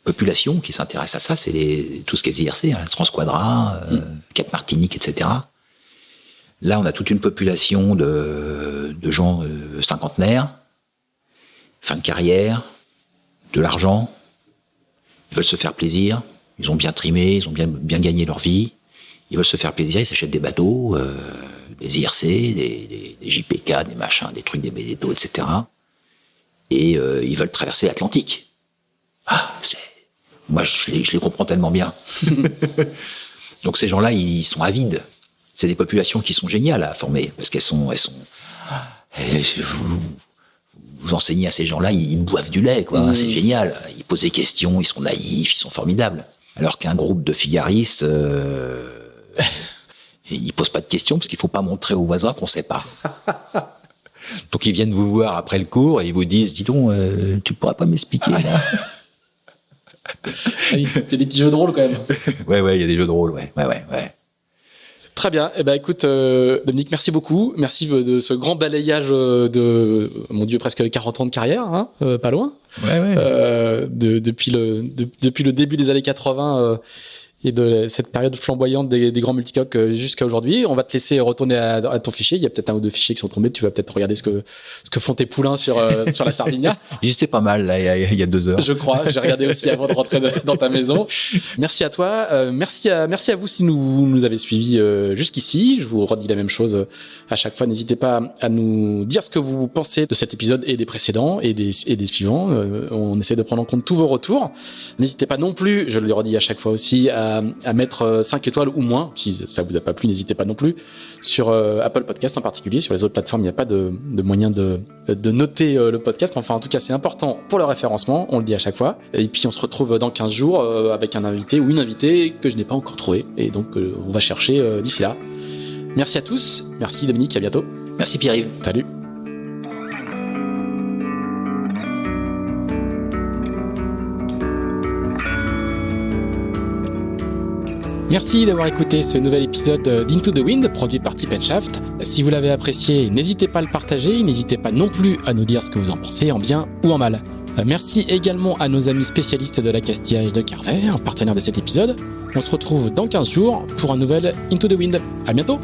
population qui s'intéresse à ça. C'est tout ce qui est IRC, la Transquadra, Cap Martinique, etc. Là, on a toute une population de gens cinquantenaires, fin de carrière, de l'argent, ils veulent se faire plaisir, ils ont bien trimé, ils ont bien gagné leur vie, ils veulent se faire plaisir, ils s'achètent des bateaux, des IRC, des JPK, des machins, des trucs, des BDTO, etc. Et ils veulent traverser l'Atlantique. Moi, je les comprends tellement bien. Donc ces gens-là, ils sont avides. C'est des populations qui sont géniales à former, parce vous enseignez à ces gens-là, ils boivent du lait, quoi. C'est génial. Ils posent des questions, ils sont naïfs, ils sont formidables. Alors qu'un groupe de figaristes, ils posent pas de questions parce qu'il faut pas montrer aux voisins qu'on sait pas. Donc ils viennent vous voir après le cours et ils vous disent, dis donc, tu pourras pas m'expliquer là? Il y a des petits jeux de rôle quand même. Ouais, il y a des jeux de rôle, ouais. Très bien. Eh ben, écoute, Dominique, merci beaucoup. Merci de ce grand balayage de, mon Dieu, presque 40 ans de carrière, hein, pas loin. Ouais. Depuis le début des années 80 et de cette période flamboyante des grands multicoques jusqu'à aujourd'hui. On va te laisser retourner à ton fichier. Il y a peut-être un ou deux fichiers qui sont tombés. Tu vas peut-être regarder ce que font tes poulains sur la Sardinia. Ils étaient pas mal, là, il y a 2 heures. Je crois. J'ai regardé aussi avant de rentrer dans ta maison. Merci à toi. Merci à vous si vous nous avez suivis jusqu'ici. Je vous redis la même chose à chaque fois. N'hésitez pas à nous dire ce que vous pensez de cet épisode et des précédents et des suivants. On essaie de prendre en compte tous vos retours. N'hésitez pas non plus, je le redis à chaque fois aussi, à mettre 5 étoiles ou moins. Si ça vous a pas plu, n'hésitez pas non plus. Sur Apple Podcast en particulier. Sur les autres plateformes, il n'y a pas de moyen de noter le podcast. Enfin, en tout cas, c'est important pour le référencement. On le dit à chaque fois. Et puis, on se retrouve dans 15 jours avec un invité ou une invitée que je n'ai pas encore trouvé. Et donc, on va chercher d'ici là. Merci à tous. Merci Dominique. À bientôt. Merci Pierre-Yves. Salut. Merci d'avoir écouté ce nouvel épisode d'Into the Wind produit par Tip & Shaft. Si vous l'avez apprécié, n'hésitez pas à le partager, n'hésitez pas non plus à nous dire ce que vous en pensez, en bien ou en mal. Merci également à nos amis spécialistes de l'accastillage de Carver, partenaire de cet épisode. On se retrouve dans 15 jours pour un nouvel Into the Wind. À bientôt!